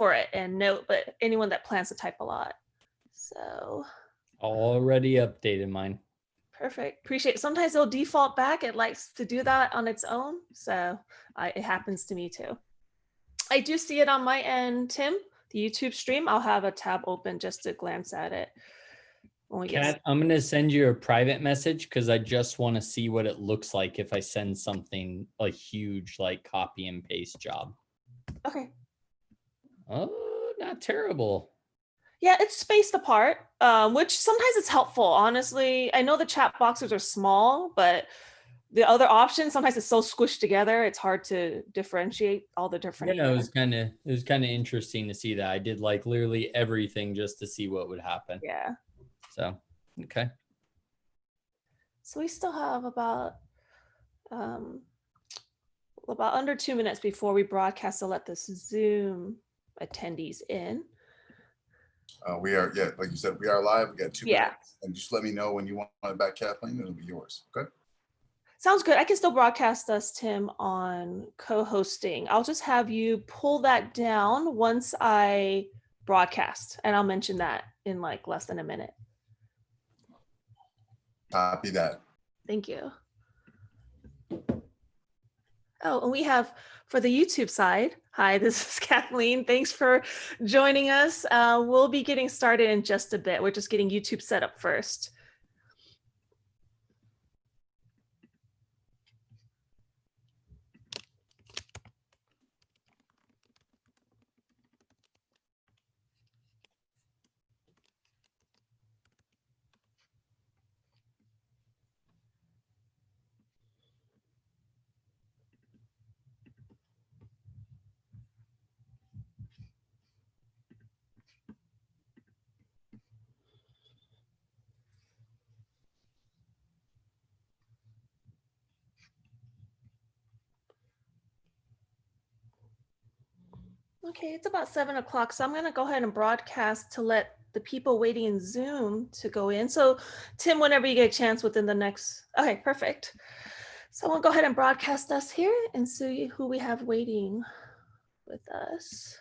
for it and note, but anyone that plans to type a lot. So already updated mine. Perfect. Appreciate it. Sometimes it'll default back. It likes to do that on its own. So it happens to me too. I do see it on my end, Tim, the YouTube stream. I'll have a tab open just to glance at it. Kat, I'm going to send you a private message because I just want to see what it looks like if I send something a huge like copy and paste job. Okay. Oh, not terrible. Yeah, it's spaced apart, which sometimes it's helpful. Honestly, I know the chat boxes are small, but the other options, sometimes it's so squished together, it's hard to differentiate all the different. Yeah, it was kind of interesting to see that. I did like literally everything just to see what would happen. Yeah. So, okay. So we still have about under 2 minutes before we broadcast to let the Zoom attendees in. We are, yeah, like you said, we are live. We got 2 minutes. And just let me know when you want it back, Kathleen, it'll be yours. Okay. Sounds good. I can still broadcast us, Tim, on co-hosting. I'll just have you pull that down once I broadcast, and I'll mention that in like less than a minute. Copy that. Thank you. Oh, and we have, for the YouTube side, hi, this is Kathleen. Thanks for joining us. We'll be getting started in just a bit. We're just getting YouTube set up first. Okay, it's about 7 o'clock, so I'm going to go ahead and broadcast to let the people waiting in Zoom to go in. So Tim, whenever you get a chance within the next, okay, perfect. So we'll go ahead and broadcast us here and see who we have waiting with us.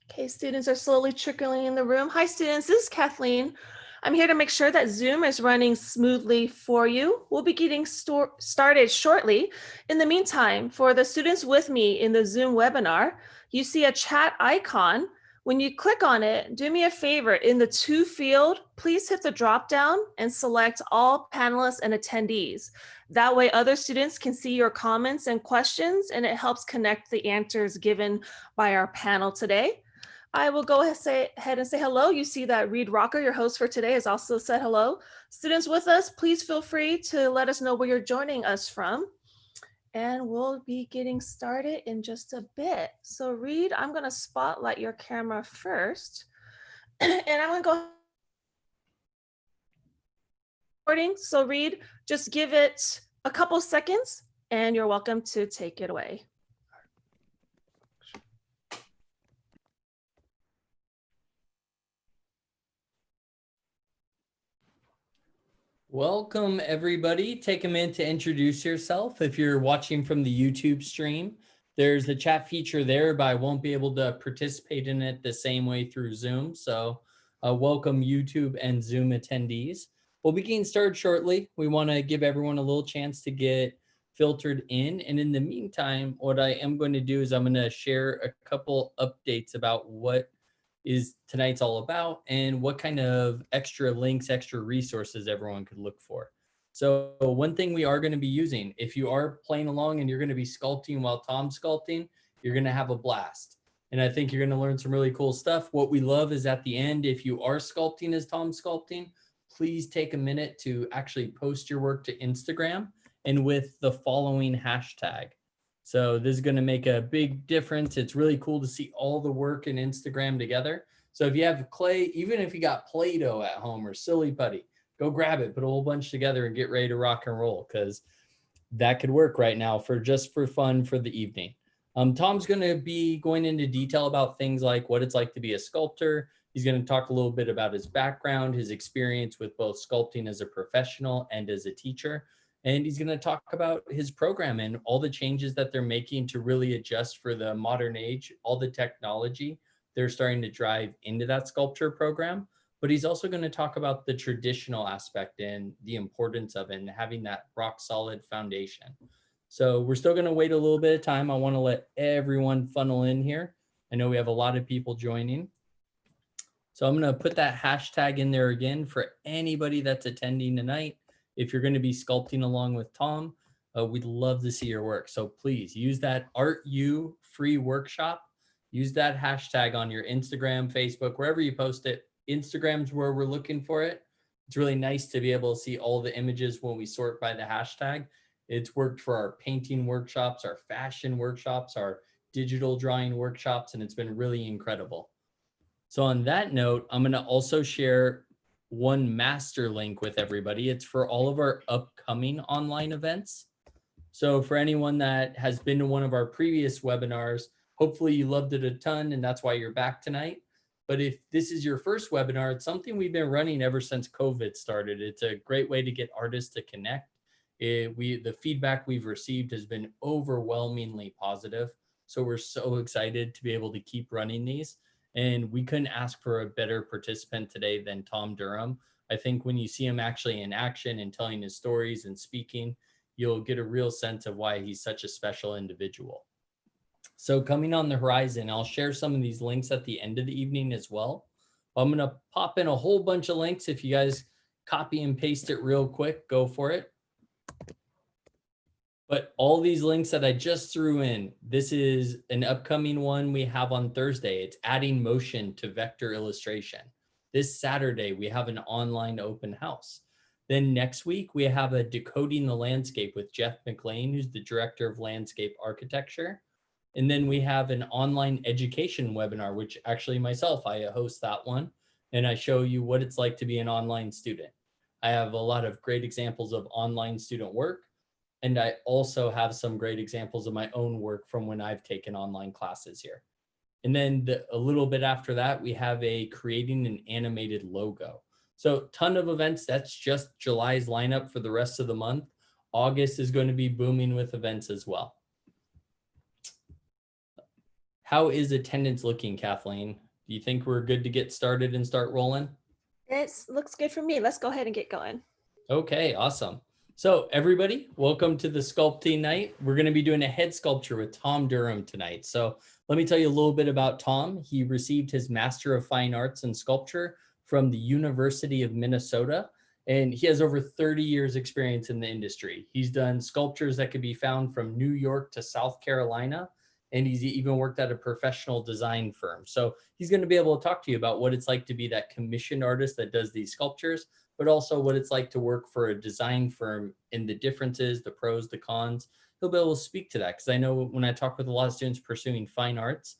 Okay, students are slowly trickling in the room. Hi students, this is Kathleen. I'm here to make sure that Zoom is running smoothly for you. We'll be getting started shortly. In the meantime, for the students with me in the Zoom webinar, you see a chat icon. When you click on it, do me a favor, in the to field, please hit the drop down and select all panelists and attendees. That way other students can see your comments and questions, and it helps connect the answers given by our panel today. I will go ahead and say hello. You see that Reed Rocker, your host for today, has also said hello. Students with us, please feel free to let us know where you're joining us from. And we'll be getting started in just a bit. So Reed, I'm gonna spotlight your camera first. And I'm gonna go. So Reed, just give it a couple seconds and you're welcome to take it away. Welcome everybody. Take a minute to introduce yourself. If you're watching from the YouTube stream, there's a chat feature there, but I won't be able to participate in it the same way through Zoom. So welcome YouTube and Zoom attendees. We'll be getting started shortly. We want to give everyone a little chance to get filtered in. And in the meantime, what I am going to do is I'm going to share a couple updates about what is tonight's all about and what kind of extra links, extra resources everyone could look for. So one thing we are going to be using, if you are playing along and you're going to be sculpting while Tom's sculpting, you're going to have a blast. And I think you're going to learn some really cool stuff. What we love is at the end, if you are sculpting as Tom's sculpting, please take a minute to actually post your work to Instagram and with the following hashtag. So this is going to make a big difference. It's really cool to see all the work in Instagram together. So if you have clay, even if you got Play-Doh at home or silly putty, go grab it, put a whole bunch together and get ready to rock and roll, because that could work right now for just for fun for the evening. Tom's going to be going into detail about things like what it's like to be a sculptor. He's going to talk a little bit about his background, his experience with both sculpting as a professional and as a teacher. And he's going to talk about his program and all the changes that they're making to really adjust for the modern age, all the technology they're starting to drive into that sculpture program. But he's also going to talk about the traditional aspect and the importance of it and having that rock solid foundation. So we're still going to wait a little bit of time. I want to let everyone funnel in here. I know we have a lot of people joining. So I'm going to put that hashtag in there again for anybody that's attending tonight. If you're going to be sculpting along with Tom, we'd love to see your work. So please use that ArtU free workshop. Use that hashtag on your Instagram, Facebook, wherever you post it. Instagram's where we're looking for it. It's really nice to be able to see all the images when we sort by the hashtag. It's worked for our painting workshops, our fashion workshops, our digital drawing workshops, and it's been really incredible. So on that note, I'm going to also share one master link with everybody. It's for all of our upcoming online events. So for anyone that has been to one of our previous webinars, hopefully you loved it a ton and that's why you're back tonight. But if this is your first webinar, it's something we've been running ever since COVID started. It's a great way to get artists to connect. The feedback we've received has been overwhelmingly positive. So we're so excited to be able to keep running these. And we couldn't ask for a better participant today than Tom Durham. I think when you see him actually in action and telling his stories and speaking, you'll get a real sense of why he's such a special individual. So coming on the horizon, I'll share some of these links at the end of the evening as well. I'm going to pop in a whole bunch of links. If you guys copy and paste it real quick, go for it. But all these links that I just threw in, this is an upcoming one we have on Thursday. It's adding motion to vector illustration. This Saturday, we have an online open house. Then next week, we have a Decoding the Landscape with Jeff McLean, who's the Director of Landscape Architecture. And then we have an online education webinar, which actually myself, I host that one. And I show you what it's like to be an online student. I have a lot of great examples of online student work. And I also have some great examples of my own work from when I've taken online classes here. And then a little bit after that, we have a creating an animated logo. So ton of events. That's just July's lineup for the rest of the month. August is going to be booming with events as well. How is attendance looking, Kathleen? Do you think we're good to get started and start rolling? It looks good for me. Let's go ahead and get going. Okay, awesome. So everybody, welcome to the sculpting night. We're going to be doing a head sculpture with Tom Durham tonight. So let me tell you a little bit about Tom. He received his Master of Fine Arts in Sculpture from the University of Minnesota, and he has over 30 years experience in the industry. He's done sculptures that could be found from New York to South Carolina, and he's even worked at a professional design firm. So he's going to be able to talk to you about what it's like to be that commissioned artist that does these sculptures, but also what it's like to work for a design firm and the differences, the pros, the cons. He'll be able to speak to that because I know when I talk with a lot of students pursuing fine arts,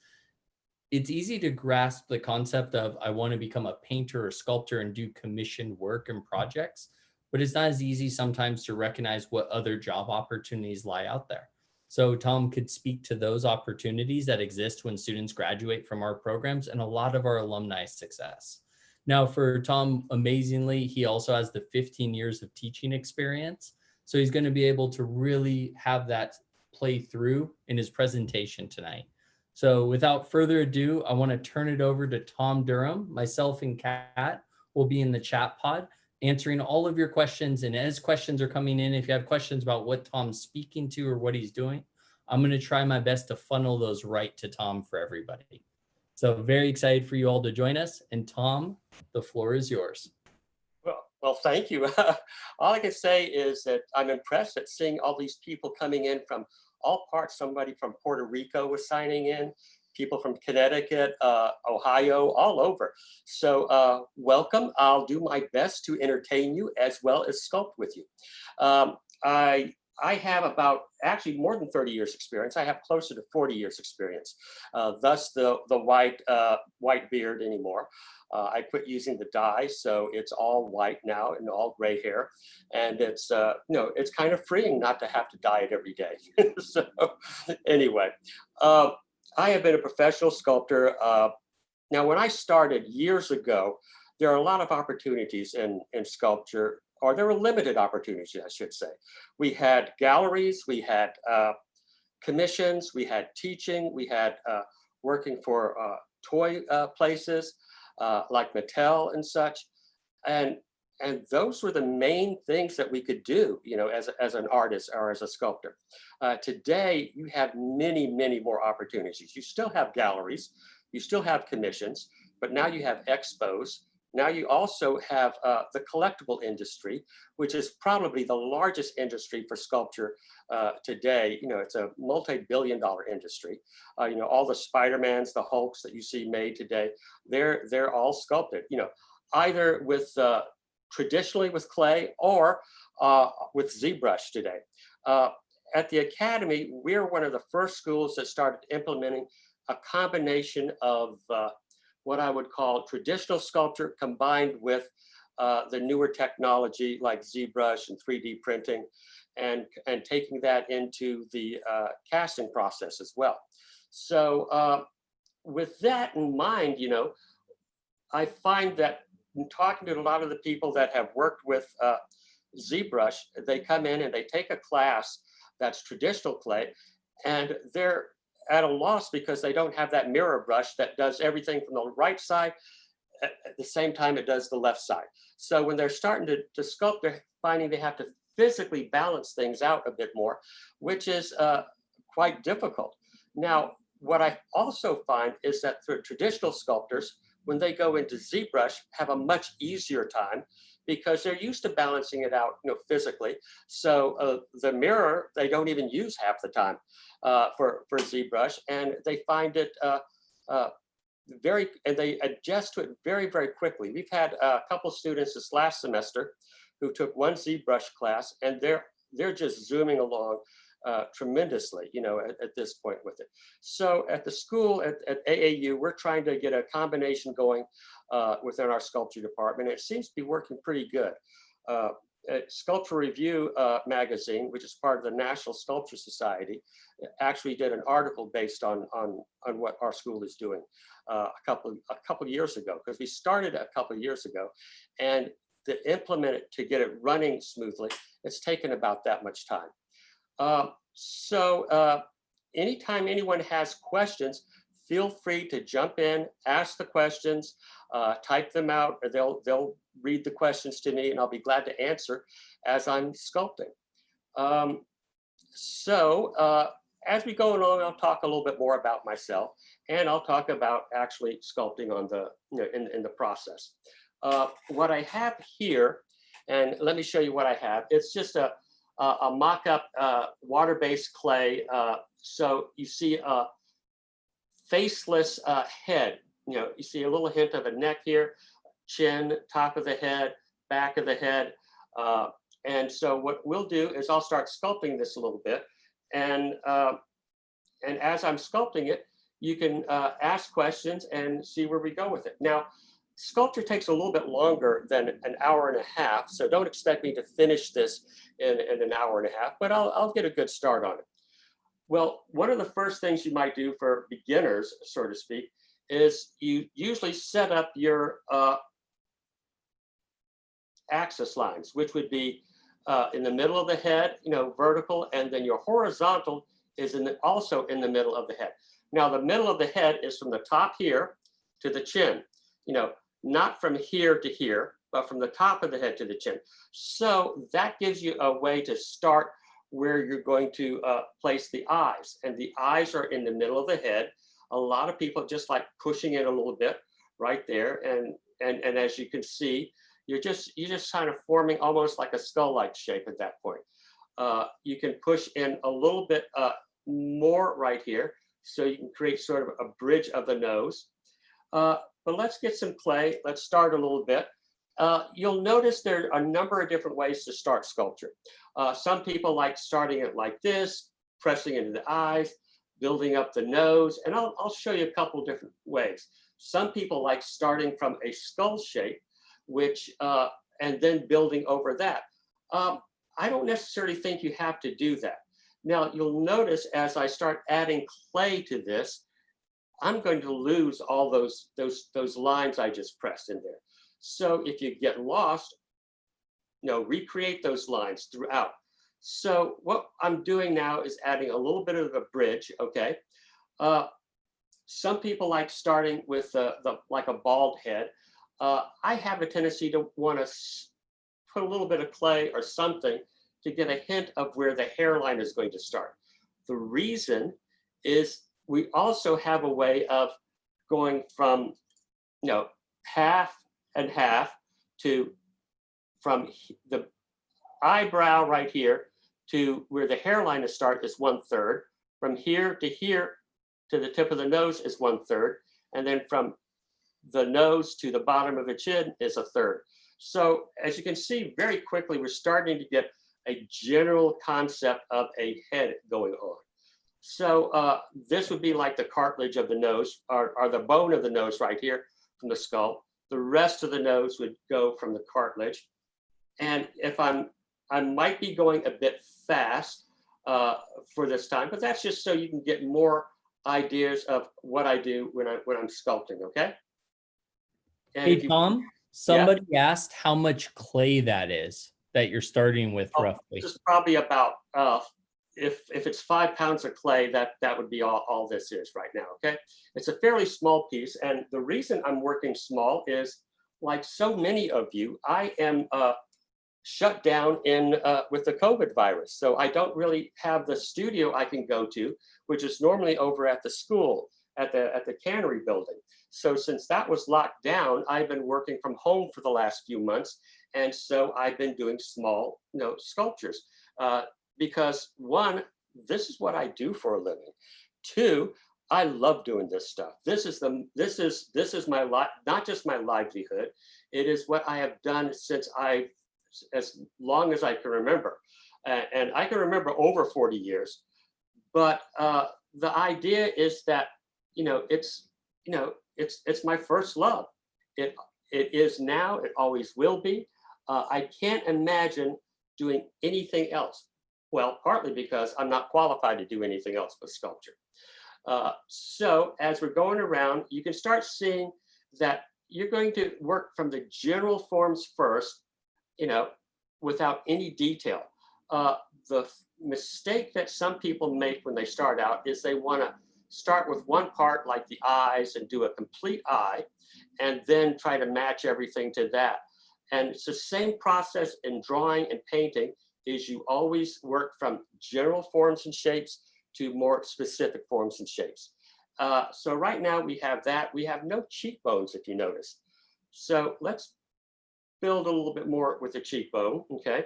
it's easy to grasp the concept of I want to become a painter or sculptor and do commissioned work and projects, but it's not as easy sometimes to recognize what other job opportunities lie out there. So Tom could speak to those opportunities that exist when students graduate from our programs and a lot of our alumni success. Now for Tom, amazingly, he also has the 15 years of teaching experience. So he's going to be able to really have that play through in his presentation tonight. So without further ado, I want to turn it over to Tom Durham. Myself and Kat will be in the chat pod answering all of your questions. And as questions are coming in, if you have questions about what Tom's speaking to or what he's doing, I'm going to try my best to funnel those right to Tom for everybody. So very excited for you all to join us. And Tom, the floor is yours. Well, thank you. All I can say is that I'm impressed at seeing all these people coming in from all parts. Somebody from Puerto Rico was signing in, people from Connecticut, Ohio, all over. So welcome. I'll do my best to entertain you as well as sculpt with you. I have about actually more than 30 years experience. I have closer to 40 years experience. Thus the white beard anymore. I quit using the dye, so it's all white now and all gray hair. And it's, it's kind of freeing not to have to dye it every day. So anyway, I have been a professional sculptor. Now, when I started years ago, there are a lot of opportunities in sculpture or there were limited opportunities, I should say. We had galleries, we had commissions, we had teaching, we had working for toy places like Mattel and such. And those were the main things that we could do, you know, as an artist or as a sculptor. Today, you have many, many more opportunities. You still have galleries, you still have commissions, but now you have expos. Now you also have the collectible industry, which is probably the largest industry for sculpture today. You know, it's a multi-billion-dollar industry. You know, all the Spider-Mans, the Hulks that you see made today, they're all sculpted. You know, either with traditionally with clay or with ZBrush today. At the Academy, we're one of the first schools that started implementing a combination of what I would call traditional sculpture combined with the newer technology like ZBrush and 3D printing, and taking that into the casting process as well. So with that in mind, you know, I find that in talking to a lot of the people that have worked with ZBrush, they come in and they take a class that's traditional clay, and they're at a loss because they don't have that mirror brush that does everything from the right side at the same time it does the left side. So when they're starting to sculpt, they're finding they have to physically balance things out a bit more, which is quite difficult. Now, what I also find is that for traditional sculptors, when they go into ZBrush, have a much easier time because they're used to balancing it out, you know, physically. So the mirror, they don't even use half the time for ZBrush, and they find it and they adjust to it very, very quickly. We've had a couple students this last semester who took one ZBrush class, and they're just zooming along tremendously, you know, at this point with it. So at the school at AAU, we're trying to get a combination going within our sculpture department. It seems to be working pretty good. Sculpture Review magazine, which is part of the National Sculpture Society, actually did an article based on what our school is doing a couple years ago, because we started a couple years ago, and to implement it, to get it running smoothly, it's taken about that much time. Anytime anyone has questions, feel free to jump in, ask the questions, type them out, or they'll read the questions to me, and I'll be glad to answer as I'm sculpting. As we go along, I'll talk a little bit more about myself, and I'll talk about actually sculpting on the, you know, in the process. What I have here, and let me show you what I have. It's just a mock-up water-based clay. So you see a faceless head. You know, you see a little hint of a neck here, chin, top of the head, back of the head. And so what we'll do is I'll start sculpting this a little bit. And as I'm sculpting it, you can ask questions and see where we go with it. Now, sculpture takes a little bit longer than an hour and a half, so don't expect me to finish this in an hour and a half, but I'll get a good start on it. Well, one of the first things you might do for beginners, so to speak, is you usually set up your axis lines, which would be in the middle of the head, you know, vertical, and then your horizontal is also in the middle of the head. Now, the middle of the head is from the top here to the chin, you know, not from here to here, but from the top of the head to the chin. So that gives you a way to start where you're going to place the eyes. And the eyes are in the middle of the head. A lot of people just like pushing in a little bit right there. And as you can see, you're just kind of forming almost like a skull-like shape at that point. You can push in a little bit more right here, so you can create sort of a bridge of the nose. But let's get some clay. Let's start a little bit. You'll notice there are a number of different ways to start sculpture. Some people like starting it like this, pressing into the eyes, building up the nose, and I'll show you a couple of different ways. Some people like starting from a skull shape, which and then building over that. I don't necessarily think you have to do that. Now, you'll notice as I start adding clay to this, I'm going to lose all those lines I just pressed in there. So if you get lost, recreate those lines throughout. So what I'm doing now is adding a little bit of a bridge, okay? Some people like starting with like a bald head. I have a tendency to want to put a little bit of clay or something to get a hint of where the hairline is going to start. The reason is we also have a way of going from, half and half to from the eyebrow right here to where the hairline is start is 1/3. From here to the tip of the nose is 1/3. And then from the nose to the bottom of the chin is 1/3. So as you can see, very quickly, we're starting to get a general concept of a head going on. So this would be like the cartilage of the nose, or the bone of the nose right here from the skull. The rest of the nose would go from the cartilage. And if I might be going a bit fast for this time, but that's just so you can get more ideas of what I do when I'm sculpting, okay? And Hey, Tom, somebody asked how much clay that is that you're starting with roughly. This is probably about, if it's 5 pounds of clay, that would be all this is right now, okay? It's a fairly small piece. And the reason I'm working small is, like so many of you, I am shut down with the COVID virus. So I don't really have the studio I can go to, which is normally over at the school, at the cannery building. So since that was locked down, I've been working from home for the last few months. And so I've been doing small, sculptures because one, this is what I do for a living. Two, I love doing this stuff. This is my life, not just my livelihood. It is what I have done since as long as I can remember. And I can remember over 40 years. But the idea is that, it's my first love. It is now, it always will be. I can't imagine doing anything else. Well, partly because I'm not qualified to do anything else but sculpture. So as we're going around, you can start seeing that you're going to work from the general forms first, without any detail. The mistake that some people make when they start out is they want to start with one part like the eyes and do a complete eye, and then try to match everything to that. And it's the same process in drawing and painting. Is you always work from general forms and shapes to more specific forms and shapes. So right now we have that. We have no cheekbones, if you notice. So let's build a little bit more with the cheekbone, okay?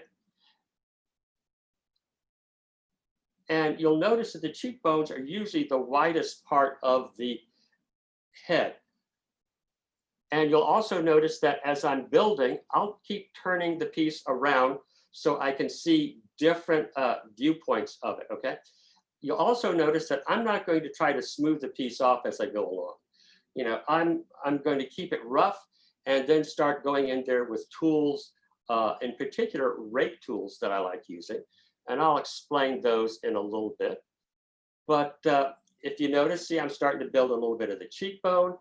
And you'll notice that the cheekbones are usually the widest part of the head. And you'll also notice that as I'm building, I'll keep turning the piece around so I can see different viewpoints of it, okay? You'll also notice that I'm not going to try to smooth the piece off as I go along. I'm going to keep it rough and then start going in there with tools, in particular rake tools that I like using. And I'll explain those in a little bit. But if you notice, see, I'm starting to build a little bit of the cheekbone.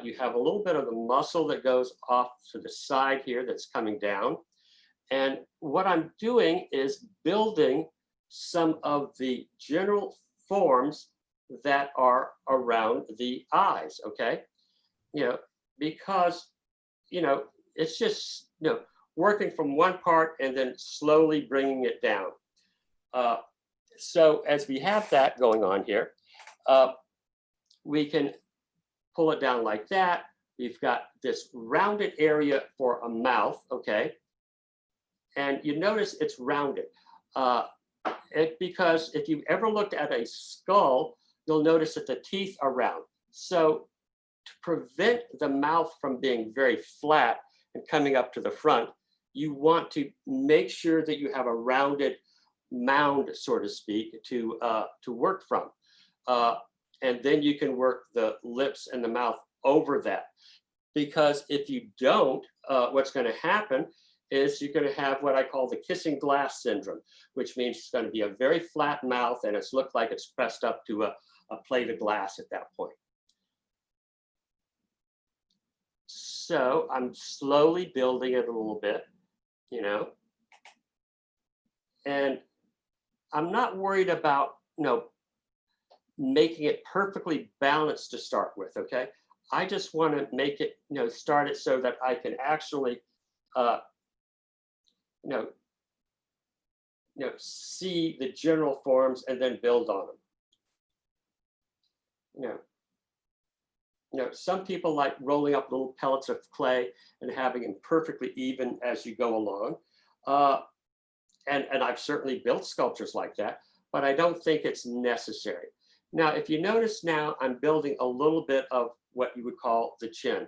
You have a little bit of the muscle that goes off to the side here that's coming down. And what I'm doing is building some of the general forms that are around the eyes, okay? Because, it's just, working from one part and then slowly bringing it down. So as we have that going on here, we can pull it down like that. We've got this rounded area for a mouth, okay? And you notice it's rounded. Because if you've ever looked at a skull, you'll notice that the teeth are round. So to prevent the mouth from being very flat and coming up to the front, you want to make sure that you have a rounded mound, so to speak, to work from. And then you can work the lips and the mouth over that. Because if you don't, what's going to happen is you're going to have what I call the kissing glass syndrome, which means it's going to be a very flat mouth and it's looked like it's pressed up to a plate of glass at that point. So I'm slowly building it a little bit, And I'm not worried about, making it perfectly balanced to start with, okay? I just want to make it, start it so that I can actually, see the general forms and then build on them. Some people like rolling up little pellets of clay and having them perfectly even as you go along. And I've certainly built sculptures like that, but I don't think it's necessary. Now, if you notice now, I'm building a little bit of what you would call the chin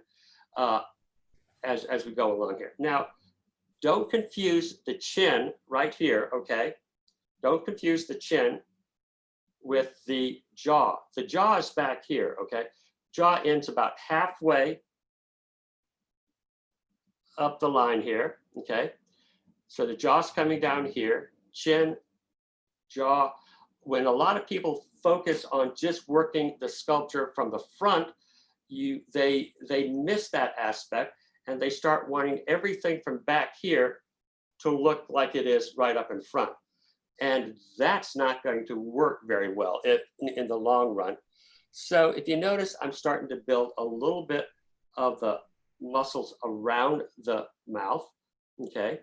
as we go along here. Now, don't confuse the chin right here, okay? Don't confuse the chin with the jaw. The jaw is back here, okay? Jaw ends about halfway up the line here, okay? So the jaw's coming down here, chin, jaw. When a lot of people focus on just working the sculpture from the front, they miss that aspect and they start wanting everything from back here to look like it is right up in front. And that's not going to work very well in the long run. So if you notice, I'm starting to build a little bit of the muscles around the mouth, okay?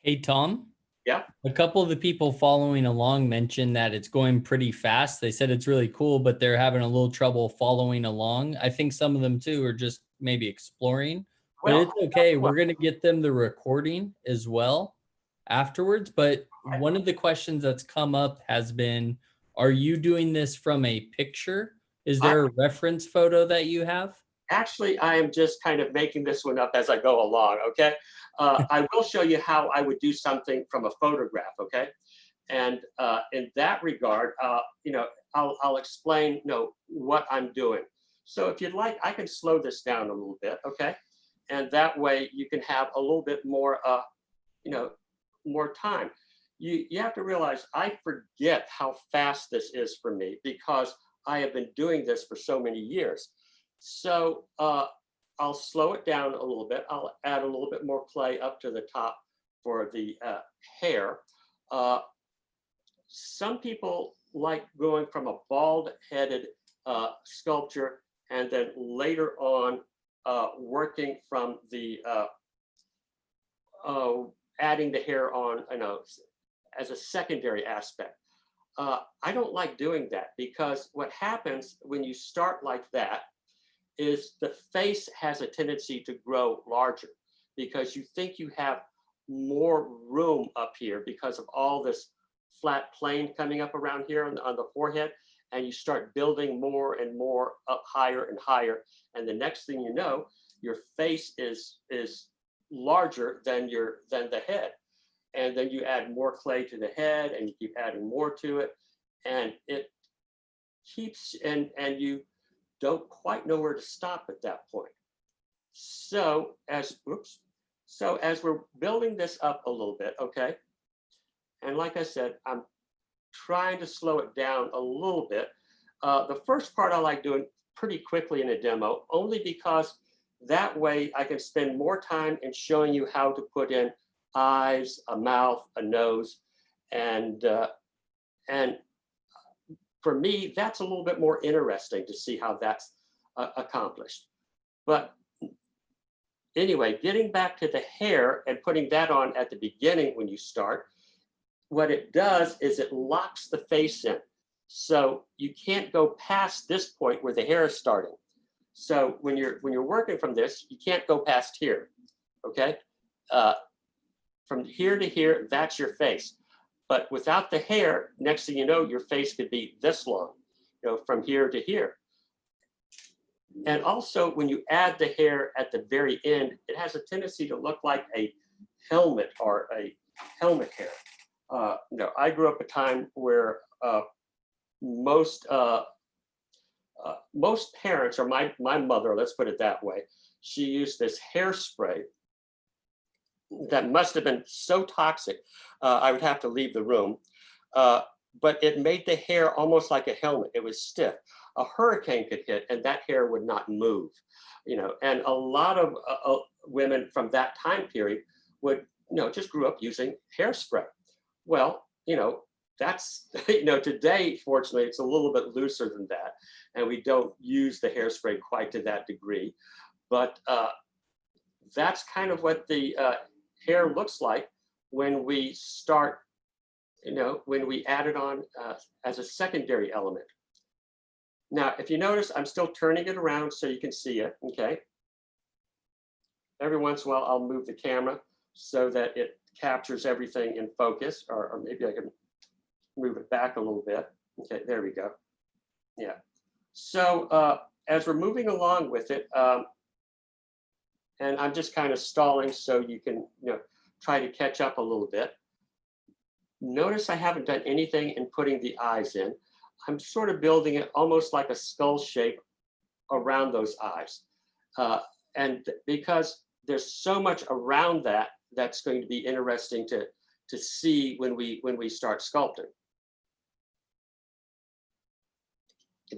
Hey, Tom. Yeah. A couple of the people following along mentioned that it's going pretty fast. They said it's really cool, but they're having a little trouble following along. I think some of them too are just maybe exploring, but it's okay. We're going to get them the recording as well afterwards. But one of the questions that's come up has been, are you doing this from a picture? Is there a reference photo that you have? Actually, I am just kind of making this one up as I go along, okay? I will show you how I would do something from a photograph, okay? And in that regard, I'll explain, what I'm doing. So if you'd like, I can slow this down a little bit, okay? And that way you can have a little bit more, more time. You have to realize I forget how fast this is for me because I have been doing this for so many years. So I'll slow it down a little bit. I'll add a little bit more clay up to the top for the hair. Some people like going from a bald-headed sculpture and then later on working from the adding the hair on, as a secondary aspect. I don't like doing that because what happens when you start like that is the face has a tendency to grow larger because you think you have more room up here because of all this flat plane coming up around here on the forehead, and you start building more and more up higher and higher, and the next thing you know, your face is larger than the head, and then you add more clay to the head and you keep adding more to it, and it keeps and you don't quite know where to stop at that point. So as we're building this up a little bit, okay, and like I said, I'm trying to slow it down a little bit. The first part I like doing pretty quickly in a demo, only because that way I can spend more time in showing you how to put in eyes, a mouth, a nose, and for me, that's a little bit more interesting to see how that's accomplished. But anyway, getting back to the hair and putting that on at the beginning when you start, what it does is it locks the face in. So you can't go past this point where the hair is starting. So when you're working from this, you can't go past here, okay? From here to here, that's your face. But without the hair, next thing you know, your face could be this long, from here to here. And also, when you add the hair at the very end, it has a tendency to look like a helmet or a helmet hair. I grew up a time where most parents, or my mother, let's put it that way, she used this hairspray that must have been so toxic, I would have to leave the room. But it made the hair almost like a helmet. It was stiff. A hurricane could hit and that hair would not move. And a lot of women from that time period would, just grew up using hairspray. Well, that's, today, fortunately, it's a little bit looser than that. And we don't use the hairspray quite to that degree. But that's kind of what the hair looks like when we start, when we add it on as a secondary element. Now, if you notice, I'm still turning it around so you can see it, okay? Every once in a while, I'll move the camera so that it captures everything in focus, or maybe I can move it back a little bit. Okay, there we go. Yeah. So as we're moving along with it, and I'm just kind of stalling so you can, try to catch up a little bit. Notice I haven't done anything in putting the eyes in. I'm sort of building it almost like a skull shape around those eyes. And because there's so much around that, that's going to be interesting to see when we start sculpting.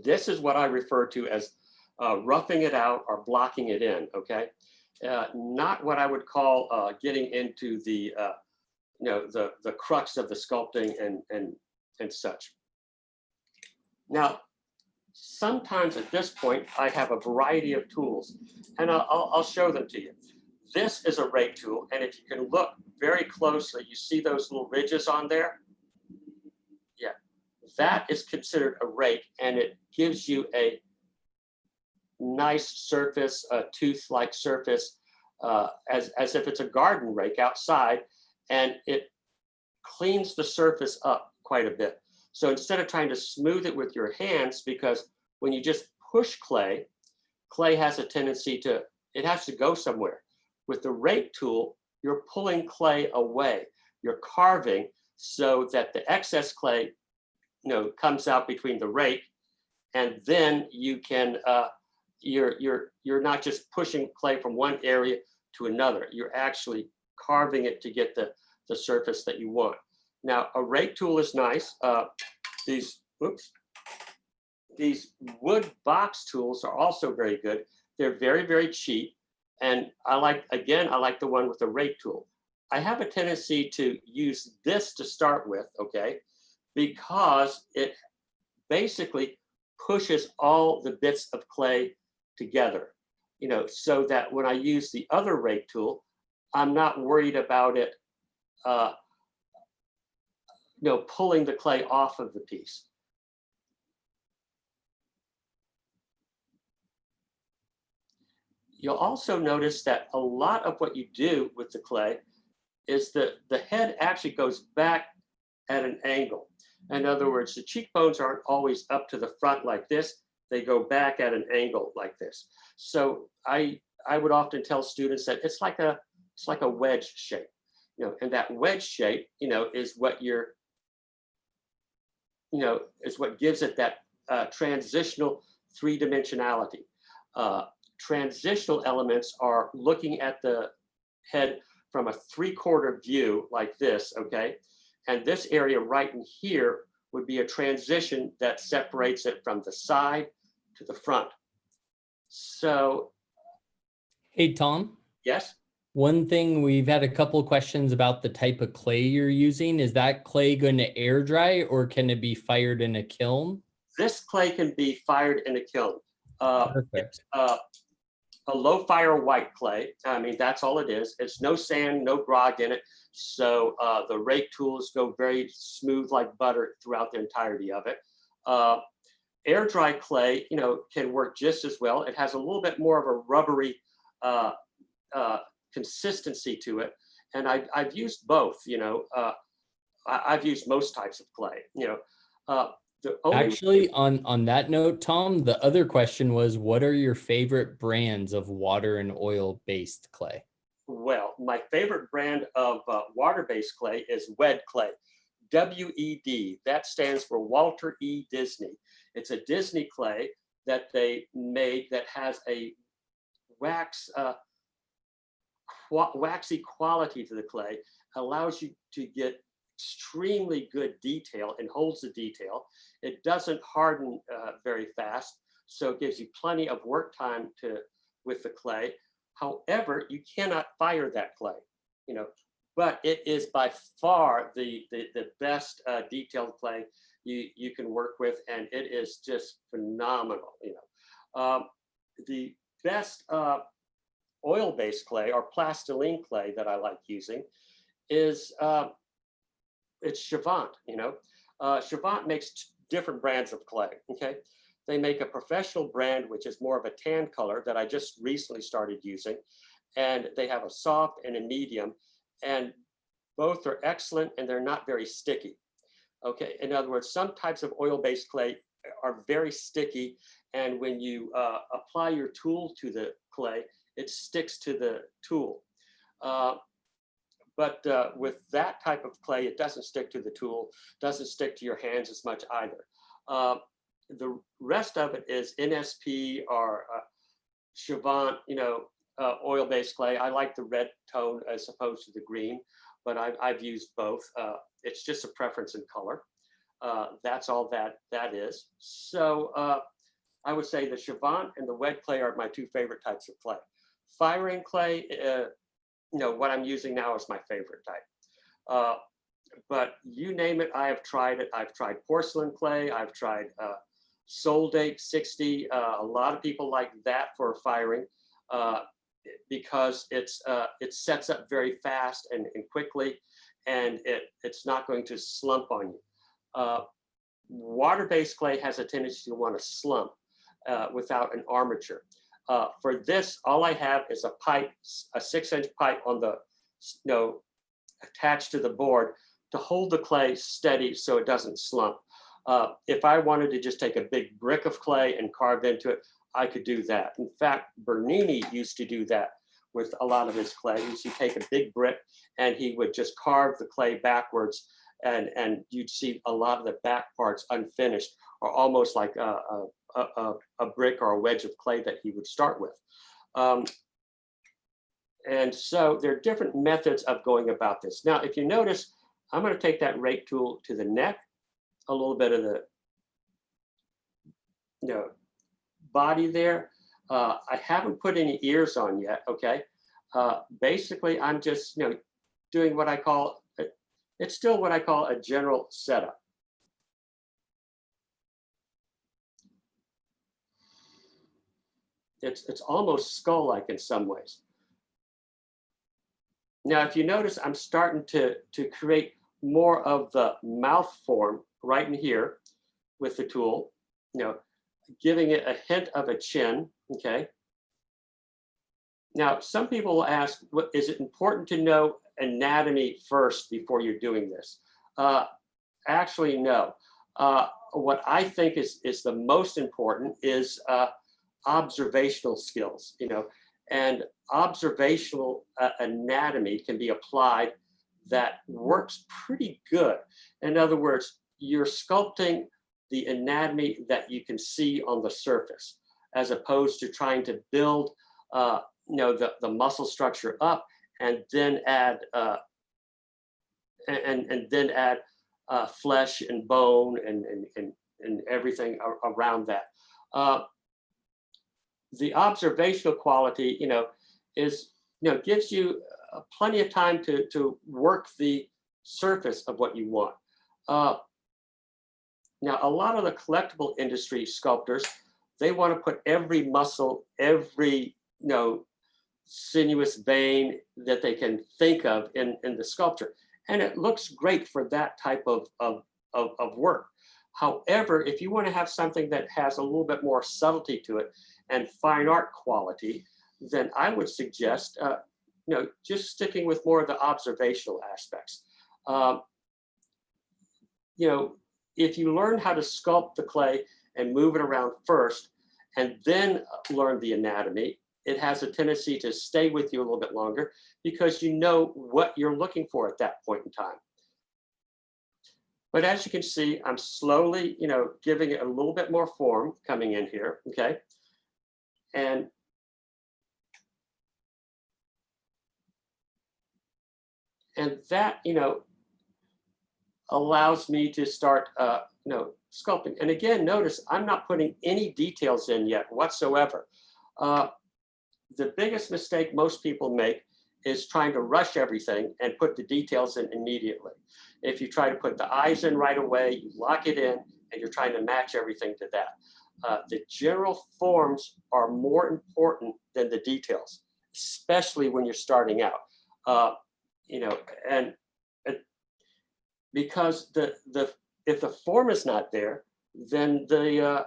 This is what I refer to as roughing it out or blocking it in, okay? Not what I would call getting into the the crux of the sculpting and such. Now, sometimes at this point, I have a variety of tools, and I'll show them to you. This is a rake tool, and if you can look very closely, you see those little ridges on there? Yeah, that is considered a rake, and it gives you a nice surface, a tooth-like surface, as if it's a garden rake outside, and it cleans the surface up quite a bit. So instead of trying to smooth it with your hands, because when you just push clay, clay has a tendency to, it has to go somewhere. With the rake tool, you're pulling clay away. You're carving so that the excess clay, comes out between the rake, and then you can, you're not just pushing clay from one area to another. You're actually carving it to get the surface that you want. Now, a rake tool is nice. These wood box tools are also very good. They're very, very cheap. And I like the one with the rake tool. I have a tendency to use this to start with, okay? Because it basically pushes all the bits of clay together, so that when I use the other rake tool, I'm not worried about it, pulling the clay off of the piece. You'll also notice that a lot of what you do with the clay is that the head actually goes back at an angle. In other words, the cheekbones aren't always up to the front like this. They go back at an angle like this. So I would often tell students that it's like a wedge shape, and that wedge shape, is what you're, is what gives it that transitional three-dimensionality. Transitional elements are looking at the head from a three-quarter view like this, okay? And this area right in here would be a transition that separates it from the side to the front. So. Hey, Tom. Yes? One thing, we've had a couple of questions about the type of clay you're using. Is that clay going to air dry, or can it be fired in a kiln? This clay can be fired in a kiln. Perfect. A low fire white clay. I mean, that's all it is. It's no sand, no grog in it. So the rake tools go very smooth like butter throughout the entirety of it. Air dry clay, can work just as well. It has a little bit more of a rubbery consistency to it. And I've used both, I've used most types of clay, Actually, on that note, Tom, the other question was, what are your favorite brands of water and oil-based clay? Well, my favorite brand of water-based clay is WED clay, W-E-D. That stands for Walter E. Disney. It's a Disney clay that they made that has a waxy quality to the clay, allows you to get extremely good detail and holds the detail. It doesn't harden very fast, so it gives you plenty of work time with the clay. However, you cannot fire that clay. but it is by far the best detailed clay you can work with, and it is just phenomenal. You know, the best oil-based clay or plastiline clay that I like using is it's Chavant. You know, Chavant makes different brands of clay. Okay, they make a professional brand which is more of a tan color that I just recently started using, and they have a soft and a medium, and both are excellent, and they're not very sticky. Okay, in other words, some types of oil-based clay are very sticky, and when you apply your tool to the clay, it sticks to the tool. But with that type of clay, it doesn't stick to the tool, doesn't stick to your hands as much either. The rest of it is NSP or Chavant, you know, oil-based clay. I like the red tone as opposed to the green, but I've used both. It's just a preference in color. That's all that is. So I would say the Chavant and the wet clay are my two favorite types of clay. Firing clay, you know, what I'm using now is my favorite type. But you name it, I have tried it. I've tried porcelain clay. I've tried Soldate 60. A lot of people like that for firing because it sets up very fast and quickly, and it's not going to slump on you. Water-based clay has a tendency to want to slump without an armature. For this, all I have is a pipe, a 6-inch pipe on the, you know, attached to the board to hold the clay steady so it doesn't slump. If I wanted to just take a big brick of clay and carve into it, I could do that. In fact, Bernini used to do that with a lot of his clay. He used to take a big brick and he would just carve the clay backwards, and you'd see a lot of the back parts unfinished, or almost like a brick or a wedge of clay that he would start with. And so there are different methods of going about this. Now, if you notice, I'm going to take that rake tool to the neck, a little bit of the, you know, body there. I haven't put any ears on yet. Okay. Basically, I'm just, you know, doing what I call, it's still what I call a general setup. It's almost skull-like in some ways. Now, if you notice, I'm starting to create more of the mouth form right in here with the tool, you know, giving it a hint of a chin, okay? Now, some people will ask, is it important to know anatomy first before you're doing this? Actually, no. What I think is the most important is observational skills, you know, and observational anatomy can be applied that works pretty good. In other words, you're sculpting the anatomy that you can see on the surface, as opposed to trying to build, you know, the muscle structure up and then add flesh and bone and everything around that. The observational quality, you know, is, you know, gives you plenty of time to work the surface of what you want. Now, a lot of the collectible industry sculptors, they want to put every muscle, every, you know, sinuous vein that they can think of in the sculpture. And it looks great for that type of work. However, if you want to have something that has a little bit more subtlety to it and fine art quality, then I would suggest, you know, just sticking with more of the observational aspects. You know, if you learn how to sculpt the clay and move it around first, and then learn the anatomy, it has a tendency to stay with you a little bit longer because you know what you're looking for at that point in time. But as you can see, I'm slowly, you know, giving it a little bit more form coming in here, okay? And that, you know, allows me to start, you know, sculpting. And again, notice I'm not putting any details in yet whatsoever. The biggest mistake most people make is trying to rush everything and put the details in immediately. If you try to put the eyes in right away, you lock it in, and you're trying to match everything to that. The general forms are more important than the details, especially when you're starting out. You know, and because if the form is not there, then the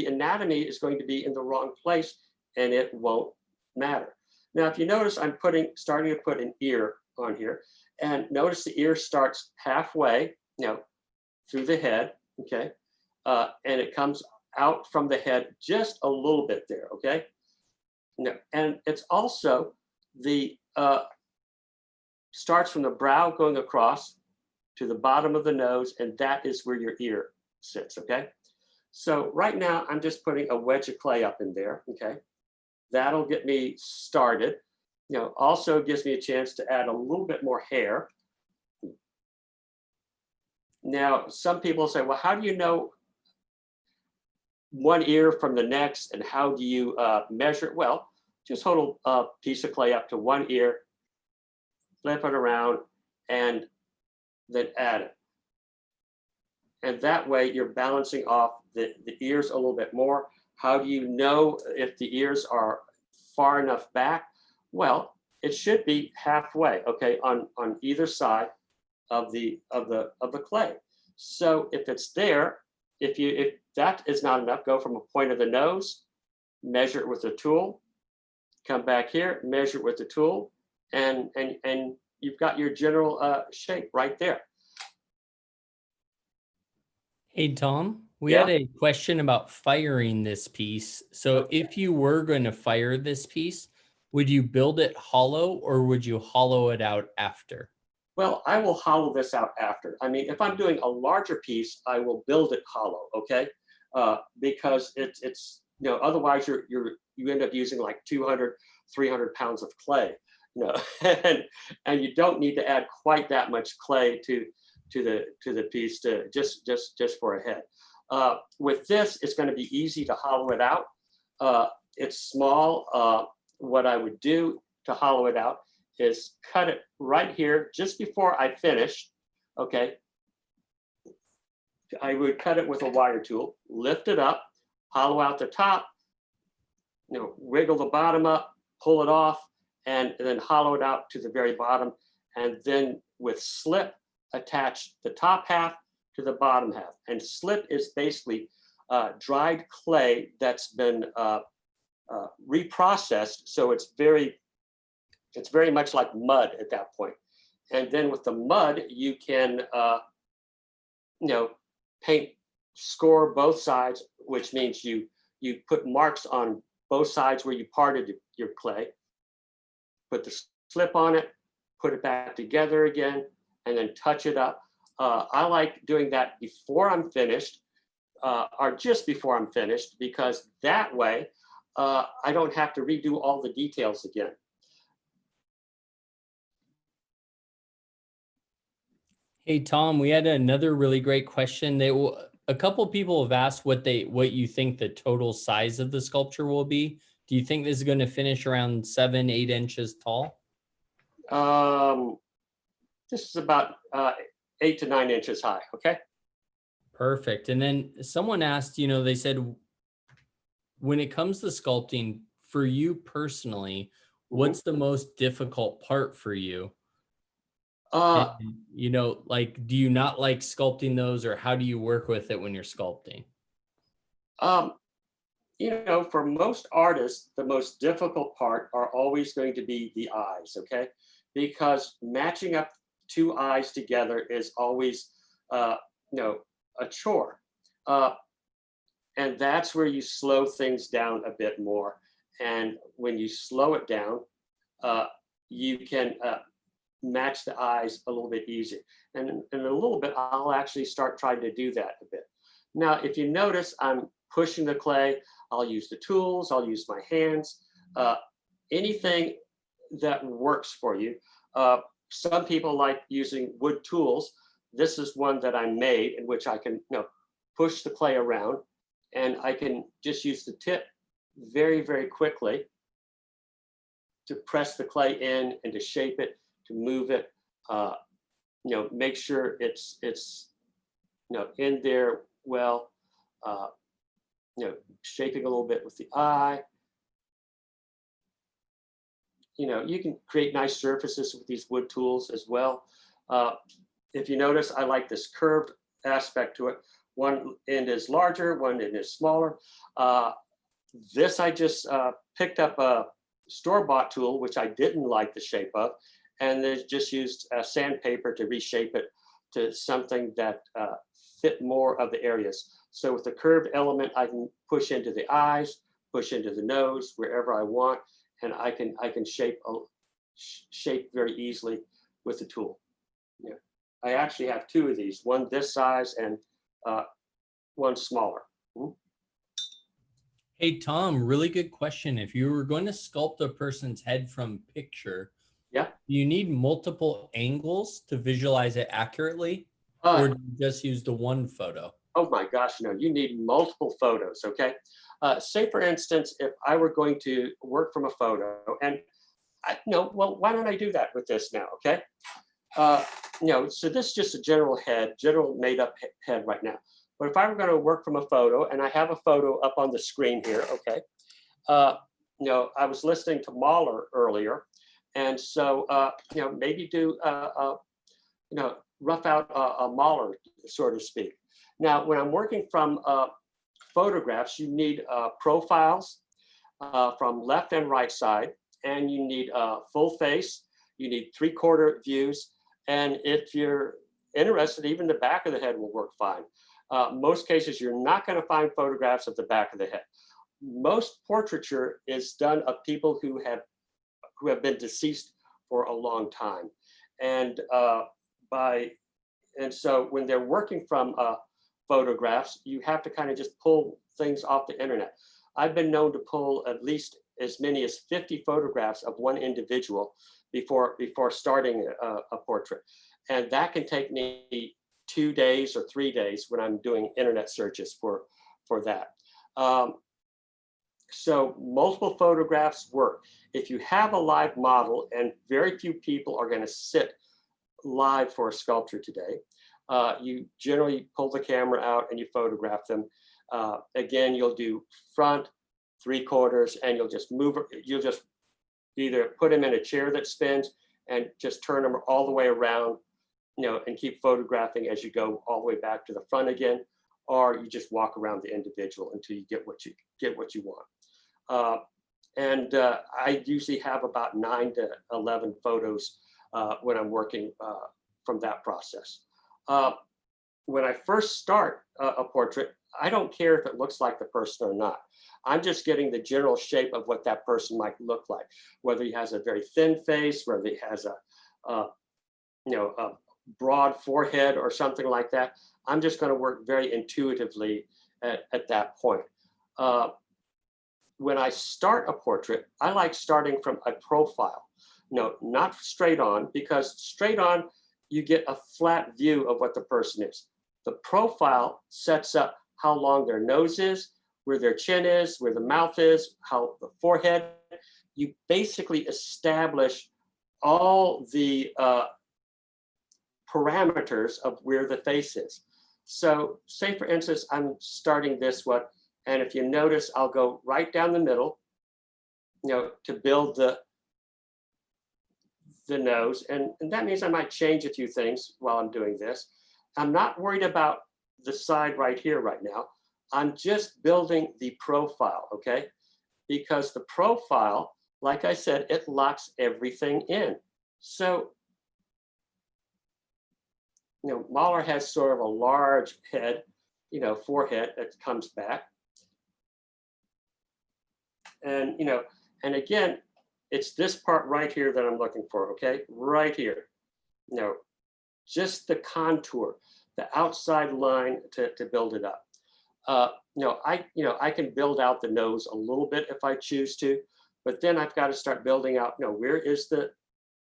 anatomy is going to be in the wrong place, and it won't matter. Now, if you notice, I'm starting to put an ear on here, and notice the ear starts halfway, you know, through the head, okay, and it comes out from the head just a little bit there, okay. No, and it's also the starts from the brow going across to the bottom of the nose, and that is where your ear sits, okay? So right now, I'm just putting a wedge of clay up in there, okay? That'll get me started. You know, also gives me a chance to add a little bit more hair. Now, some people say, well, how do you know one ear from the next, and how do you measure it? Well, just hold a piece of clay up to one ear, flip it around, and then add it. And that way you're balancing off the ears a little bit more. How do you know if the ears are far enough back? Well, it should be halfway, okay, on either side of the clay. So if it's there, if that is not enough, go from a point of the nose, measure it with a tool, come back here, measure it with the tool, and you've got your general shape right there. Hey, Tom, we Yeah. had a question about firing this piece. So if you were going to fire this piece, would you build it hollow or would you hollow it out after? Well, I will hollow this out after. I mean, if I'm doing a larger piece, I will build it hollow, okay? Because it's you know, otherwise you end up using like 200, 300 pounds of clay, you know, and you don't need to add quite that much clay to the piece to just for a head. With this, it's going to be easy to hollow it out. It's small. What I would do to hollow it out is cut it right here just before I finish. Okay, I would cut it with a wire tool, lift it up, hollow out the top, you know, wiggle the bottom up, pull it off, and then hollow it out to the very bottom, and then with slip, attach the top half to the bottom half. And slip is basically dried clay that's been reprocessed, so it's very much like mud at that point. And then with the mud, you can you know, score both sides, which means you put marks on both sides where you parted your clay, put the slip on it, put it back together again, and then touch it up. I like doing that before I'm finished, or just before I'm finished, because that way I don't have to redo all the details again. Hey, Tom, we had another really great question. A couple people have asked what you think the total size of the sculpture will be. Do you think this is going to finish around 7, 8 inches tall? This is about 8 to 9 inches high. Okay. Perfect. And then someone asked, you know, they said, when it comes to sculpting, for you personally, what's the most difficult part for you? And, you know, like, do you not like sculpting those, or how do you work with it when you're sculpting? You know, for most artists, the most difficult part are always going to be the eyes, okay? Because matching up two eyes together is always, you know, a chore. And that's where you slow things down a bit more. And when you slow it down, you can match the eyes a little bit easier. And in a little bit, I'll actually start trying to do that a bit. Now, if you notice, I'm pushing the clay. I'll use the tools, I'll use my hands, anything that works for you. Some people like using wood tools. This is one that I made in which I can, you know, push the clay around, and I can just use the tip very, very quickly to press the clay in and to shape it, to move it, you know, make sure it's you know, in there well, you know, shaping a little bit with the eye. You know, you can create nice surfaces with these wood tools as well. If you notice, I like this curved aspect to it. One end is larger, one end is smaller. This I just picked up a store-bought tool, which I didn't like the shape of, and they just used sandpaper to reshape it to something that fit more of the areas. So with the curved element, I can push into the eyes, push into the nose, wherever I want, and I can shape very easily with the tool. Yeah. I actually have two of these, one this size and one smaller. Hey, Tom, really good question. If you were going to sculpt a person's head from picture, Yeah. you need multiple angles to visualize it accurately, or do you just use the one photo? Oh my gosh, no, you need multiple photos, okay? Say for instance, if I were going to work from a photo, and well, why don't I do that with this now, okay? So this is just a general made up head right now. But if I were going to work from a photo, and I have a photo up on the screen here, okay? I was listening to Mahler earlier, and so maybe do rough out a Mahler, so to speak. Now, when I'm working from photographs, you need profiles from left and right side, and you need full face. You need 3/4 views, and if you're interested, even the back of the head will work fine. Most cases, you're not going to find photographs of the back of the head. Most portraiture is done of people who have been deceased for a long time, and so when they're working from photographs, you have to kind of just pull things off the internet. I've been known to pull at least as many as 50 photographs of one individual before starting a portrait, and that can take me 2 days or 3 days when I'm doing internet searches for that. So multiple photographs work. If you have a live model, and very few people are going to sit live for a sculpture today, you generally pull the camera out and you photograph them. Again, you'll do front, 3/4, and you'll just you'll just either put them in a chair that spins and just turn them all the way around, and keep photographing as you go all the way back to the front again, or you just walk around the individual until you get what you want. I usually have about 9 to 11 photos when I'm working from that process. When I first start a portrait, I don't care if it looks like the person or not. I'm just getting the general shape of what that person might look like, whether he has a very thin face, whether he has a broad forehead or something like that. I'm just going to work very intuitively at that point. When I start a portrait, I like starting from a profile. Not straight on, because straight on, you get a flat view of what the person is. The profile sets up how long their nose is, where their chin is, where the mouth is, how the forehead. You basically establish all the parameters of where the face is. So say for instance, I'm starting this one, and if you notice, I'll go right down the middle, to build the nose. And that means I might change a few things while I'm doing this. I'm not worried about the side right here right now. I'm just building the profile, okay? Because the profile, like I said, it locks everything in. So, Mahler has sort of a large head, forehead that comes back. And, and again, it's this part right here that I'm looking for, okay? Right here. Just the contour, the outside line to build it up. I can build out the nose a little bit if I choose to, but then I've got to start building out, where is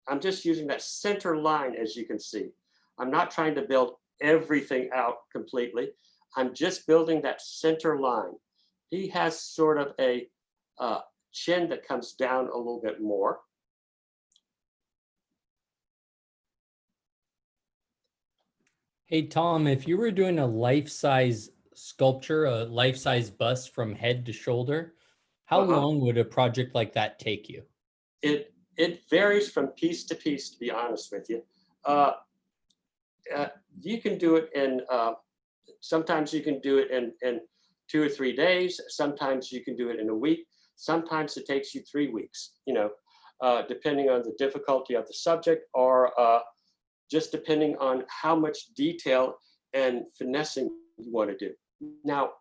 I'm just using that center line, as you can see. I'm not trying to build everything out completely. I'm just building that center line. He has sort of a chin that comes down a little bit more, Hey, Tom, if you were doing a life-size sculpture, a life-size bust from head to shoulder, how long would a project like that take you? It varies from piece to piece, to be honest with you. Uh, you can do it in, sometimes you can do it in 2 or 3 days. Sometimes you can do it in a week. Sometimes it takes you 3 weeks, depending on the difficulty of the subject, or just depending on how much detail and finessing you want to do. Now,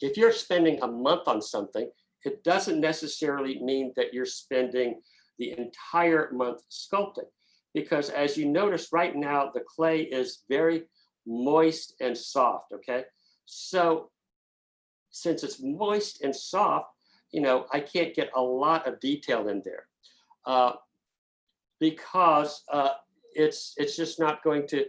if you're spending a month on something, it doesn't necessarily mean that you're spending the entire month sculpting, because as you notice right now, the clay is very moist and soft, okay? So since it's moist and soft, I can't get a lot of detail in there because it's just not going to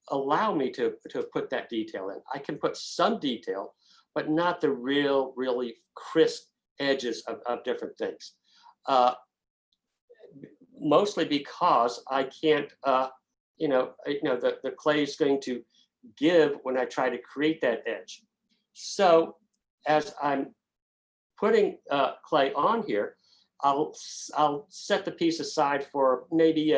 allow me to put that detail in. I can put some detail, but not the really crisp edges of different things. Mostly because I can't, the clay is going to give when I try to create that edge. So as I'm putting clay on here, I'll set the piece aside for maybe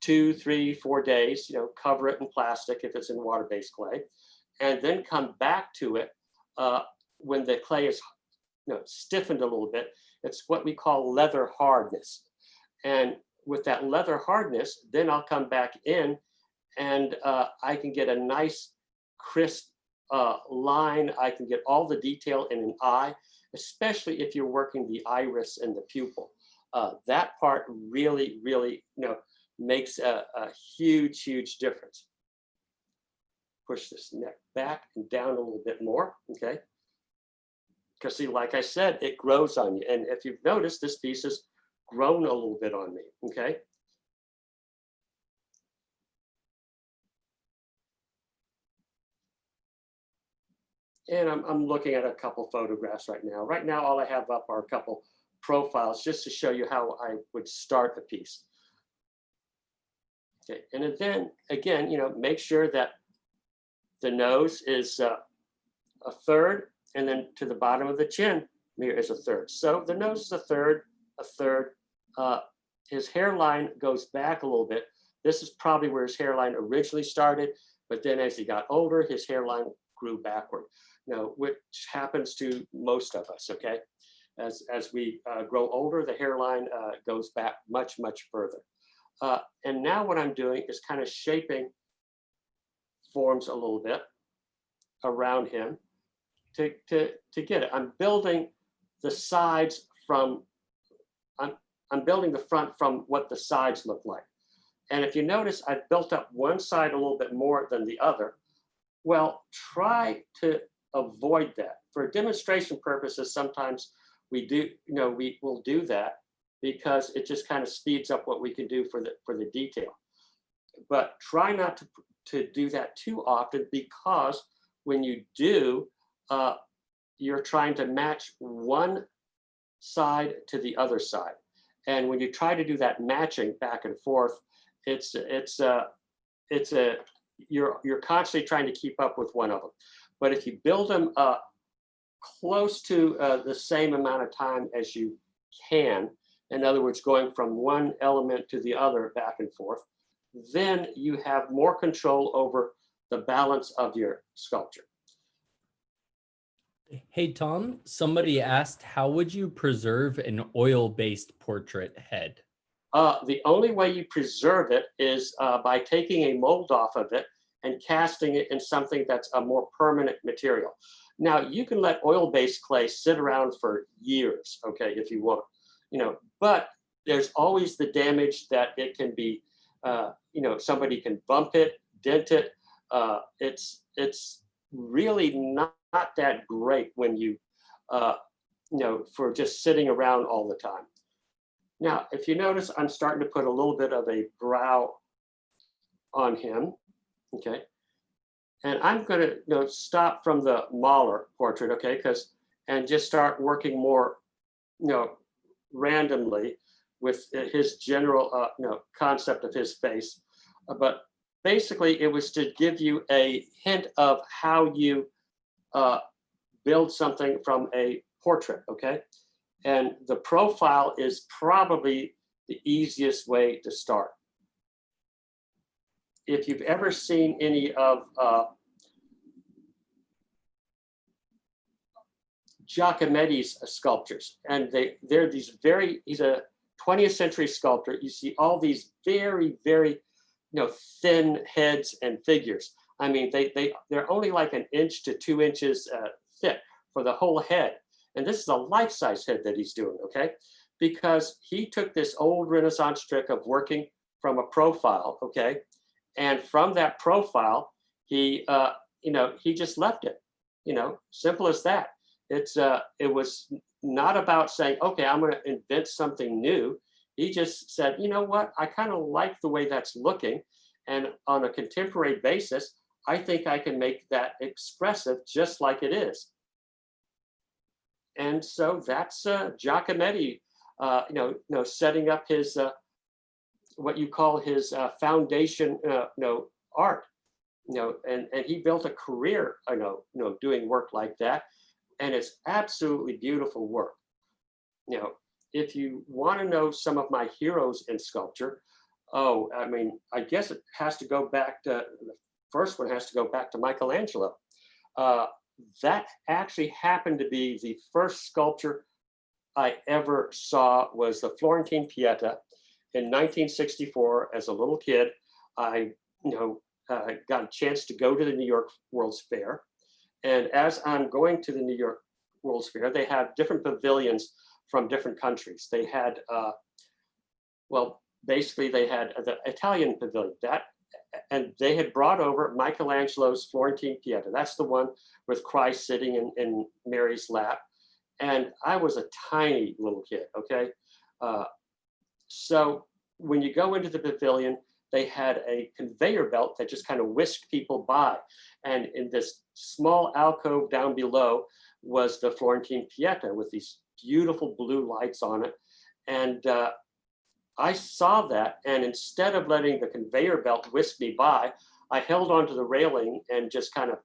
2, 3, 4 days, cover it in plastic if it's in water-based clay, and then come back to it when the clay is stiffened a little bit. It's what we call leather hardness. And with that leather hardness, then I'll come back in and I can get a nice crisp line. I can get all the detail in an eye, especially if you're working the iris and the pupil. That part really, makes a huge difference. Push this neck back and down a little bit more, okay? Because see, like I said, it grows on you. And if you've noticed, this piece has grown a little bit on me, okay? And I'm looking at a couple photographs right now. Right now, all I have up are a couple profiles just to show you how I would start a piece. Okay, and then again, make sure that the nose is a third, and then to the bottom of the chin here is a third. So the nose is a third. His hairline goes back a little bit. This is probably where his hairline originally started, but then as he got older, his hairline grew backward. Now, which happens to most of us, okay? As we grow older, the hairline goes back much further. And now what I'm doing is kind of shaping forms a little bit around him to get it. I'm building the sides from, I'm building the front from what the sides look like. And if you notice, I've built up one side a little bit more than the other. Well, try to avoid that. For demonstration purposes, sometimes we do, we will do that because it just kind of speeds up what we can do for the detail. But try not to do that too often, because when you do, you're trying to match one side to the other side. And when you try to do that matching back and forth, you're constantly trying to keep up with one of them. But if you build them close to the same amount of time as you can, in other words, going from one element to the other back and forth, then you have more control over the balance of your sculpture. Hey, Tom, somebody asked, how would you preserve an oil-based portrait head? The only way you preserve it is by taking a mold off of it and casting it in something that's a more permanent material. Now, you can let oil-based clay sit around for years, okay, if you want, but there's always the damage that it can be, somebody can bump it, dent it. It's really not that great when you, for just sitting around all the time. Now, if you notice, I'm starting to put a little bit of a brow on him, okay? And I'm gonna stop from the Mahler portrait, okay? And just start working more, randomly with his general, concept of his face. But basically it was to give you a hint of how you build something from a portrait, okay? And the profile is probably the easiest way to start. If you've ever seen any of Giacometti's sculptures, and they're these he's a 20th century sculptor. You see all these very, very, thin heads and figures. I mean, they're only like 1 inch to 2 inches thick for the whole head. And this is a life-size head that he's doing, okay? Because he took this old Renaissance trick of working from a profile, okay? And from that profile, he just left it, simple as that. It was not about saying, okay, I'm going to invent something new. He just said, you know what, I kind of like the way that's looking. And on a contemporary basis, I think I can make that expressive just like it is. And so that's Giacometti, setting up his, what you call his foundation, art, and he built a career, doing work like that. And it's absolutely beautiful work. If you want to know some of my heroes in sculpture, I guess it has to go back to, the first one has to go back to Michelangelo. That actually happened to be the first sculpture I ever saw was the Florentine Pieta in 1964. As a little kid, I got a chance to go to the New York World's Fair. And as I'm going to the New York World's Fair, they have different pavilions from different countries. They had, basically they had the Italian pavilion, and they had brought over Michelangelo's Florentine Pieta. That's the one with Christ sitting in Mary's lap. And I was a tiny little kid, okay? So when you go into the pavilion, they had a conveyor belt that just kind of whisked people by. And in this small alcove down below was the Florentine Pieta with these beautiful blue lights on it. And I saw that, and instead of letting the conveyor belt whisk me by, I held onto the railing and just kind of,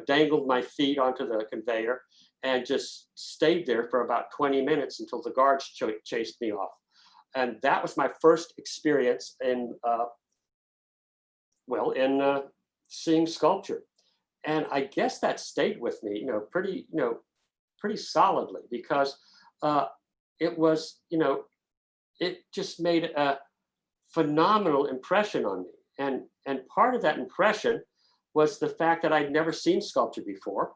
dangled my feet onto the conveyor and just stayed there for about 20 minutes until the guards chased me off. And that was my first experience in, seeing sculpture. And I guess that stayed with me, pretty solidly, because it was, it just made a phenomenal impression on me. And part of that impression was the fact that I'd never seen sculpture before.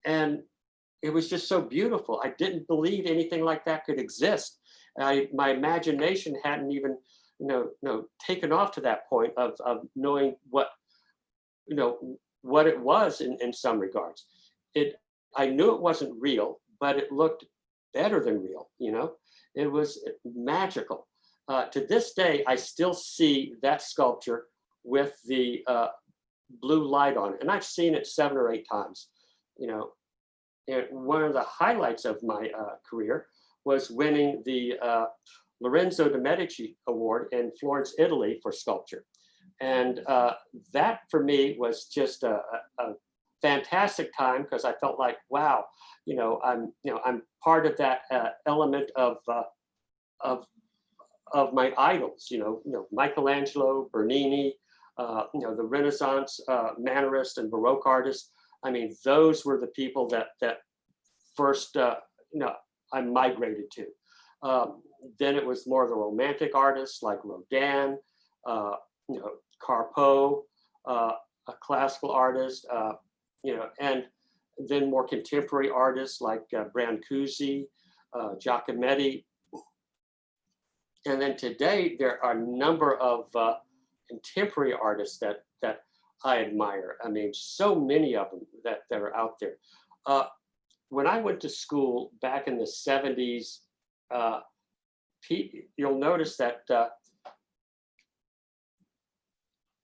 And it was just so beautiful. I didn't believe anything like that could exist. My imagination hadn't even, taken off to that point of knowing what it was in some regards. I knew it wasn't real, but it looked better than real, It was magical. To this day, I still see that sculpture with the blue light on it. And I've seen it 7 or 8 times, And one of the highlights of my career was winning the Lorenzo de' Medici Award in Florence, Italy for sculpture. And that for me was just a fantastic time, because I felt like, wow, I'm part of that element of my idols, Michelangelo, Bernini, the Renaissance Mannerist and Baroque artists. I mean, those were the people that first, I migrated to. Then it was more the Romantic artists like Rodin, Carpeaux, a classical artist, and then more contemporary artists like Brancusi, Giacometti. And then today, there are a number of contemporary artists that I admire. I mean, so many of them that are out there. When I went to school back in the 70s, you'll notice that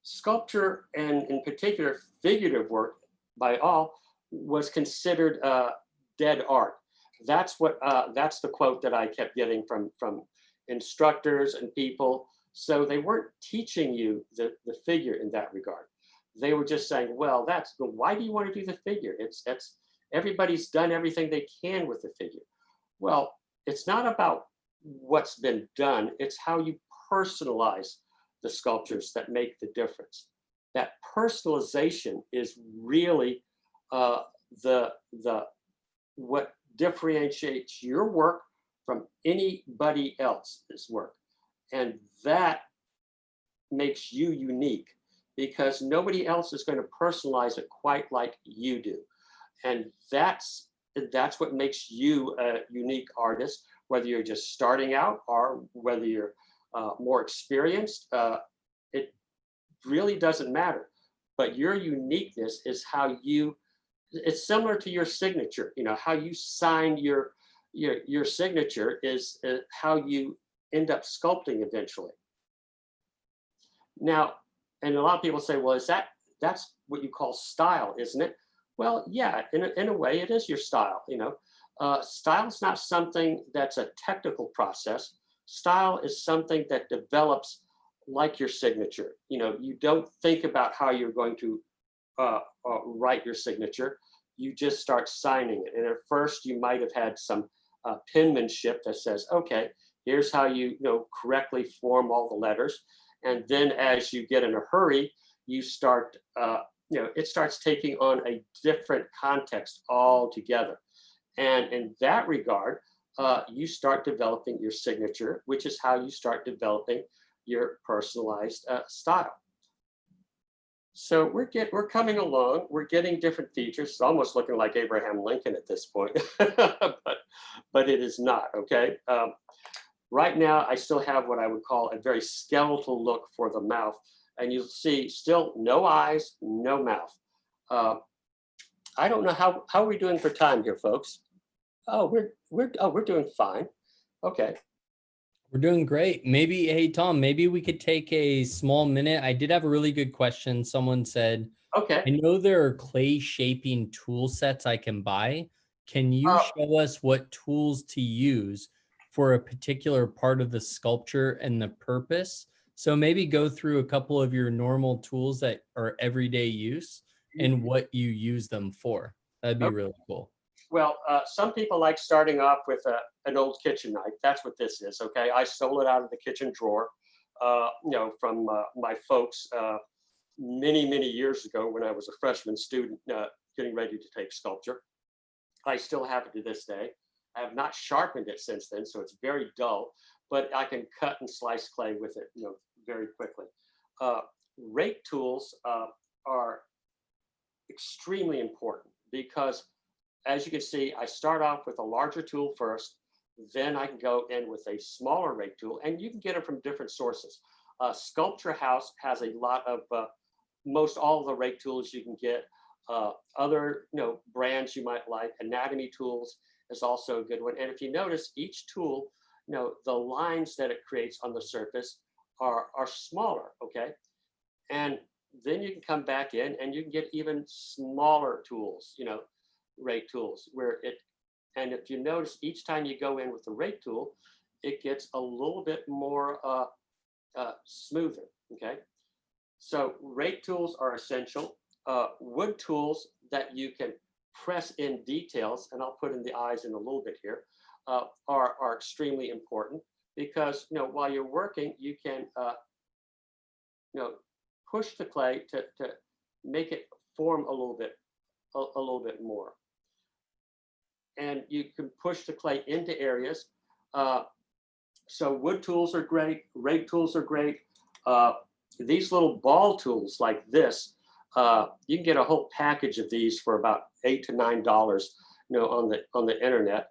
sculpture, and in particular figurative work by all, was considered dead art. That's the quote that I kept getting from instructors and people So they weren't teaching you the figure in that regard. They were just saying, well, why do you want to do the figure? Everybody's done everything they can with the figure. Well, it's not about what's been done. It's how you personalize the sculptures that make the difference. That personalization is really what differentiates your work from anybody else's work. And that makes you unique, because nobody else is going to personalize it quite like you do. And that's what makes you a unique artist, whether you're just starting out or whether you're more experienced. It really doesn't matter. But your uniqueness is how it's similar to your signature. You know, how you sign your signature is how you end up sculpting eventually. Now, and a lot of people say, well, that's what you call style, isn't it? Well, yeah, in a way it is your style. You know, style is not something that's a technical process. Style is something that develops like your signature. You know, you don't think about how you're going to write your signature. You just start signing it. And at first you might have had some penmanship that says, okay, here's how you correctly form all the letters. And then as you get in a hurry, you start, it starts taking on a different context altogether. And in that regard, you start developing your signature, which is how you start developing your personalized style. So we're coming along. We're getting different features. It's almost looking like Abraham Lincoln at this point, but it is not. Okay. Right now, I still have what I would call a very skeletal look for the mouth, and you'll see still no eyes, no mouth. I don't know how are we doing for time here, folks? Oh, we're doing fine. Okay. We're doing great. Maybe, hey, Tom, maybe we could take a small minute. I did have a really good question. Someone said, Okay. I know there are clay shaping tool sets I can buy. Can you show us what tools to use for a particular part of the sculpture and the purpose? So maybe go through a couple of your normal tools that are everyday use and what you use them for. That'd be really cool. Well, some people like starting off with an old kitchen knife. That's what this is, okay? I stole it out of the kitchen drawer, from my folks many, many years ago when I was a freshman student getting ready to take sculpture. I still have it to this day. I have not sharpened it since then, so it's very dull, but I can cut and slice clay with it, very quickly. Rake tools are extremely important because, as you can see, I start off with a larger tool first, then I can go in with a smaller rake tool, and you can get them from different sources. Sculpture House has a lot of, most all of the rake tools you can get. Other brands you might like, Anatomy Tools is also a good one. And if you notice, each tool, the lines that it creates on the surface are smaller, okay? And then you can come back in and you can get even smaller tools, rake tools, and if you notice, each time you go in with the rake tool, it gets a little bit more smoother, okay? So rake tools are essential. Wood tools that you can press in details, and I'll put in the eyes in a little bit here, are extremely important because, while you're working, you can, push the clay to make it form a little bit more. And you can push the clay into areas. So wood tools are great, rake tools are great. These little ball tools like this, you can get a whole package of these for about $8 to $9, on the internet.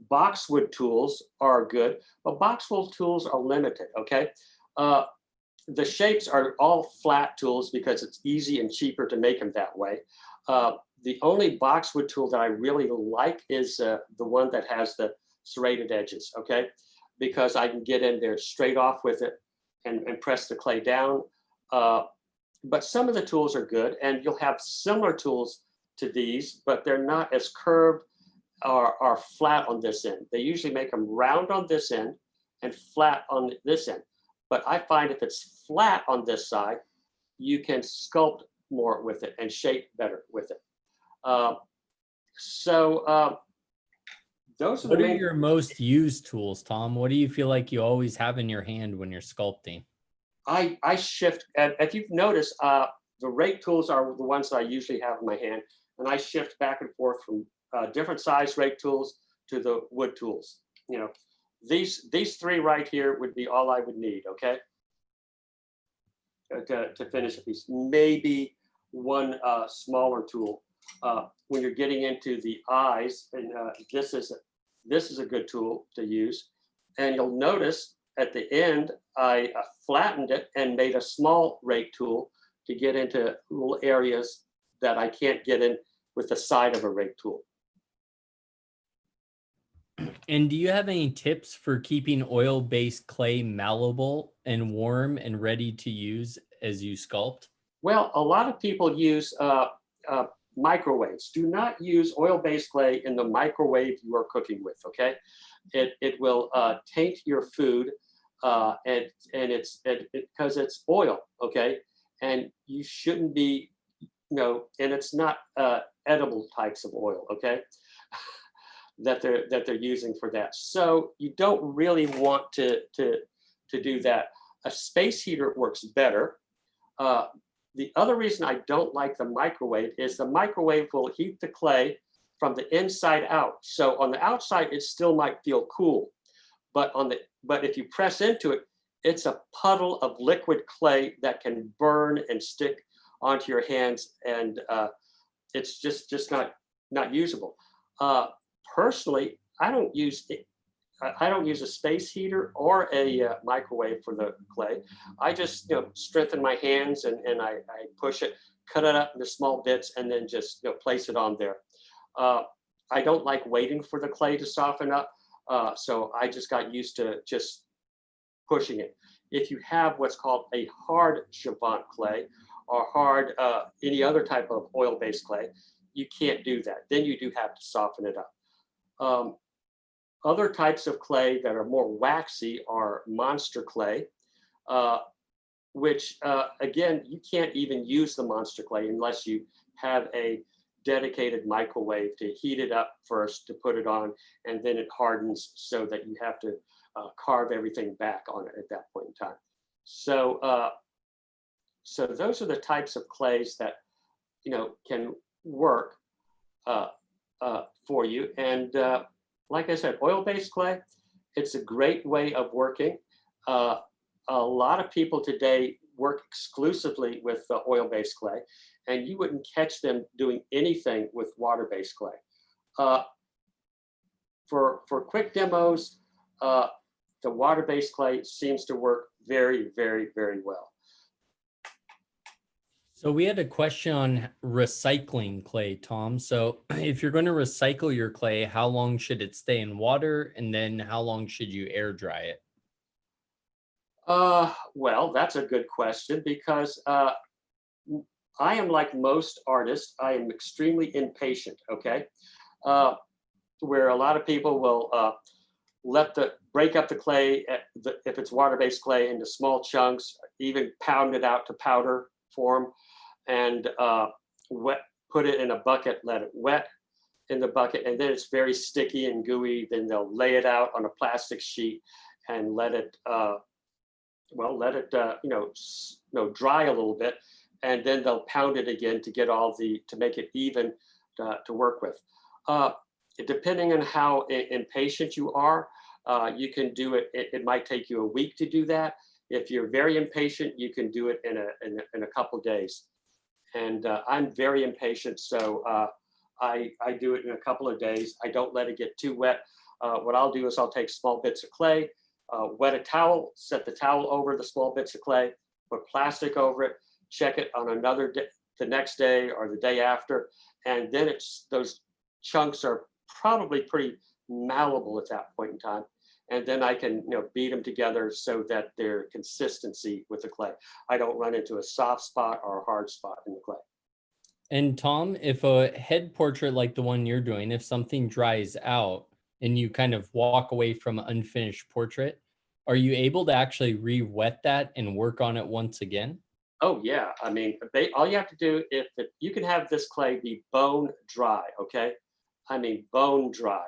Boxwood tools are good, but boxwood tools are limited, okay? The shapes are all flat tools because it's easy and cheaper to make them that way. The only boxwood tool that I really like is the one that has the serrated edges, okay? Because I can get in there straight off with it and press the clay down. But some of the tools are good, and you'll have similar tools to these, but they're not as curved or flat on this end. They usually make them round on this end and flat on this end. But I find if it's flat on this side, you can sculpt more with it and shape better with it. Those are What the are main. your most used tools, Tom? What do you feel like you always have in your hand when you're sculpting? I shift, and if you've noticed, the rake tools are the ones that I usually have in my hand, and I shift back and forth from different size rake tools to the wood tools. You know, these three right here would be all I would need, okay? To finish a piece. Maybe one smaller tool. When you're getting into the eyes, and this is a good tool to use. And you'll notice at the end, I flattened it and made a small rake tool to get into little areas that I can't get in with the side of a rake tool. And do you have any tips for keeping oil-based clay malleable and warm and ready to use as you sculpt? Well, a lot of people use microwaves. Do not use oil-based clay in the microwave you are cooking with, okay? It will taint your food, and it's because it's oil, okay? And you shouldn't be, and it's not edible types of oil, okay? that they're using for that. So you don't really want to do that. A space heater works better. The other reason I don't like the microwave is the microwave will heat the clay from the inside out. So on the outside, it still might feel cool, but if you press into it, it's a puddle of liquid clay that can burn and stick onto your hands, and it's just not usable. Personally, I don't use a space heater or a microwave for the clay. I just strengthen my hands and I push it, cut it up into small bits, and then just place it on there. I don't like waiting for the clay to soften up, so I just got used to just pushing it. If you have what's called a hard Chavant clay or hard any other type of oil-based clay, you can't do that. Then you do have to soften it up. Other types of clay that are more waxy are monster clay, which again, you can't even use the monster clay unless you have a dedicated microwave to heat it up first, to put it on, and then it hardens so that you have to carve everything back on it at that point in time. So, so those are the types of clays that can work for you. And like I said, oil-based clay, it's a great way of working. A lot of people today work exclusively with oil-based clay, and you wouldn't catch them doing anything with water-based clay. For quick demos, the water-based clay seems to work very, very, very well. So we had a question on recycling clay, Tom. So if you're going to recycle your clay, how long should it stay in water? And then how long should you air dry it? Well, that's a good question, because I am like most artists. I am extremely impatient, okay? Where a lot of people will break up the clay, if it's water-based clay, into small chunks, even pound it out to powder form, and put it in a bucket, let it wet in the bucket, and then it's very sticky and gooey. Then they'll lay it out on a plastic sheet and let it dry a little bit, and then they'll pound it again to get to make it even to work with. Depending on how impatient you are, you can do it. It might take you a week to do that. If you're very impatient, you can do it in a couple of days. And I'm very impatient, so I do it in a couple of days. I don't let it get too wet. What I'll do is I'll take small bits of clay, wet a towel, set the towel over the small bits of clay, put plastic over it, check it on another day, the next day or the day after, and then those chunks are probably pretty malleable at that point in time. And then I can beat them together so that they're consistency with the clay. I don't run into a soft spot or a hard spot in the clay. And Tom, if a head portrait like the one you're doing, if something dries out and you kind of walk away from an unfinished portrait, are you able to actually re-wet that and work on it once again? Oh yeah, I mean, all you have to do, you can have this clay be bone dry, okay? I mean, bone dry.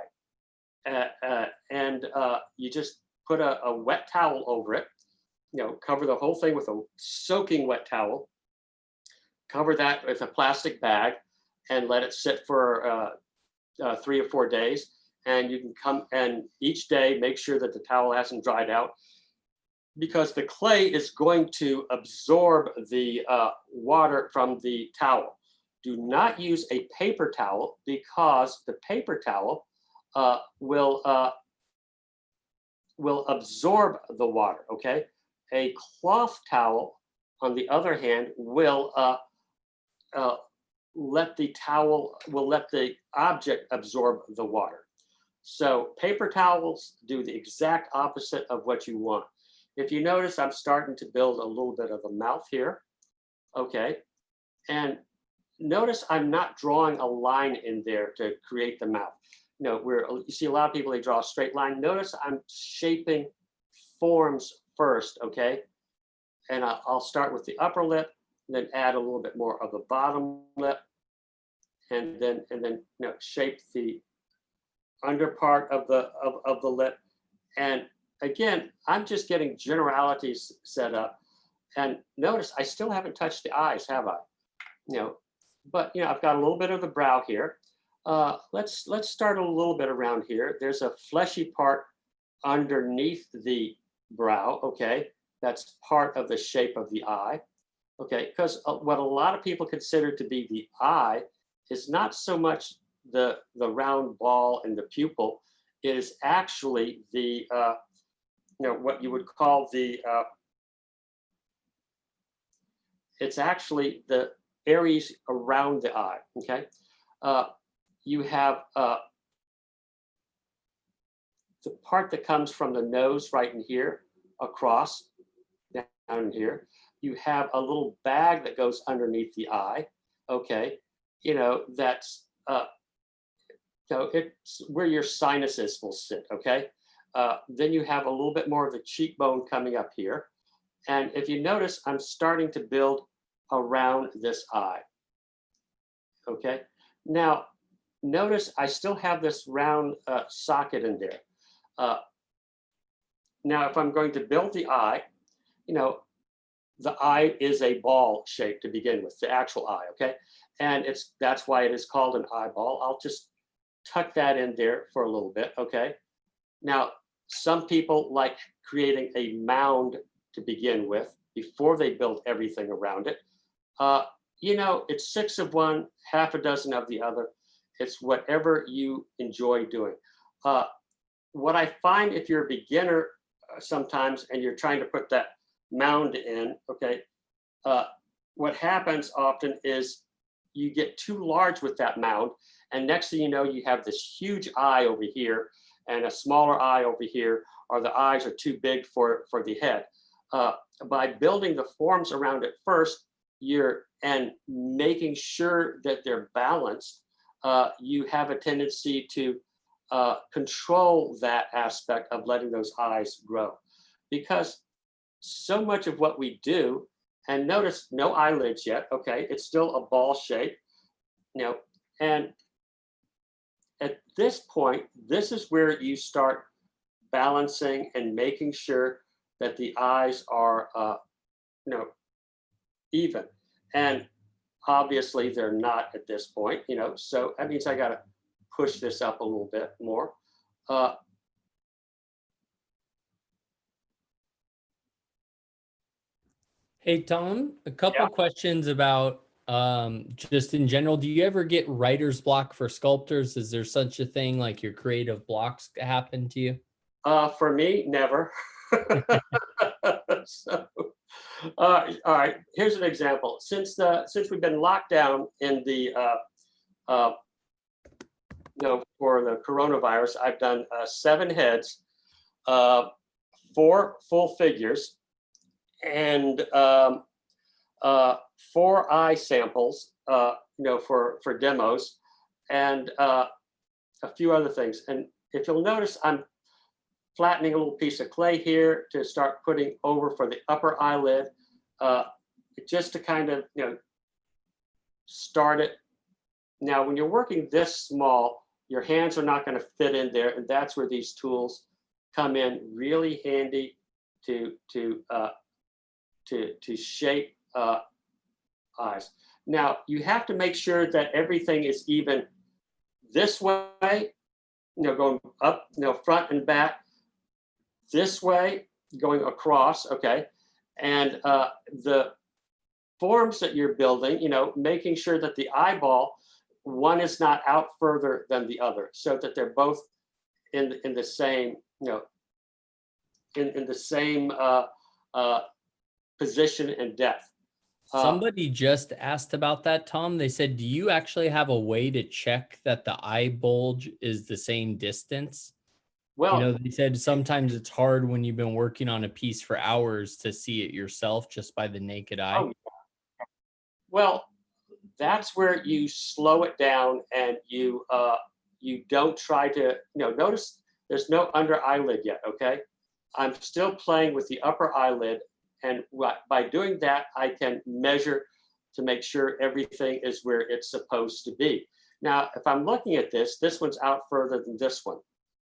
And you just put a wet towel over it, cover the whole thing with a soaking wet towel, cover that with a plastic bag and let it sit for 3 or 4 days. And you can come and each day make sure that the towel hasn't dried out, because the clay is going to absorb the water from the towel. Do not use a paper towel, because the paper towel will absorb the water, okay? A cloth towel, on the other hand, will let the object absorb the water. So paper towels do the exact opposite of what you want. If you notice, I'm starting to build a little bit of a mouth here, okay? And notice I'm not drawing a line in there to create the mouth. You see a lot of people, they draw a straight line. Notice I'm shaping forms first, okay? And I'll start with the upper lip, and then add a little bit more of the bottom lip, and then shape the under part of the lip. And again, I'm just getting generalities set up. And notice I still haven't touched the eyes, have I? But I've got a little bit of the brow here. Let's start a little bit around here. There's a fleshy part underneath the brow, okay? That's part of the shape of the eye, okay? Because what a lot of people consider to be the eye is not so much the round ball and the pupil. It is actually the, what you would call the, it's actually the areas around the eye, okay? You have the part that comes from the nose right in here, across, down here. You have a little bag that goes underneath the eye, okay? That's, it's where your sinuses will sit, okay? Then you have a little bit more of the cheekbone coming up here. And if you notice, I'm starting to build around this eye, okay? Now, notice I still have this round socket in there. Now, if I'm going to build the eye, the eye is a ball shape to begin with, the actual eye, okay? And that's why it is called an eyeball. I'll just tuck that in there for a little bit, okay? Now, some people like creating a mound to begin with before they build everything around it. It's 6 of one, half a dozen of the other. It's whatever you enjoy doing. What I find, if you're a beginner sometimes and you're trying to put that mound in, okay, what happens often is you get too large with that mound, and next thing you know, you have this huge eye over here and a smaller eye over here, or the eyes are too big for the head. By building the forms around it first, and making sure that they're balanced, you have a tendency to control that aspect of letting those eyes grow. Because so much of what we do, and notice no eyelids yet, okay, it's still a ball shape, and at this point, this is where you start balancing and making sure that the eyes are, even. And obviously they're not at this point, so that means I got to push this up a little bit more. Hey, Tom, a couple Yeah. questions about just in general. Do you ever get writer's block for sculptors? Is there such a thing, like your creative blocks happen to you? For me, never. So, all right, here's an example. Since we've been locked down in the for the coronavirus, I've done 7 heads, 4 full figures, and 4 eye samples, for demos, and a few other things. And if you'll notice, I'm flattening a little piece of clay here to start putting over for the upper eyelid, just to kind of, start it. Now, when you're working this small, your hands are not going to fit in there, and that's where these tools come in really handy to shape eyes. Now, you have to make sure that everything is even this way, going up, front and back, this way, going across, okay? And the forms that you're building, making sure that the eyeball, one is not out further than the other, so that they're both in the same, in the same position and depth. Somebody just asked about that, Tom. They said, do you actually have a way to check that the eye bulge is the same distance? Well, They said sometimes it's hard when you've been working on a piece for hours to see it yourself just by the naked eye. oh, well, that's where you slow it down and you don't try to, notice there's no under eyelid yet, okay? I'm still playing with the upper eyelid, and by doing that, I can measure to make sure everything is where it's supposed to be. Now, if I'm looking at this one's out further than this one.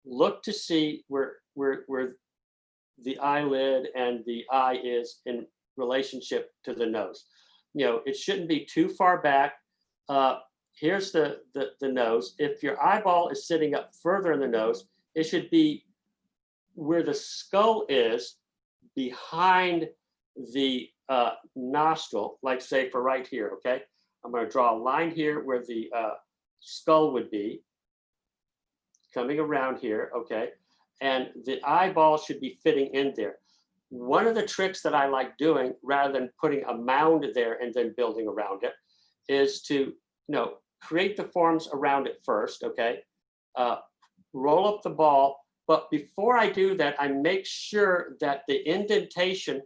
Look to see where the eyelid and the eye is in relationship to the nose. It shouldn't be too far back. Here's the nose. If your eyeball is sitting up further in the nose, it should be where the skull is, behind the nostril, like say for right here, okay? I'm going to draw a line here where the skull would be, coming around here, okay? And the eyeball should be fitting in there. One of the tricks that I like doing, rather than putting a mound there and then building around it, is to create the forms around it first, okay? Roll up the ball, but before I do that, I make sure that the indentation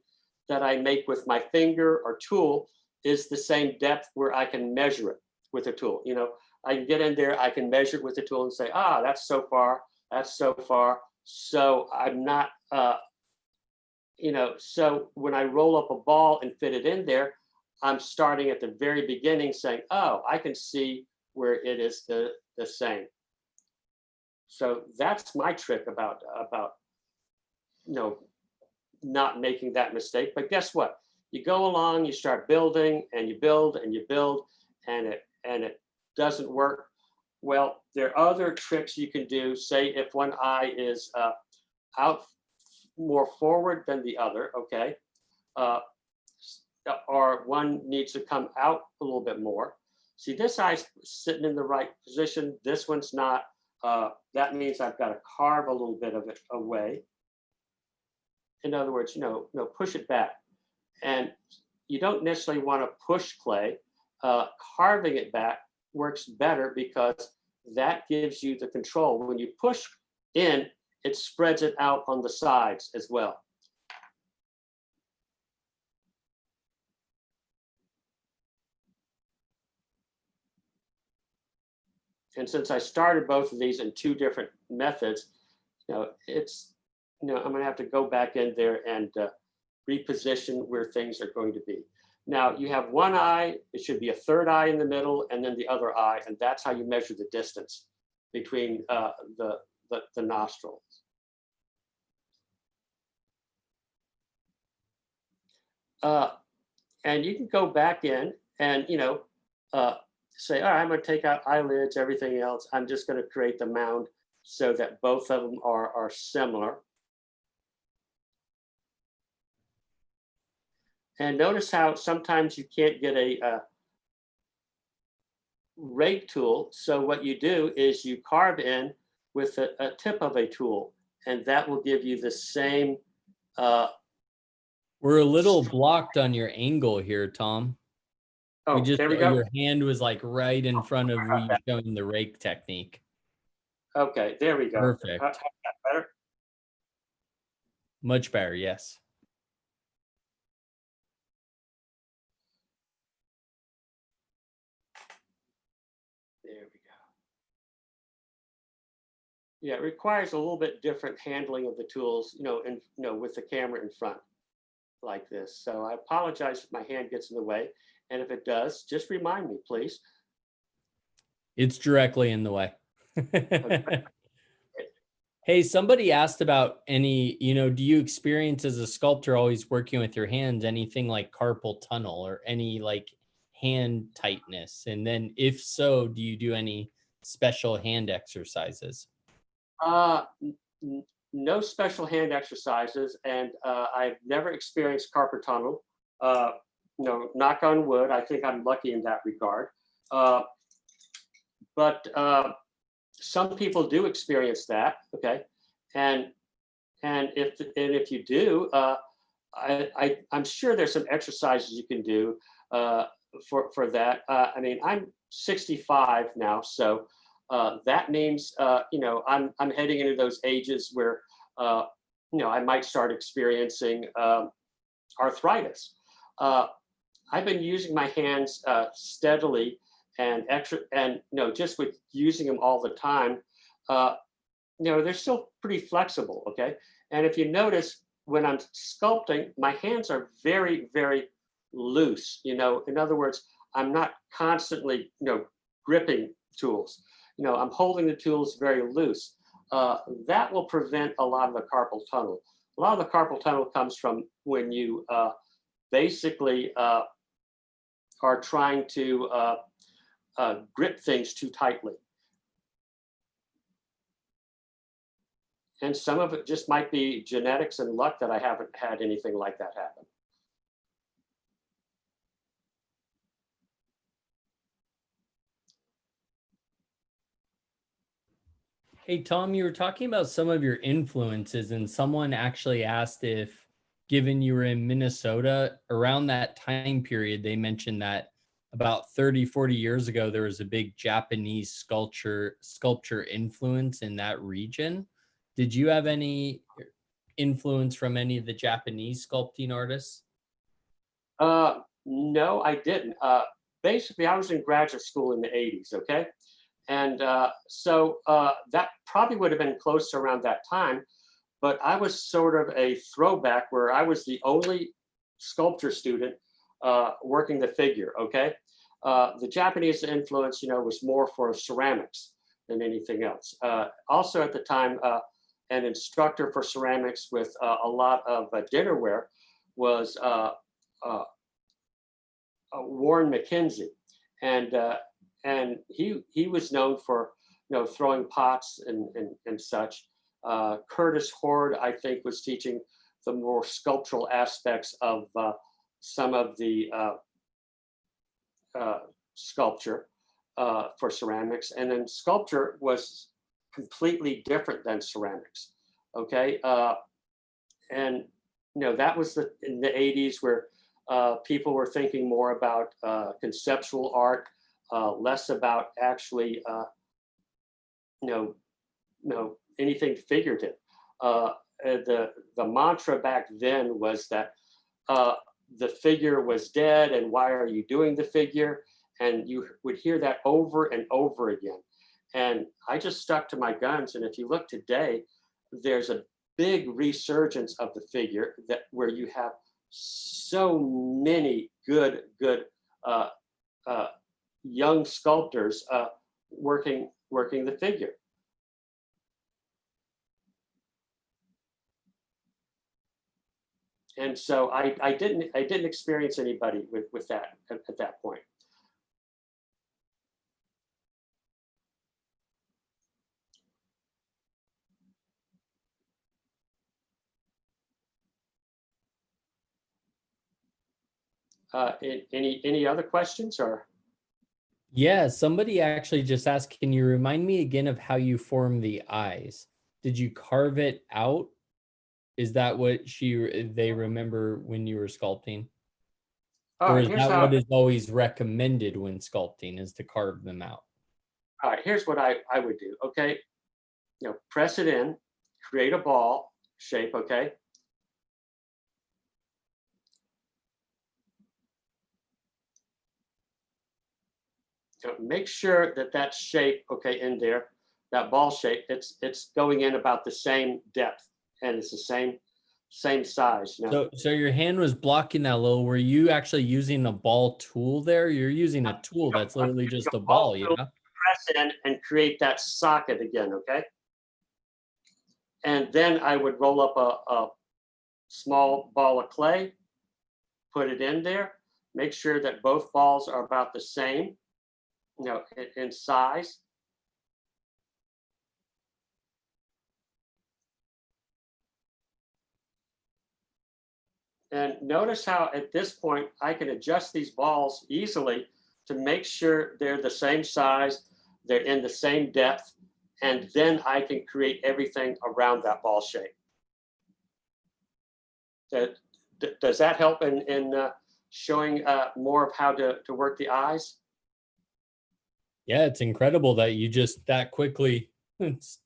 that I make with my finger or tool is the same depth where I can measure it with a tool. I can get in there, I can measure it with the tool and say, that's so far, that's so far. So I'm not, so when I roll up a ball and fit it in there, I'm starting at the very beginning saying, I can see where it is the same. So that's my trick about not making that mistake. But guess what? You go along, you start building and you build and you build, and it doesn't work. Well, there are other tricks you can do. Say if one eye is out more forward than the other, okay, or one needs to come out a little bit more. See, this eye's sitting in the right position. This one's not. That means I've got to carve a little bit of it away. In other words, push it back. And you don't necessarily want to push clay. Carving it back works better because that gives you the control. When you push in, it spreads it out on the sides as well. And since I started both of these in two different methods, it's, I'm going to have to go back in there and reposition where things are going to be. Now you have one eye, it should be a third eye in the middle, and then the other eye, and that's how you measure the distance between the nostrils. And you can go back in and, say, all right, I'm going to take out eyelids, everything else. I'm just going to create the mound so that both of them are similar. And notice how sometimes you can't get a rake tool. So what you do is you carve in with a tip of a tool, and that will give you the same. We're a little blocked on your angle here, Tom. Oh, there we go. Your hand was like right in front of you showing the rake technique. Okay, there we go. Perfect. Better? Much better, yes. There we go. Yeah, it requires a little bit different handling of the tools, and with the camera in front like this. So I apologize if my hand gets in the way. And if it does, just remind me, please. It's directly in the way. Okay. Hey, somebody asked about any, do you experience as a sculptor always working with your hands, anything like carpal tunnel or any like hand tightness? And then if so, do you do any special hand exercises? Uh, no special hand exercises, and I've never experienced carpal tunnel. Knock on wood. I think I'm lucky in that regard. But some people do experience that. Okay, and if you do, I'm sure there's some exercises you can do for that. I mean, I'm 65 now, so that means I'm heading into those ages where I might start experiencing arthritis. I've been using my hands steadily and just with using them all the time. They're still pretty flexible. Okay, and if you notice, when I'm sculpting, my hands are very, very loose. In other words, I'm not constantly, gripping tools. I'm holding the tools very loose. That will prevent a lot of the carpal tunnel. A lot of the carpal tunnel comes from when you basically are trying to grip things too tightly. And some of it just might be genetics and luck that I haven't had anything like that happen. Hey, Tom, you were talking about some of your influences, and someone actually asked if, given you were in Minnesota, around that time period, they mentioned that about 30, 40 years ago, there was a big Japanese sculpture influence in that region. Did you have any influence from any of the Japanese sculpting artists? No, I didn't. Basically, I was in graduate school in the 80s, okay? And so that probably would have been close to around that time, but I was sort of a throwback where I was the only sculpture student working the figure, okay? The Japanese influence, was more for ceramics than anything else. Also at the time, an instructor for ceramics with a lot of dinnerware was Warren McKenzie, and he was known for throwing pots and such. Curtis Hord, I think, was teaching the more sculptural aspects of some of the sculpture for ceramics, and then sculpture was completely different than ceramics. Okay, and that was in the 80s where people were thinking more about conceptual art, less about actually anything figurative. The mantra back then was that the figure was dead, and why are you doing the figure? And you would hear that over and over again. And I just stuck to my guns. And if you look today, there's a big resurgence of the figure where you have so many good young sculptors working the figure. And so I didn't experience anybody with that at that point. Any other questions or? Yeah, somebody actually just asked, can you remind me again of how you form the eyes? Did you carve it out? Is that what they remember when you were sculpting? Or is that what is always recommended when sculpting, is to carve them out? All right, here's what I would do, okay? Press it in, create a ball shape, okay? Make sure that shape, okay, in there, that ball shape, it's going in about the same depth, and it's the same size. You know? So your hand was blocking that little. Were you actually using a ball tool there? You're using a tool that's literally just a ball, yeah? Press in and create that socket again, okay? And then I would roll up a small ball of clay, put it in there, make sure that both balls are about the same, you know, in size. And notice how at this point, I can adjust these balls easily to make sure they're the same size, they're in the same depth, and then I can create everything around that ball shape. Does that help in showing more of how to work the eyes? Yeah, it's incredible that you just that quickly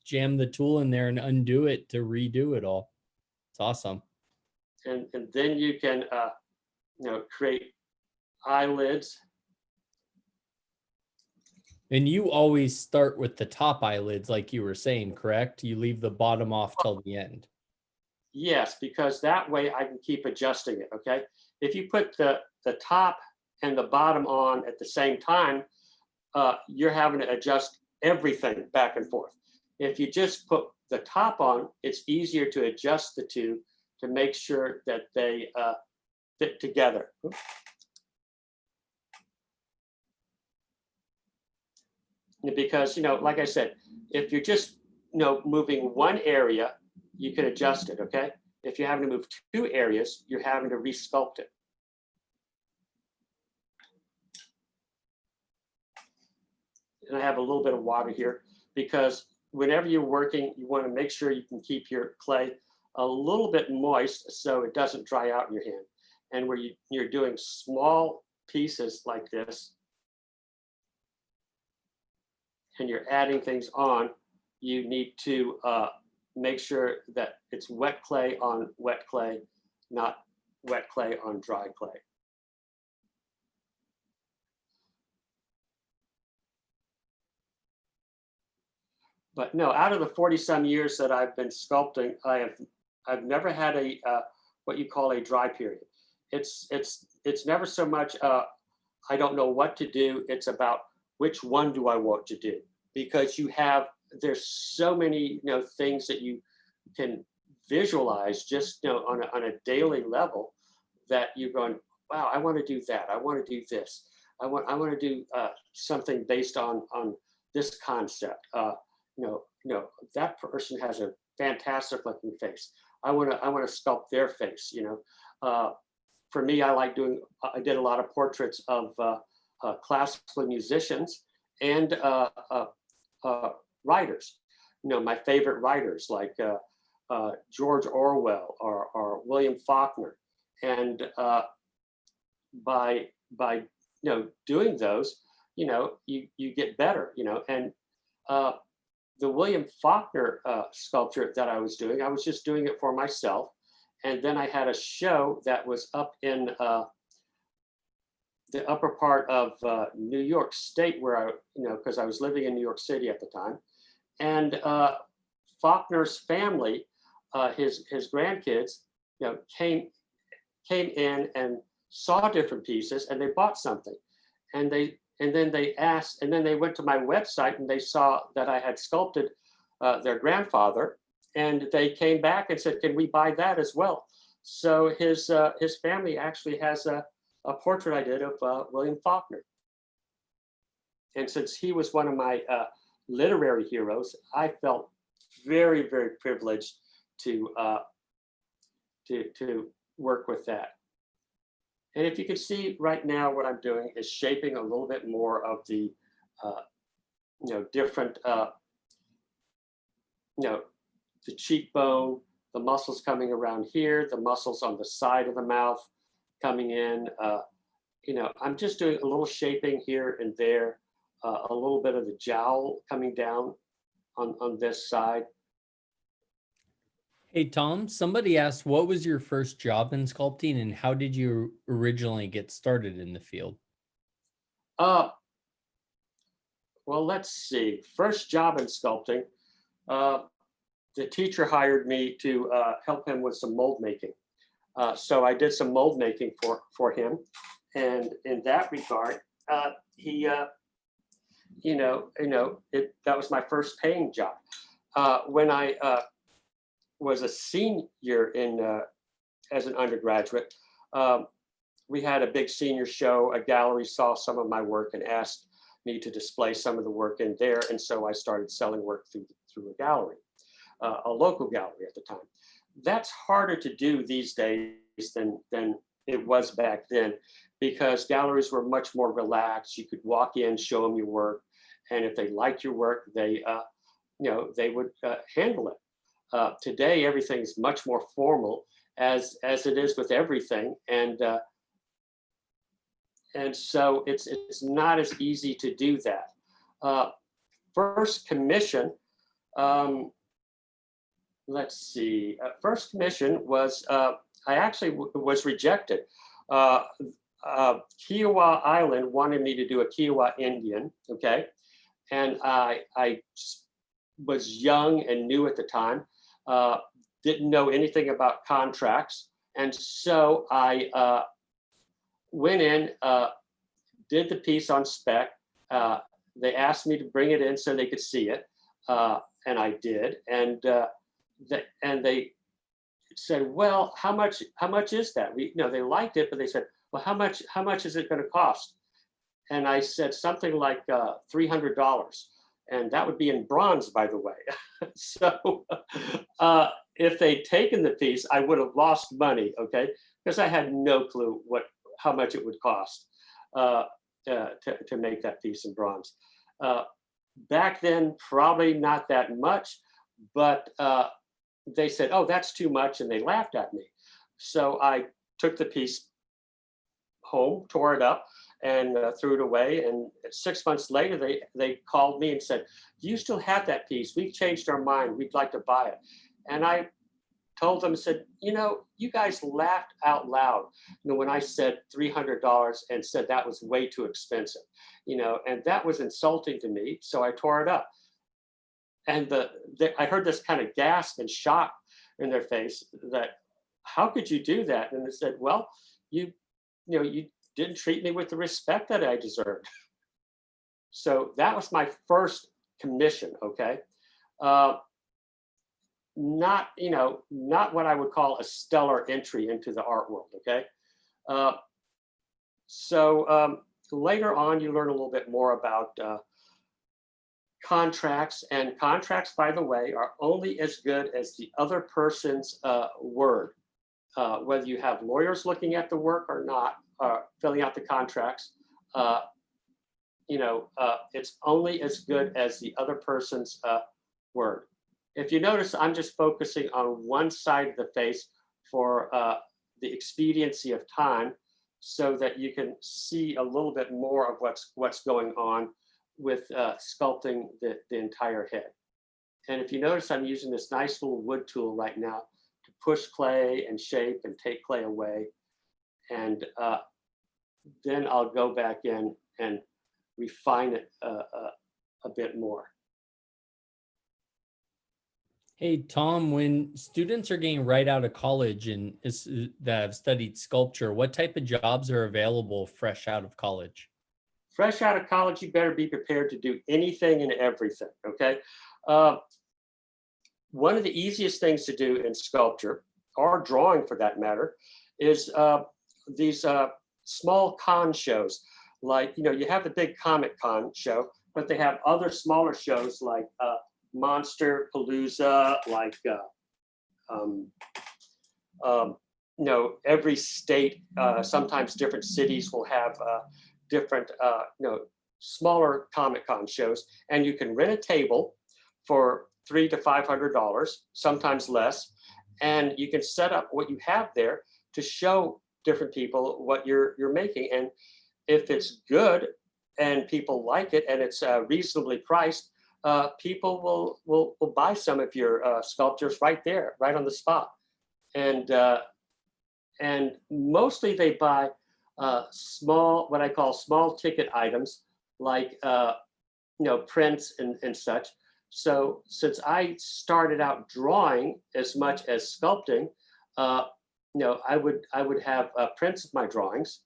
jam the tool in there and undo it to redo it all. It's awesome. And then you can you know, create eyelids. And you always start with the top eyelids, like you were saying, correct? You leave the bottom off till the end. Yes, because that way I can keep adjusting it, okay? If you put the top and the bottom on at the same time, you're having to adjust everything back and forth. If you just put the top on, it's easier to adjust the two to make sure that they fit together. Because, you know, like I said, if you're just, you know, moving one area, you can adjust it, okay? If you're having to move two areas, you're having to re-sculpt it. And I have a little bit of water here because whenever you're working, you want to make sure you can keep your clay a little bit moist so it doesn't dry out in your hand. And where you're doing small pieces like this, and you're adding things on, you need to make sure that it's wet clay on wet clay, not wet clay on dry clay. But no, out of the 40-some years that I've been sculpting, I've never had a what you call a dry period. It's never so much I don't know what to do. It's about which one do I want to do, because there's so many, you know, things that you can visualize just, you know, on a daily level that you're going, wow, I want to do that. I want to do this. I want to do something based on this concept. You know, that person has a fantastic looking face. I want to sculpt their face. You know, for me, I did a lot of portraits of classical musicians and writers. You know, my favorite writers like George Orwell or William Faulkner. And by you know, doing those, you know, you get better. You know, and the William Faulkner sculpture that I was doing, I was just doing it for myself. And then I had a show that was up in the upper part of New York State, where I, you know, because I was living in New York City at the time. And Faulkner's family, his grandkids, you know, came in and saw different pieces, and they bought something. And then they asked, and then they went to my website and they saw that I had sculpted their grandfather, and they came back and said, "Can we buy that as well?" So his family actually has a portrait I did of William Faulkner. And since he was one of my literary heroes, I felt very, very privileged to work with that. And if you can see right now, what I'm doing is shaping a little bit more of the, you know, different, you know, the cheekbone, the muscles coming around here, the muscles on the side of the mouth coming in. You know, I'm just doing a little shaping here and there, a little bit of the jowl coming down on this side. Hey, Tom, somebody asked, what was your first job in sculpting and how did you originally get started in the field? well, let's see. First job in sculpting, the teacher hired me to help him with some mold making. So I did some mold making for him. And in that regard, he, that was my first paying job. When I was a senior as an undergraduate, we had a big senior show. A gallery saw some of my work and asked me to display some of the work in there. And so I started selling work through a gallery, a local gallery at the time. That's harder to do these days than it was back then, because galleries were much more relaxed. You could walk in, show them your work, and if they liked your work, they would handle it. Today, everything's much more formal, as it is with everything, and so it's not as easy to do that. First commission, let's see. First commission was I actually was rejected. Kiowa Island wanted me to do a Kiowa Indian, okay, and I was young and new at the time. Didn't know anything about contracts, and so I went in, did the piece on spec. They asked me to bring it in so they could see it, and I did. And they said, "Well, how much is that?" They liked it, but they said, "Well, how much is it going to cost?" And I said something like $300, and that would be in bronze, by the way. So if they'd taken the piece, I would have lost money, okay, because I had no clue how much it would cost to make that piece in bronze. Back then, probably not that much, but they said, "Oh, that's too much," and they laughed at me. So I took the piece home, tore it up, and threw it away. And 6 months later, they called me and said, "Do you still have that piece? We've changed our mind. We'd like to buy it." And I told them, said, "You guys laughed out loud, when I said $300 and said that was way too expensive, and that was insulting to me." So I tore it up. And I heard this kind of gasp and shock in their face that, "How could you do that?" And they said, "Well, you didn't treat me with the respect that I deserved." So that was my first commission, okay? Not what I would call a stellar entry into the art world, okay? So later on, you learn a little bit more about contracts, and contracts, by the way, are only as good as the other person's word. Whether you have lawyers looking at the work or not, filling out the contracts, it's only as good as the other person's word. If you notice, I'm just focusing on one side of the face for the expediency of time, so that you can see a little bit more of what's going on with sculpting the entire head. And if you notice, I'm using this nice little wood tool right now to push clay and shape and take clay away. And then I'll go back in and refine it a bit more. Hey, Tom, when students are getting right out of college and that have studied sculpture, what type of jobs are available fresh out of college? Fresh out of college, you better be prepared to do anything and everything, okay? One of the easiest things to do in sculpture, or drawing for that matter, is these small con shows. Like, you have the big Comic Con show, but they have other smaller shows like Monster Palooza, like every state, sometimes different cities will have different smaller Comic-Con shows, and you can rent a table for $300 to $500, sometimes less, and you can set up what you have there to show different people what you're making. And if it's good and people like it and it's reasonably priced, people will buy some of your sculptures right there, right on the spot. And mostly they buy small, what I call small ticket items, like prints and such. So since I started out drawing as much as sculpting, I would have prints of my drawings,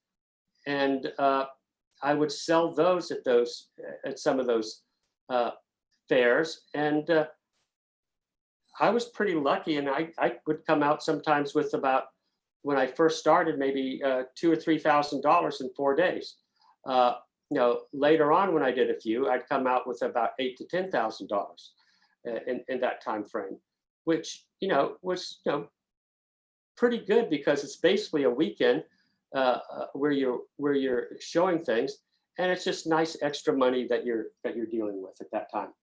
and I would sell those at some of those fairs. And I was pretty lucky, and I would come out sometimes with about, when I first started, maybe $2,000 or $3,000 in 4 days. Later on, when I did a few, I'd come out with about $8,000 to $10,000 in that time frame, which was pretty good, because it's basically a weekend where you're showing things, and it's just nice extra money that you're dealing with at that time.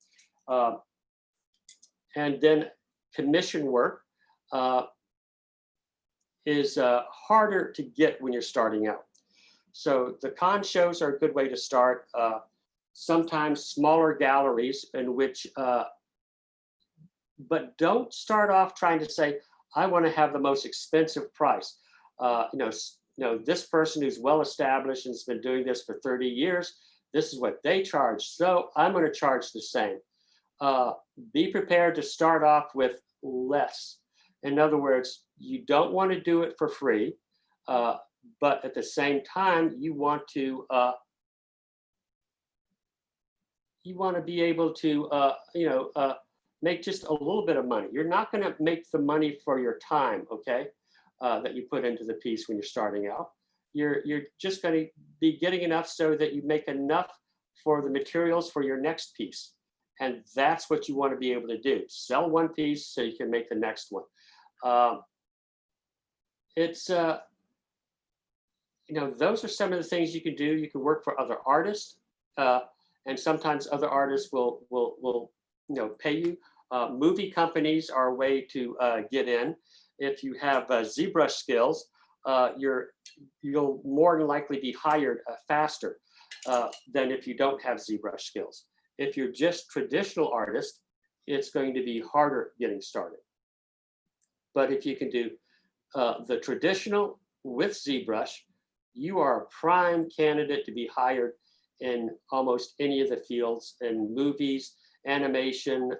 And then commission work is harder to get when you're starting out. So the con shows are a good way to start. Sometimes smaller galleries in which, but don't start off trying to say, I want to have the most expensive price. This person who's well established and has been doing this for 30 years, this is what they charge, so I'm going to charge the same. Be prepared to start off with less. In other words, you don't want to do it for free, but at the same time, you want to be able to make just a little bit of money. You're not going to make the money for your time, okay, that you put into the piece when you're starting out. You're just going to be getting enough so that you make enough for the materials for your next piece. And that's what you want to be able to do. Sell one piece so you can make the next one. Those are some of the things you can do. You can work for other artists, and sometimes other artists will pay you. Movie companies are a way to get in. If you have ZBrush skills, you'll more than likely be hired faster than if you don't have ZBrush skills. If you're just traditional artist, it's going to be harder getting started. But if you can do the traditional with ZBrush, you are a prime candidate to be hired in almost any of the fields, in movies, animation,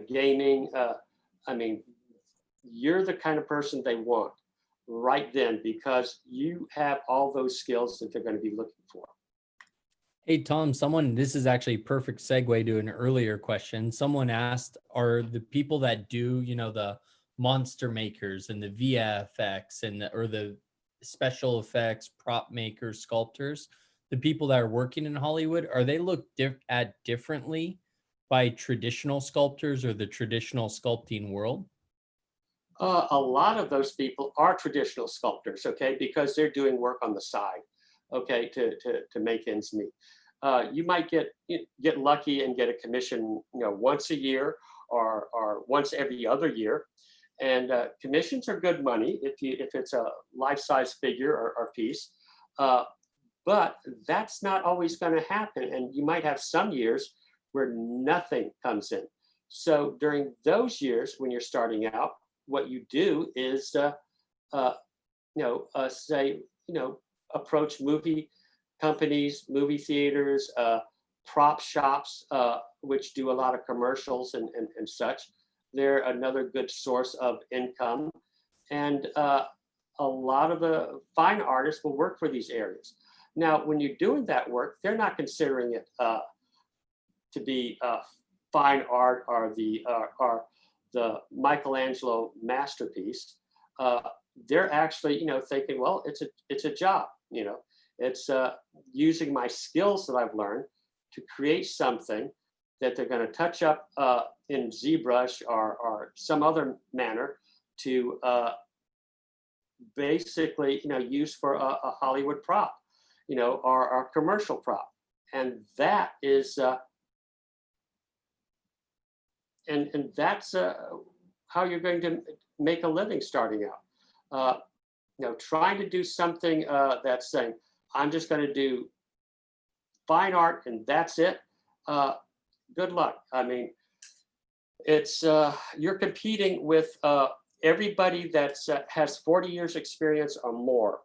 gaming. You're the kind of person they want right then, because you have all those skills that they're going to be looking for. Hey, Tom, this is actually a perfect segue to an earlier question. Someone asked, are the people that do, the monster makers and the VFX or the special effects, prop makers, sculptors, the people that are working in Hollywood, are they looked at differently by traditional sculptors or the traditional sculpting world? A lot of those people are traditional sculptors, okay, because they're doing work on the side, okay, to make ends meet. You might get lucky and get a commission, once a year or once every other year, and commissions are good money if it's a life-size figure or piece, but that's not always going to happen, and you might have some years where nothing comes in. So during those years when you're starting out, what you do is approach movie companies, movie theaters, prop shops, which do a lot of commercials and such. They're another good source of income. And a lot of the fine artists will work for these areas. Now, when you're doing that work, they're not considering it to be fine art or the Michelangelo masterpiece. They're actually, thinking, well, it's a job, it's using my skills that I've learned to create something that they're going to touch up in ZBrush or some other manner to basically, use for a Hollywood prop, or a commercial prop. And that is, and that's how you're going to make a living starting out. Trying to do something that's saying, I'm just going to do fine art and that's it. Good luck. I mean, it's you're competing with everybody that's has 40 years experience or more,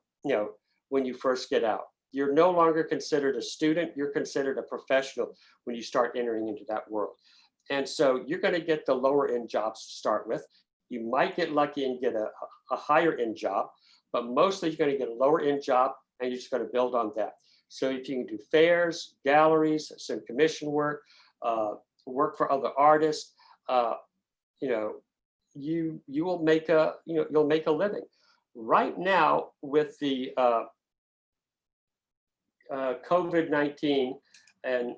when you first get out. You're no longer considered a student, you're considered a professional when you start entering into that world. And so you're going to get the lower end jobs to start with. You might get lucky and get a higher end job, but mostly you're going to get a lower end job and you're just going to build on that. So if you can do fairs, galleries, some commission work, work for other artists, you know, you will make a, you'll make a living. Right now with the COVID-19 and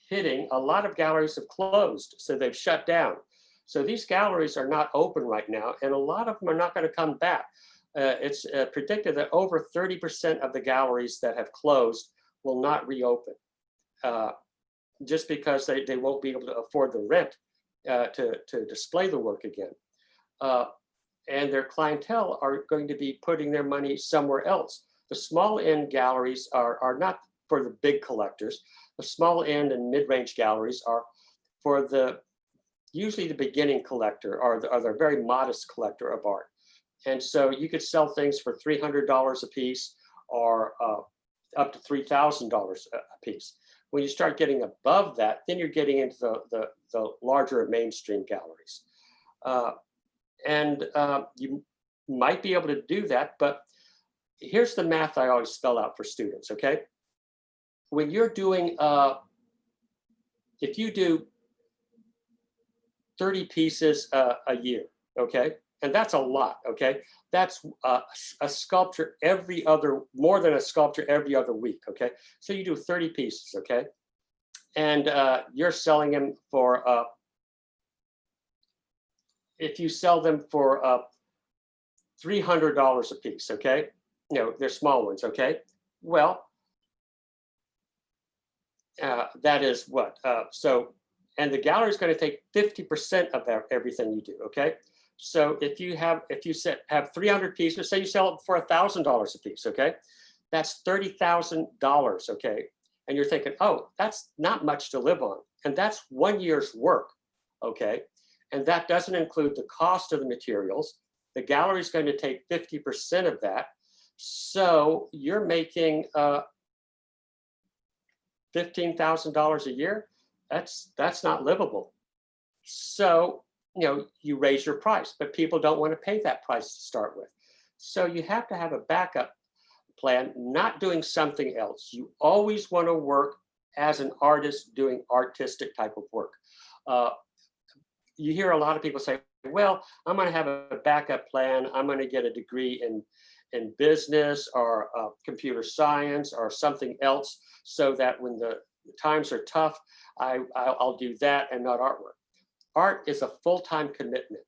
hitting, a lot of galleries have closed, so they've shut down. So these galleries are not open right now, and a lot of them are not going to come back. It's predicted that over 30% of the galleries that have closed will not reopen, just because they won't be able to afford the rent to display the work again. And their clientele are going to be putting their money somewhere else. The small end galleries are not for the big collectors. The small end and mid-range galleries are for usually the beginning collector or the very modest collector of art. And so you could sell things for $300 a piece or up to $3,000 a piece. When you start getting above that, then you're getting into the larger mainstream galleries. You might be able to do that, but here's the math I always spell out for students, okay? When you're doing, if you do 30 pieces a year, okay? And that's a lot, okay? That's a sculpture more than a sculpture every other week, okay? So you do 30 pieces, okay? And you're selling them for, if you sell them for $300 a piece, okay? They're small ones, okay? Well, that is what? And the gallery is going to take 50% of everything you do, okay? So if you have 300 pieces, say you sell it for $1,000 a piece, okay? That's $30,000, okay? And you're thinking, oh, that's not much to live on. And that's 1 year's work, okay? And that doesn't include the cost of the materials. The gallery is going to take 50% of that. So you're making $15,000 a year. That's not livable. So, you raise your price, but people don't want to pay that price to start with. So you have to have a backup plan, not doing something else. You always want to work as an artist doing artistic type of work. You hear a lot of people say, well, I'm going to have a backup plan. I'm going to get a degree in business or computer science or something else so that when the times are tough, I'll do that and not artwork. Art is a full-time commitment.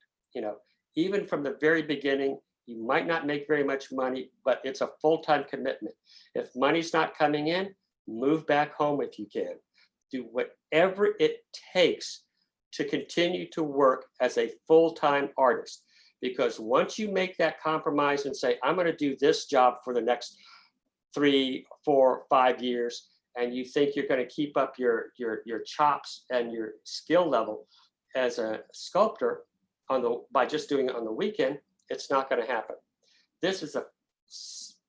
Even from the very beginning, you might not make very much money, but it's a full-time commitment. If money's not coming in, move back home if you can. Do whatever it takes to continue to work as a full-time artist. Because once you make that compromise and say, I'm going to do this job for the next 3, 4, 5 years, and you think you're going to keep up your chops and your skill level as a sculptor by just doing it on the weekend, it's not going to happen. This is a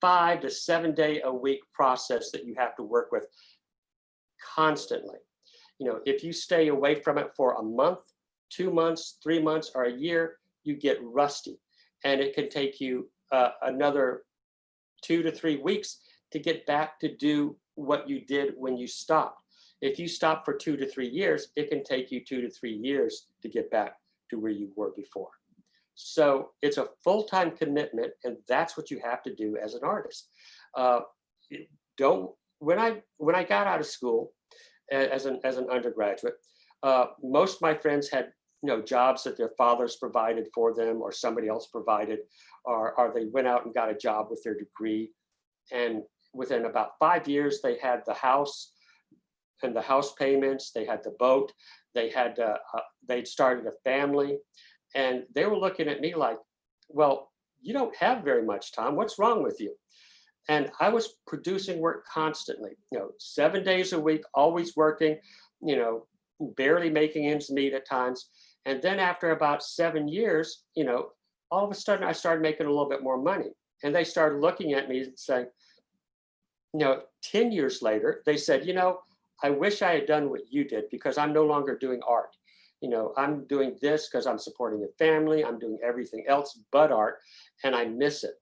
5 to 7 day a week process that you have to work with constantly. If you stay away from it for a month, 2 months, 3 months, or a year, you get rusty. And it can take you another 2 to 3 weeks to get back to do what you did when you stopped. If you stop for 2 to 3 years, it can take you 2 to 3 years to get back to where you were before. So it's a full-time commitment, and that's what you have to do as an artist. When I got out of school as an undergraduate, most of my friends had jobs that their fathers provided for them or somebody else provided, or they went out and got a job with their degree. And within about 5 years, they had the house and the house payments, they had the boat, they'd started a family, and they were looking at me like, well, you don't have very much time. What's wrong with you? And I was producing work constantly, 7 days a week, always working, barely making ends meet at times. And then after about 7 years, all of a sudden I started making a little bit more money. And they started looking at me and saying, 10 years later, they said, I wish I had done what you did because I'm no longer doing art. I'm doing this because I'm supporting a family. I'm doing everything else but art, and I miss it.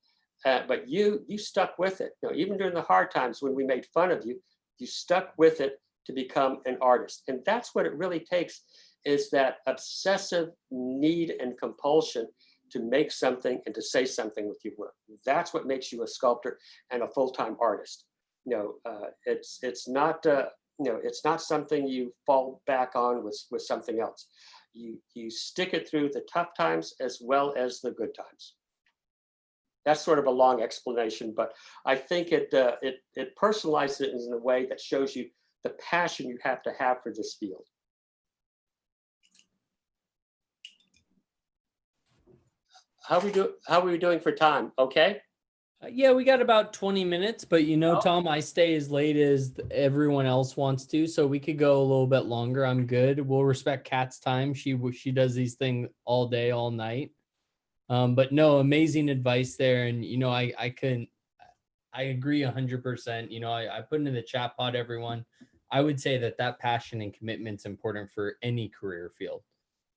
But you stuck with it. Even during the hard times when we made fun of you, you stuck with it to become an artist. And that's what it really takes, is that obsessive need and compulsion to make something and to say something with your work. That's what makes you a sculptor and a full-time artist. It's not it's not something you fall back on with something else. You stick it through the tough times as well as the good times. That's sort of a long explanation, but I think it personalizes it in a way that shows you the passion you have to have for this field. How are we doing for time? Okay. Yeah, we got about 20 minutes, but Oh. Tom, I stay as late as everyone else wants to, so we could go a little bit longer. I'm good. We'll respect Kat's time. She does these things all day, all night. But no, amazing advice there. And, I agree 100%. I put into the chat pod, everyone. I would say that passion and commitment's important for any career field.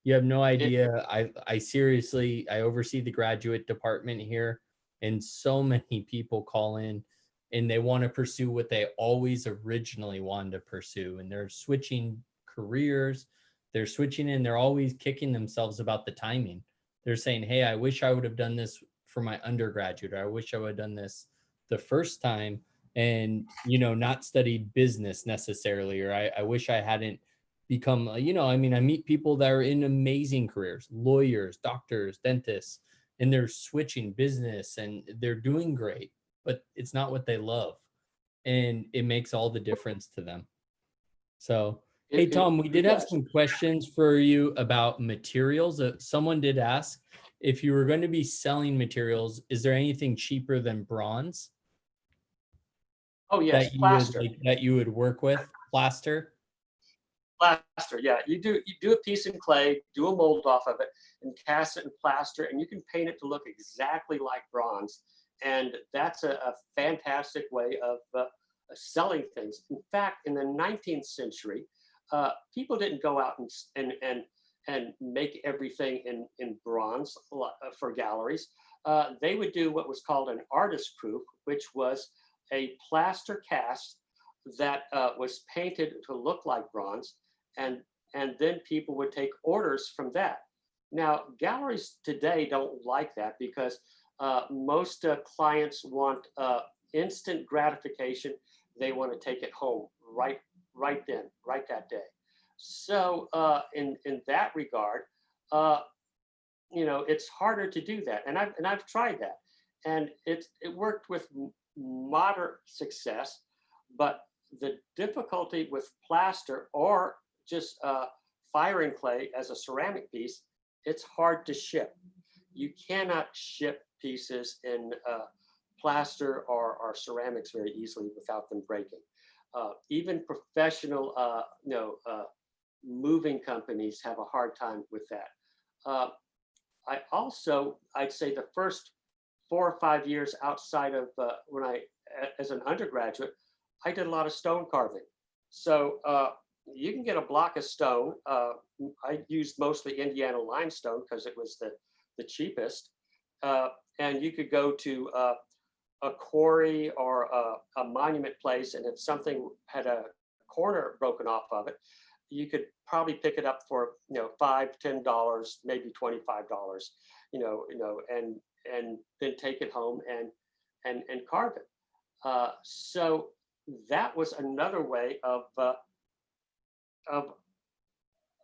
You have no idea. I seriously, I oversee the graduate department here, and so many people call in and they want to pursue what they always originally wanted to pursue. And they're switching careers. They're switching and they're always kicking themselves about the timing. They're saying, hey, I wish I would have done this for my undergraduate, or I wish I would have done this the first time and, not studied business necessarily, or I wish I hadn't become, I meet people that are in amazing careers, lawyers, doctors, dentists, and they're switching business and they're doing great, but it's not what they love. And it makes all the difference to them. So, hey, Tom, we did have some questions for you about materials. Someone did ask, if you were going to be selling materials, is there anything cheaper than bronze? Oh, yes, plaster. That you would work with? Plaster? Plaster, yeah. You do a piece in clay, do a mold off of it, and cast it in plaster, and you can paint it to look exactly like bronze. And that's a fantastic way of selling things. In fact, in the 19th century, people didn't go out and make everything in bronze for galleries. They would do what was called an artist proof, which was a plaster cast that was painted to look like bronze, and then people would take orders from that. Now, galleries today don't like that because most clients want instant gratification. They want to take it home right then, right that day. So in that regard, it's harder to do that, and I've tried that, and it worked with moderate success, but the difficulty with plaster or just firing clay as a ceramic piece, it's hard to ship. You cannot ship pieces in plaster or ceramics very easily without them breaking. Even professional, moving companies have a hard time with that. I'd say the first 4 or 5 years outside of as an undergraduate, I did a lot of stone carving. So you can get a block of stone. I used mostly Indiana limestone because it was the cheapest. And you could go to a quarry or a monument place, and if something had a corner broken off of it, you could probably pick it up for $5, $10, maybe $25, and then take it home and carve it. So that was another way of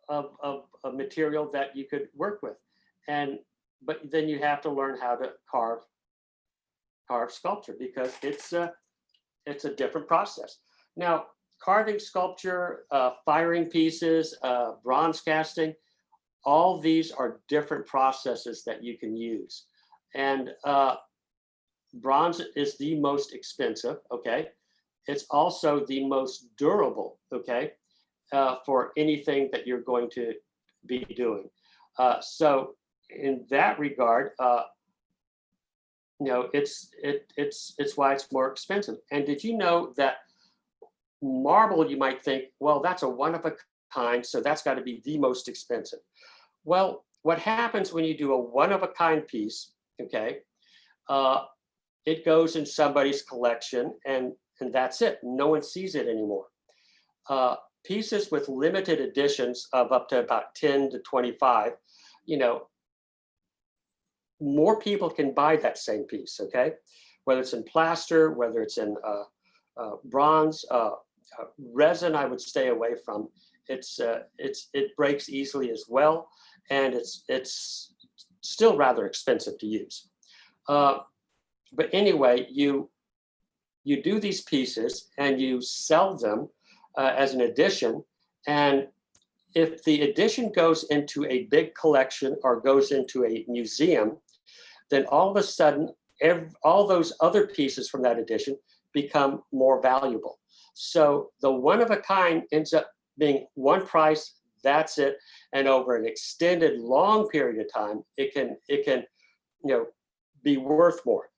a material that you could work with, but then you have to learn how to carve sculpture because it's a different process. Now, carving sculpture, firing pieces, bronze casting, all these are different processes that you can use. And bronze is the most expensive, okay? It's also the most durable, okay, for anything that you're going to be doing. So in that regard, it's why it's more expensive. And did you know that marble, you might think, well, that's a one of a kind, so that's got to be the most expensive. Well, what happens when you do a one of a kind piece, okay, it goes in somebody's collection and that's it. No one sees it anymore. Pieces with limited editions of up to about 10 to 25, more people can buy that same piece, okay? Whether it's in plaster, whether it's in bronze, resin, I would stay away from. It breaks easily as well, and it's still rather expensive to use. But anyway, you do these pieces and you sell them as an addition, and if the addition goes into a big collection or goes into a museum, then all of a sudden, all those other pieces from that edition become more valuable. So the one of a kind ends up being one price, that's it. And over an extended long period of time, it can be worth more.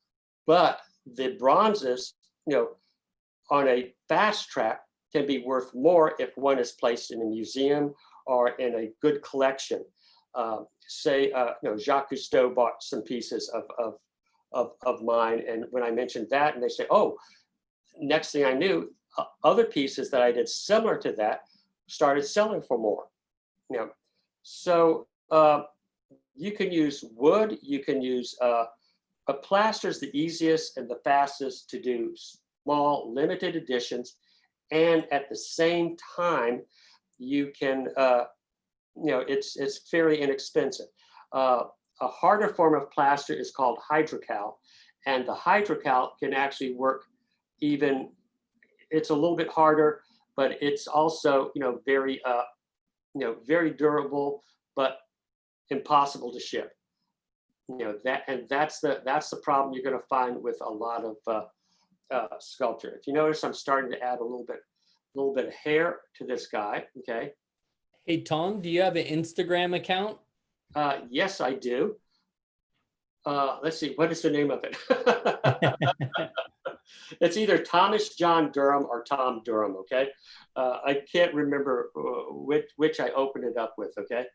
But the bronzes, on a fast track can be worth more if one is placed in a museum or in a good collection. Say, Jacques Cousteau bought some pieces of mine, and when I mentioned that, and they say, oh, next thing I knew, other pieces that I did similar to that started selling for more. So you can use wood, you can use a plaster is the easiest and the fastest to do small limited editions, and at the same time you can it's fairly inexpensive. A harder form of plaster is called hydrocal, and the hydrocal can actually work even, it's a little bit harder, but it's also very very durable, but impossible to ship. That's the problem you're going to find with a lot of sculpture. If you notice, I'm starting to add a little bit of hair to this guy. Okay. Hey Tom, do you have an Instagram account? Yes, I do. Let's see, what is the name of it? It's either Thomas John Durham or Tom Durham. Okay. I can't remember which I opened it up with. Okay.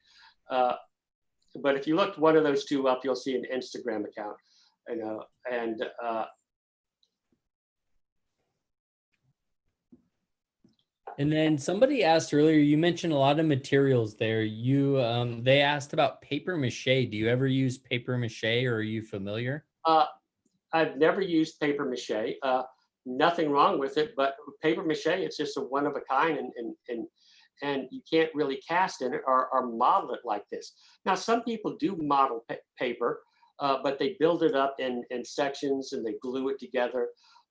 But if you looked one of those two up, you'll see an Instagram account, And then somebody asked earlier, you mentioned a lot of materials there. They asked about paper mache. Do you ever use paper mache, or are you familiar? I've never used paper mache. Nothing wrong with it, but paper mache, it's just a one of a kind, and you can't really cast in it or model it like this. Now, some people do model paper, but they build it up in sections and they glue it together.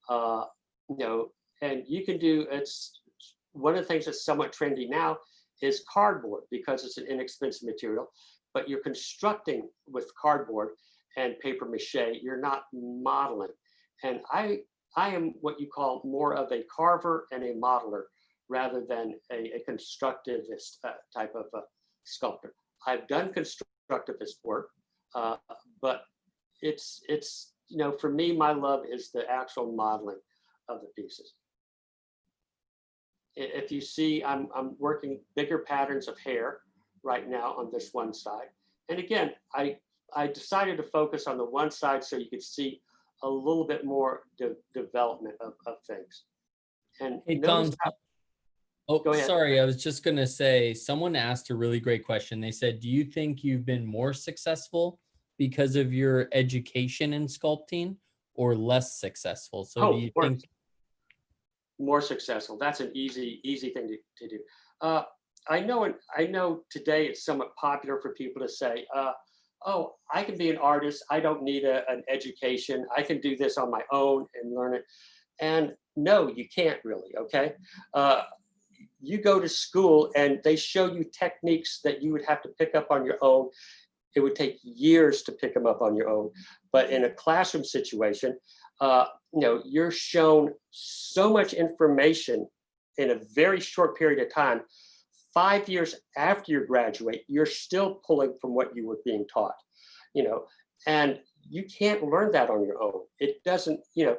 And you can do, it's one of the things that's somewhat trendy now is cardboard, because it's an inexpensive material, but you're constructing with cardboard and paper mache, you're not modeling. And I am what you call more of a carver and a modeler rather than a constructivist type of sculptor. I've done constructivist work, but it's for me, my love is the actual modeling of the pieces. If you see, I'm working bigger patterns of hair right now on this one side. And again, I decided to focus on the one side so you could see a little bit more development of things. And hey, Tom. Go ahead. Sorry. I was just going to say, someone asked a really great question. They said, do you think you've been more successful because of your education in sculpting, or less successful? So do you think more successful? That's an easy thing to do. I know today it's somewhat popular for people to say, oh, I can be an artist. I don't need an education. I can do this on my own and learn it. And no, you can't really, okay? You go to school and they show you techniques that you would have to pick up on your own. It would take years to pick them up on your own. But in a classroom situation, you're shown so much information in a very short period of time. 5 years after you graduate, you're still pulling from what you were being taught, and you can't learn that on your own. It doesn't, you know,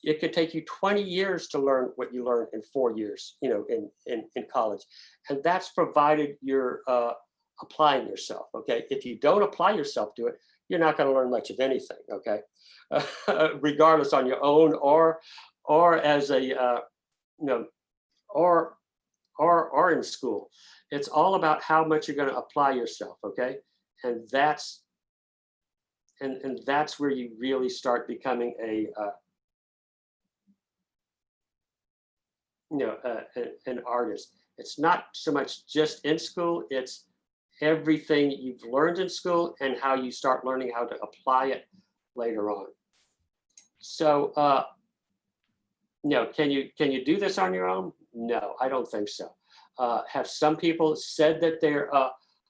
it could take you 20 years to learn what you learned in 4 years, you know, in college. And that's provided you're applying yourself, okay? If you don't apply yourself to it, you're not gonna learn much of anything, okay? Regardless on your own or as a, you know, or in school. It's all about how much you're gonna apply yourself, okay? And that's, and that's where you really start becoming a, you know, an artist. It's not so much just in school, it's everything you've learned in school and how you start learning how to apply it later on. So, you know, can you do this on your own? No, I don't think so. Have some people said that they're,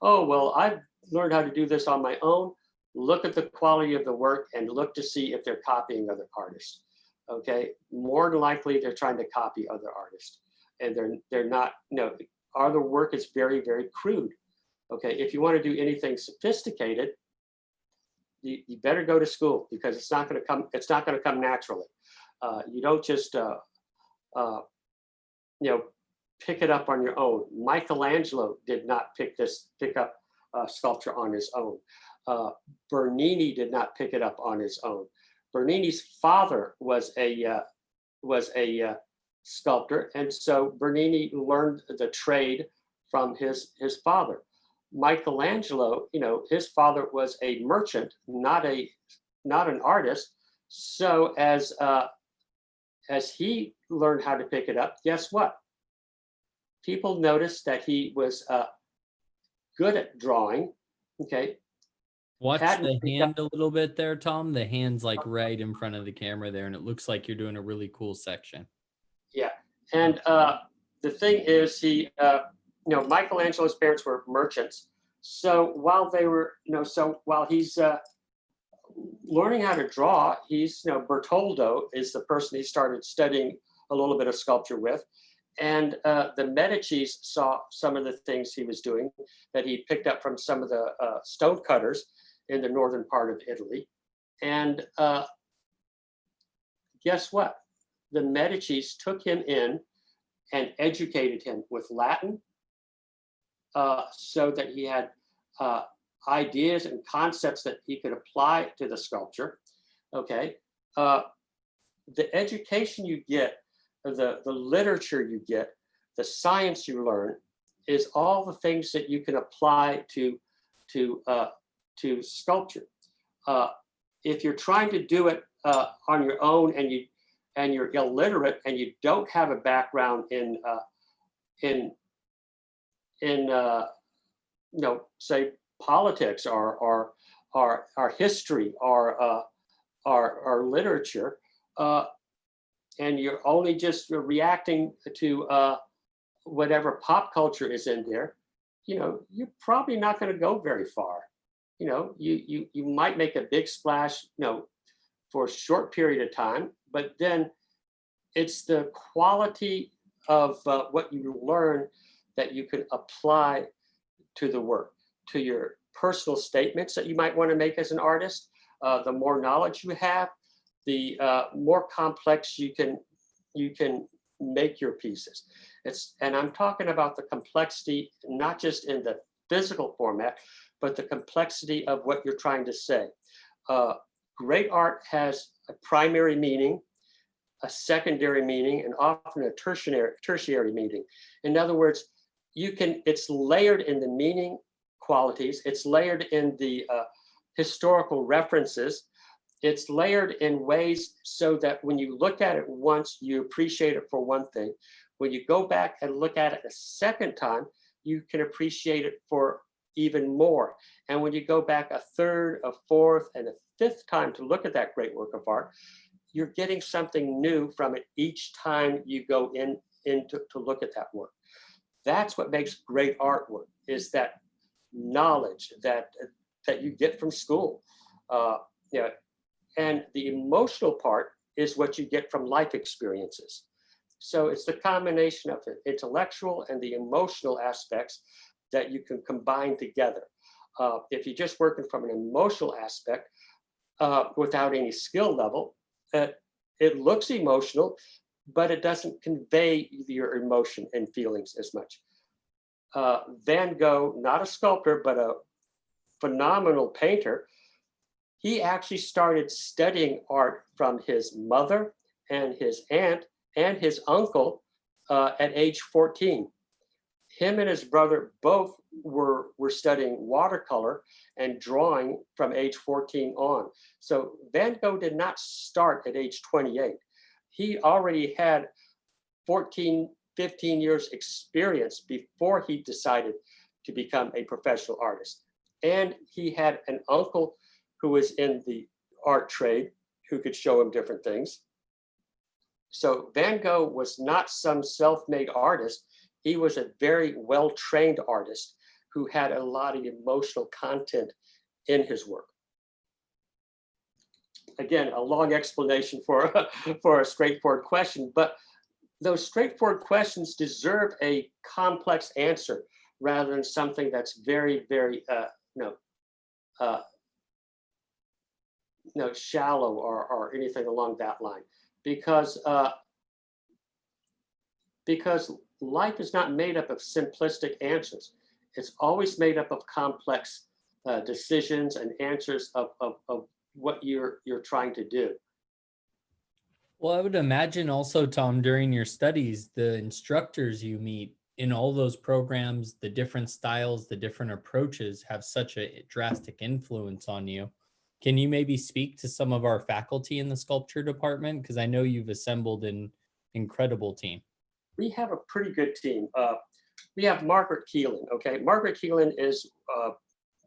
oh, well, I've learned how to do this on my own. Look at the quality of the work and look to see if they're copying other artists. Okay, more than likely they're trying to copy other artists, and they're not. No, other work is very, very crude. Okay, if you want to do anything sophisticated, you better go to school, because it's not going to come. It's not going to come naturally. You don't just you know, pick it up on your own. Michelangelo did not pick up sculpture on his own. Bernini did not pick it up on his own. Bernini's father was a sculptor, and so Bernini learned the trade from his father. Michelangelo, you know, his father was a merchant, not an artist. So as he learned how to pick it up, guess what? People noticed that he was good at drawing. Okay. Watch the hand a little bit there, Tom. The hand's like right in front of the camera there, and it looks like you're doing a really cool section. Yeah, and the thing is, he, you know, Michelangelo's parents were merchants. So while they were, you know, so while he's learning how to draw, he's, you know, Bertoldo is the person he started studying a little bit of sculpture with. And the Medicis saw some of the things he was doing that he picked up from some of the stone cutters in the northern part of Italy. And guess what? The Medicis took him in and educated him with Latin, so that he had ideas and concepts that he could apply to the sculpture. Okay. The education you get, the literature you get, the science you learn is all the things that you can apply to sculpture. If you're trying to do it on your own and you're illiterate and you don't have a background in you know, say politics or history or literature, and you're only just reacting to whatever pop culture is in there, you know, you're probably not going to go very far. You know, you might make a big splash, you know, for a short period of time, but then it's the quality of what you learn that you can apply to the work, to your personal statements that you might want to make as an artist. The more knowledge you have, the more complex you can make your pieces. And I'm talking about the complexity, not just in the physical format, but the complexity of what you're trying to say. Great art has a primary meaning, a secondary meaning, and often a tertiary meaning. In other words, it's layered in the meaning qualities, it's layered in the historical references, it's layered in ways so that when you look at it once, you appreciate it for one thing. When you go back and look at it a second time, you can appreciate it for even more. And when you go back a third, a fourth, and a fifth time to look at that great work of art, you're getting something new from it each time you go in to look at that work. That's what makes great artwork, is that knowledge that you get from school. You know, and the emotional part is what you get from life experiences. So it's the combination of the intellectual and the emotional aspects that you can combine together. If you're just working from an emotional aspect, without any skill level. It looks emotional, but it doesn't convey your emotion and feelings as much. Van Gogh, not a sculptor, but a phenomenal painter, he actually started studying art from his mother and his aunt and his uncle at age 14. Him and his brother both were studying watercolor and drawing from age 14 on. So Van Gogh did not start at age 28. He already had 14, 15 years experience before he decided to become a professional artist. And he had an uncle who was in the art trade who could show him different things. So Van Gogh was not some self-made artist. He was a very well-trained artist who had a lot of emotional content in his work. Again, a long explanation for, for a straightforward question, but those straightforward questions deserve a complex answer rather than something that's very, very, shallow or anything along that line. Because life is not made up of simplistic answers. It's always made up of complex decisions and answers of what you're trying to do. Well, I would imagine also, Tom, during your studies, the instructors you meet in all those programs, the different styles, the different approaches have such a drastic influence on you. Can you maybe speak to some of our faculty in the sculpture department? Because I know you've assembled an incredible team. We have a pretty good team. We have Margaret Keelan, okay? Margaret Keelan is a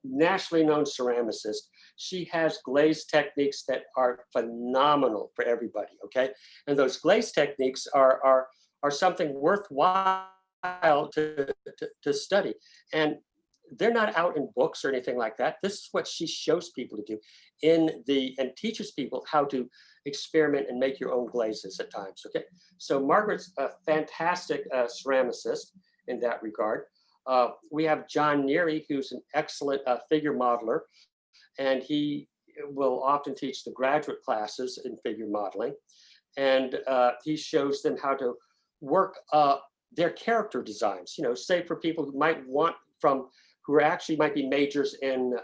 nationally known ceramicist. She has glaze techniques that are phenomenal for everybody, okay? And those glaze techniques are something worthwhile to study. And they're not out in books or anything like that. This is what she shows people to do and teaches people how to experiment and make your own glazes at times, okay? So Margaret's a fantastic ceramicist in that regard. We have John Neary, who's an excellent figure modeler, and he will often teach the graduate classes in figure modeling. And he shows them how to work their character designs, say for people who might want who actually might be majors in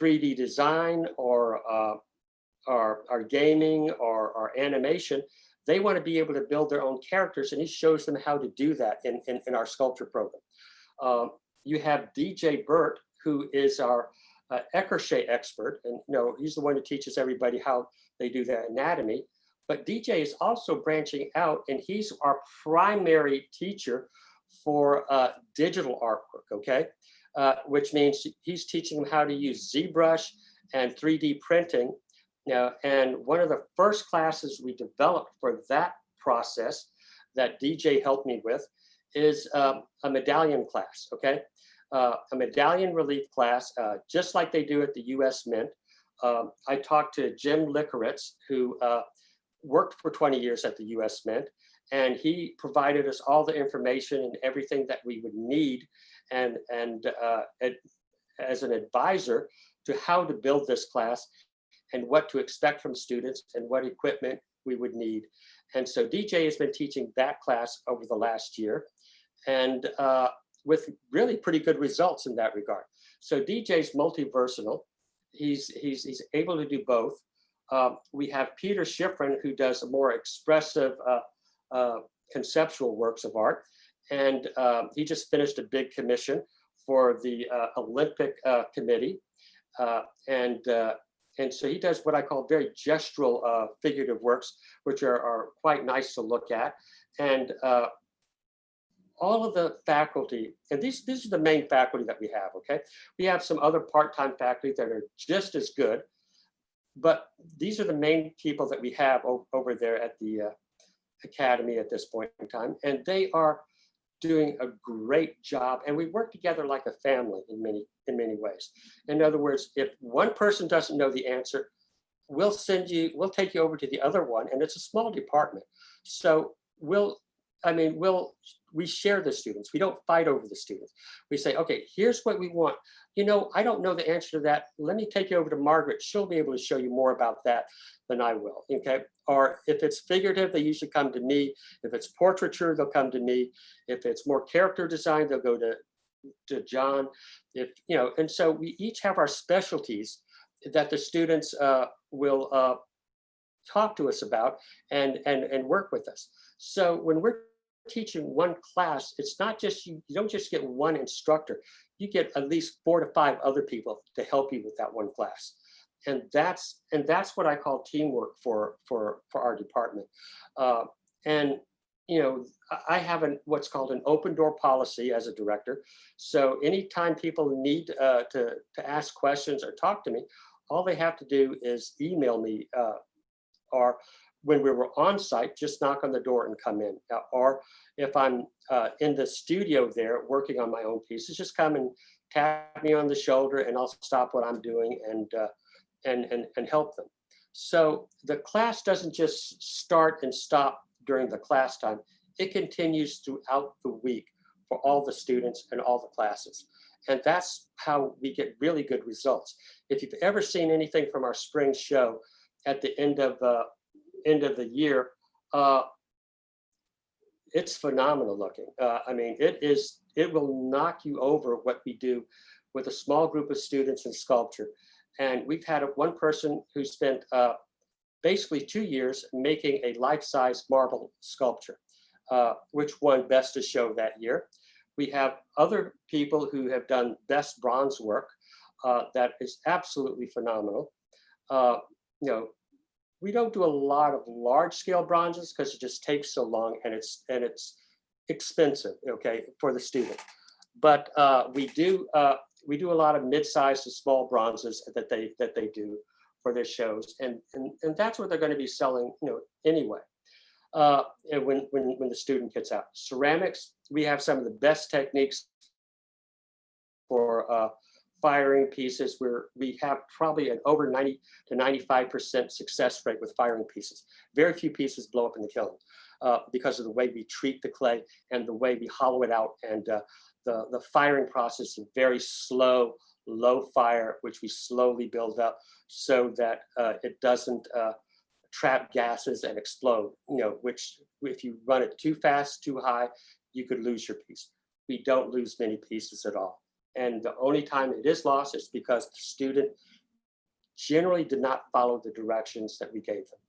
3D design or gaming or animation. They want to be able to build their own characters, and he shows them how to do that in our sculpture program. You have DJ Burt, who is our écorché expert, and he's the one who teaches everybody how they do their anatomy. But DJ is also branching out, and he's our primary teacher for digital artwork, okay? Which means he's teaching them how to use ZBrush and 3D printing. And one of the first classes we developed for that process that DJ helped me with is a medallion class, okay? A medallion relief class, just like they do at the US Mint. I talked to Jim Likoritz, who worked for 20 years at the US Mint, and he provided us all the information and everything that we would need and as an advisor to how to build this class and what to expect from students and what equipment we would need. And so DJ has been teaching that class over the last year, and with really pretty good results in that regard. So DJ's multi-versatile. He's able to do both. We have Peter Schifrin, who does more expressive conceptual works of art. And he just finished a big commission for the Olympic Committee. And so he does what I call very gestural figurative works, which are quite nice to look at. And all of the faculty, and these are the main faculty that we have, okay? We have some other part-time faculty that are just as good, but these are the main people that we have over there at the Academy at this point in time. And they are doing a great job, and we work together like a family in many ways. In other words, if one person doesn't know the answer, we'll take you over to the other one, and it's a small department. So we'll I mean, we share the students. We don't fight over the students. We say, okay, here's what we want. You know, I don't know the answer to that. Let me take you over to Margaret. She'll be able to show you more about that than I will, okay? Or if it's figurative, they usually come to me. If it's portraiture, they'll come to me. If it's more character design, they'll go to John. If, you know, and so we each have our specialties that the students will talk to us about and work with us. So when we're teaching one class, it's not just you don't just get one instructor, you get at least 4 to 5 other people to help you with that one class. And that's what I call teamwork for our department. And you know, I have what's called an open door policy as a director. So anytime people need to ask questions or talk to me, all they have to do is email me, or when we were on site, just knock on the door and come in. Or if I'm in the studio there working on my own pieces, just come and tap me on the shoulder and I'll stop what I'm doing and help them. So the class doesn't just start and stop during the class time. It continues throughout the week for all the students and all the classes. And that's how we get really good results. If you've ever seen anything from our spring show at the end of the year, it's phenomenal looking. I mean, it will knock you over what we do with a small group of students in sculpture. And we've had one person who spent basically 2 years making a life-size marble sculpture, which won Best of Show that year. We have other people who have done best bronze work that is absolutely phenomenal. You know, we don't do a lot of large scale bronzes because it just takes so long and it's expensive, okay, for the student. But we do a lot of mid-sized to small bronzes that they do for their shows, and that's what they're going to be selling, you know, anyway. And when the student gets out, ceramics, we have some of the best techniques for firing pieces, where we have probably an over 90 to 95% success rate with firing pieces. Very few pieces blow up in the kiln because of the way we treat the clay and the way we hollow it out. And the firing process is very slow, low fire, which we slowly build up so that it doesn't trap gases and explode, you know, which if you run it too fast, too high, you could lose your piece. We don't lose many pieces at all. And the only time it is lost is because the student generally did not follow the directions that we gave them.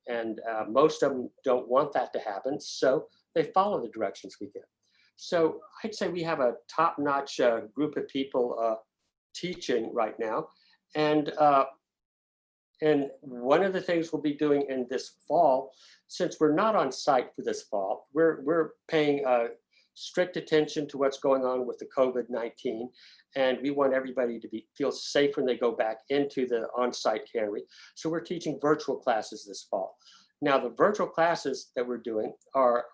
And most of them don't want that to happen, so they follow the directions we give. So I'd say we have a top-notch group of people teaching right now. And one of the things we'll be doing in this fall, since we're not on site for this fall, we're paying strict attention to what's going on with the COVID-19, and we want everybody to feel safe when they go back into the on-site cannery. So we're teaching virtual classes this fall. Now the virtual classes that we're doing are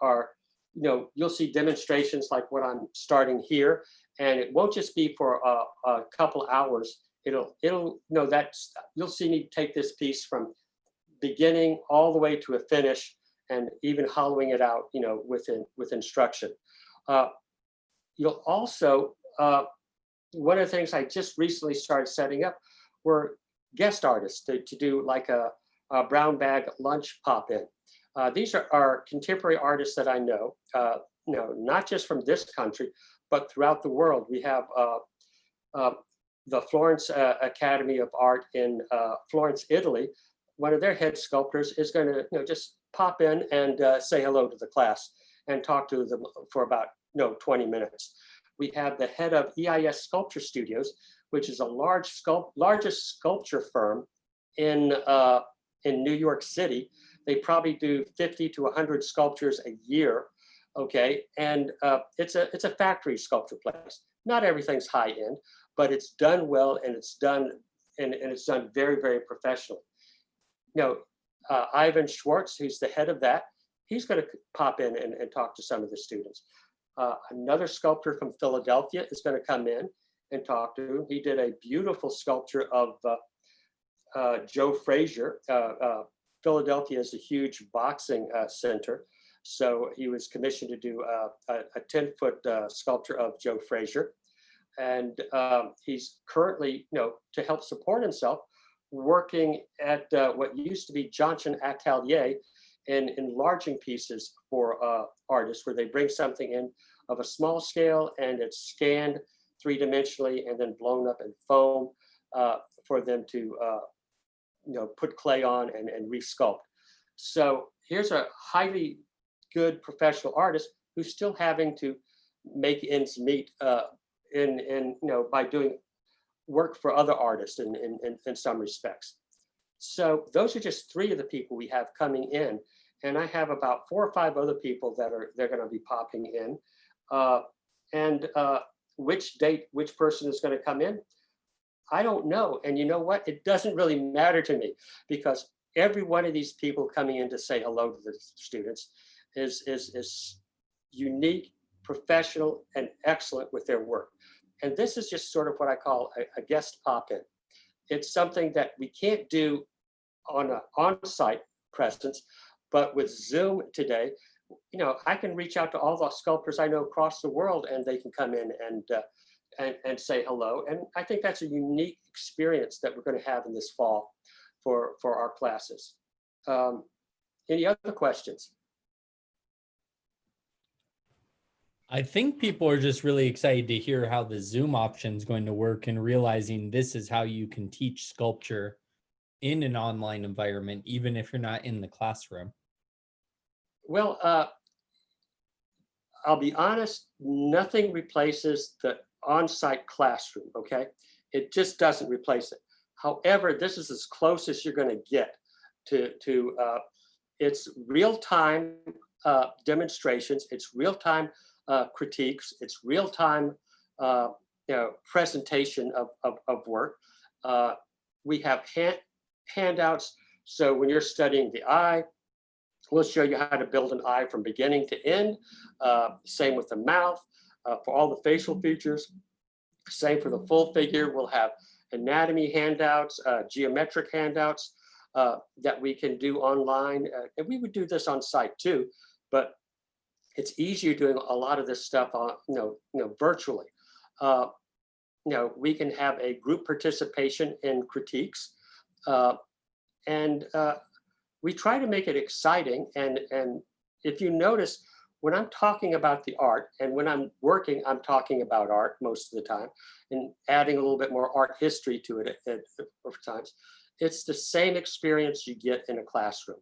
you know, you'll see demonstrations like what I'm starting here, and it won't just be for a couple hours. It'll you know, you'll see me take this piece from beginning all the way to a finish, and even hollowing it out, you know, with instruction. You'll also, one of the things I just recently started setting up were guest artists to do like a brown bag lunch pop-in. These are contemporary artists that I know, you know, not just from this country, but throughout the world. We have the Florence Academy of Art in Florence, Italy. One of their head sculptors is going to, you know, just pop in and say hello to the class and talk to them for about 20 minutes. We have the head of EIS Sculpture Studios, which is a largest sculpture firm in New York City. They probably do 50 to 100 sculptures a year, okay? And it's a factory sculpture place. Not everything's high end, but it's done well, and it's done very, very professionally. Ivan Schwartz, who's the head of that, he's going to pop in and talk to some of the students. Another sculptor from Philadelphia is going to come in and talk to him. He did a beautiful sculpture of Joe Frazier. Philadelphia is a huge boxing center. So he was commissioned to do a 10-foot sculpture of Joe Frazier. And he's currently, to help support himself, working at what used to be Johnson Atelier in enlarging pieces for artists, where they bring something in of a small scale and it's scanned 3-dimensionally and then blown up in foam for them to put clay on and resculpt. So here's a highly good professional artist who's still having to make ends meet by doing work for other artists in some respects. So those are just 3 of the people we have coming in, and I have about 4 or 5 other people that they're going to be popping in. Which date, which person is going to come in, I don't know. And you know what? It doesn't really matter to me, because every one of these people coming in to say hello to the students is unique, professional, and excellent with their work. And this is just sort of what I call a guest pop-in. It's something that we can't do on an on-site presence, but with Zoom today, I can reach out to all the sculptors I know across the world, and they can come in and say hello. And I think that's a unique experience that we're going to have in this fall for our classes. Any other questions? I think people are just really excited to hear how the Zoom option is going to work, and realizing this is how you can teach sculpture in an online environment, even if you're not in the classroom. Well, I'll be honest, nothing replaces the on-site classroom, okay? It just doesn't replace it. However, this is as close as you're going to get to it's real-time demonstrations, it's real-time critiques, it's real-time presentation of work. We have handouts, so when you're studying the eye, we'll show you how to build an eye from beginning to end. Same with the mouth, for all the facial features. Same for the full figure. We'll have anatomy handouts, geometric handouts that we can do online. And we would do this on site too, but it's easier doing a lot of this stuff on, virtually. We can have a group participation in critiques, and we try to make it exciting. And if you notice, when I'm talking about the art and when I'm working, I'm talking about art most of the time and adding a little bit more art history to it at times. It's the same experience you get in a classroom.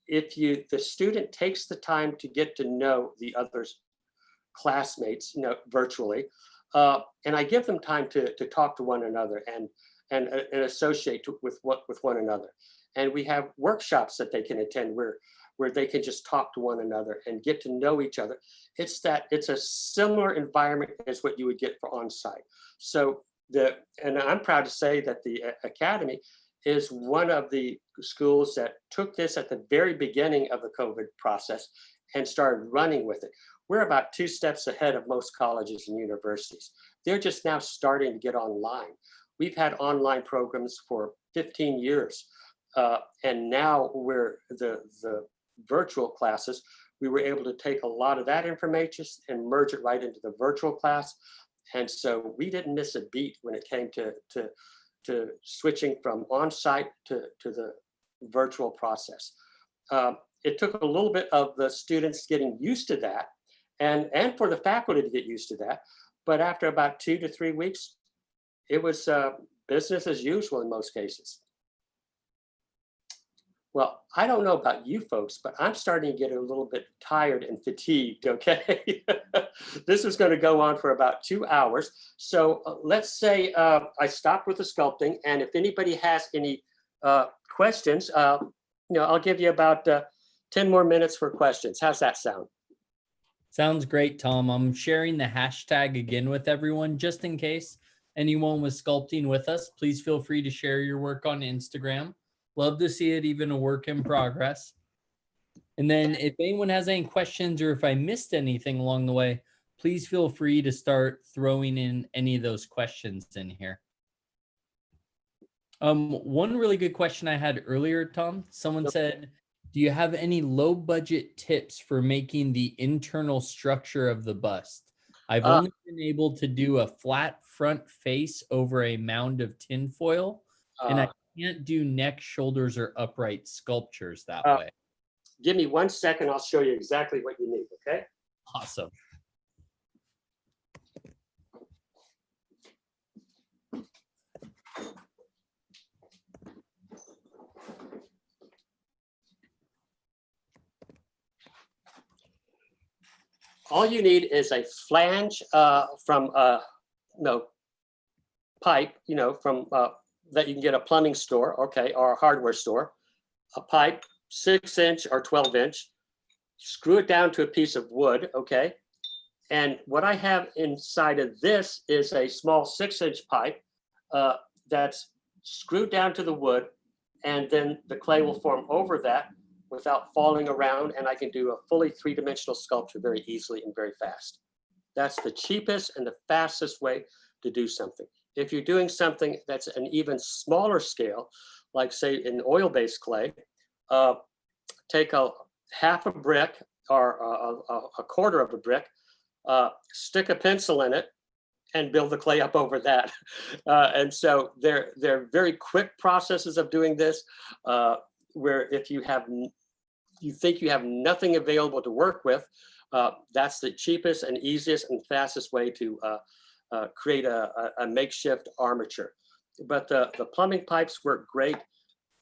If the student takes the time to get to know the other classmates, virtually, and I give them time to talk to one another and associate with one another. And we have workshops that they can attend where they can just talk to one another and get to know each other. It's a similar environment as what you would get for on-site. So and I'm proud to say that the Academy is one of the schools that took this at the very beginning of the COVID process and started running with it. We're about 2 steps ahead of most colleges and universities. They're just now starting to get online. We've had online programs for 15 years. And now we're the virtual classes, we were able to take a lot of that information and merge it right into the virtual class. And so we didn't miss a beat when it came to switching from on-site to the virtual process. It took a little bit of the students getting used to that and for the faculty to get used to that. But after about 2 to 3 weeks, it was business as usual in most cases. Well, I don't know about you folks, but I'm starting to get a little bit tired and fatigued, okay? This is going to go on for about 2 hours. So let's say I stopped with the sculpting, and if anybody has any questions, I'll give you about 10 more minutes for questions. How's that sound? Sounds great, Tom. I'm sharing the hashtag again with everyone, just in case anyone was sculpting with us. Please feel free to share your work on Instagram. Love to see it, even a work in progress. And then if anyone has any questions or if I missed anything along the way, please feel free to start throwing in any of those questions in here. One really good question I had earlier, Tom, someone said, Do you have any low budget tips for making the internal structure of the bust? I've Uh, only been able to do a flat front face over a mound of tinfoil, and I uh, can't do neck, shoulders, or upright sculptures that uh, way. Give me 1 second. I'll show you exactly what you need. Okay. Awesome. All you need is a flange from pipe, from that you can get at a plumbing store, okay, or a hardware store. A pipe, 6-inch or 12-inch. Screw it down to a piece of wood, okay. And what I have inside of this is a small 6-inch pipe that's screwed down to the wood, and then the clay will form over that without falling around, and I can do a fully 3-dimensional sculpture very easily and very fast. That's the cheapest and the fastest way to do something. If you're doing something that's an even smaller scale, like say in oil-based clay, take a half a brick or a quarter of a brick, stick a pencil in it, and build the clay up over that. And so they're very quick processes of doing this, where if you think you have nothing available to work with, that's the cheapest and easiest and fastest way to create a makeshift armature. But the plumbing pipes work great.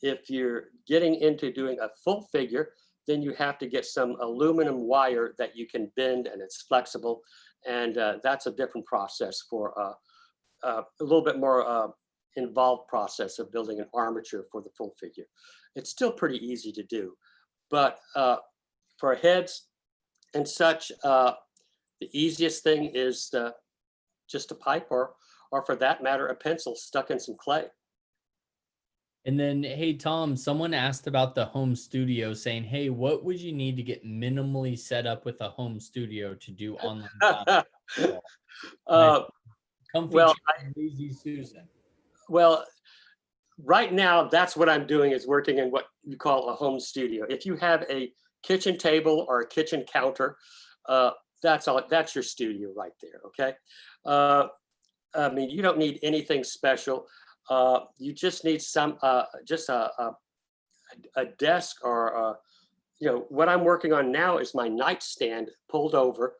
If you're getting into doing a full figure, then you have to get some aluminum wire that you can bend and it's flexible. And that's a different process for a little bit more involved process of building an armature for the full figure. It's still pretty easy to do, but for heads and such, the easiest thing is just a pipe or for that matter, a pencil stuck in some clay. And then, hey, Tom, someone asked about the home studio saying, hey, what would you need to get minimally set up with a home studio to do online classes? Comfy Well, chair, lazy Susan. Well, right now, that's what I'm doing is working in what you call a home studio. If you have a kitchen table or a kitchen counter, that's your studio right there, okay? I mean, you don't need anything special. You just need just a desk or, what I'm working on now is my nightstand pulled over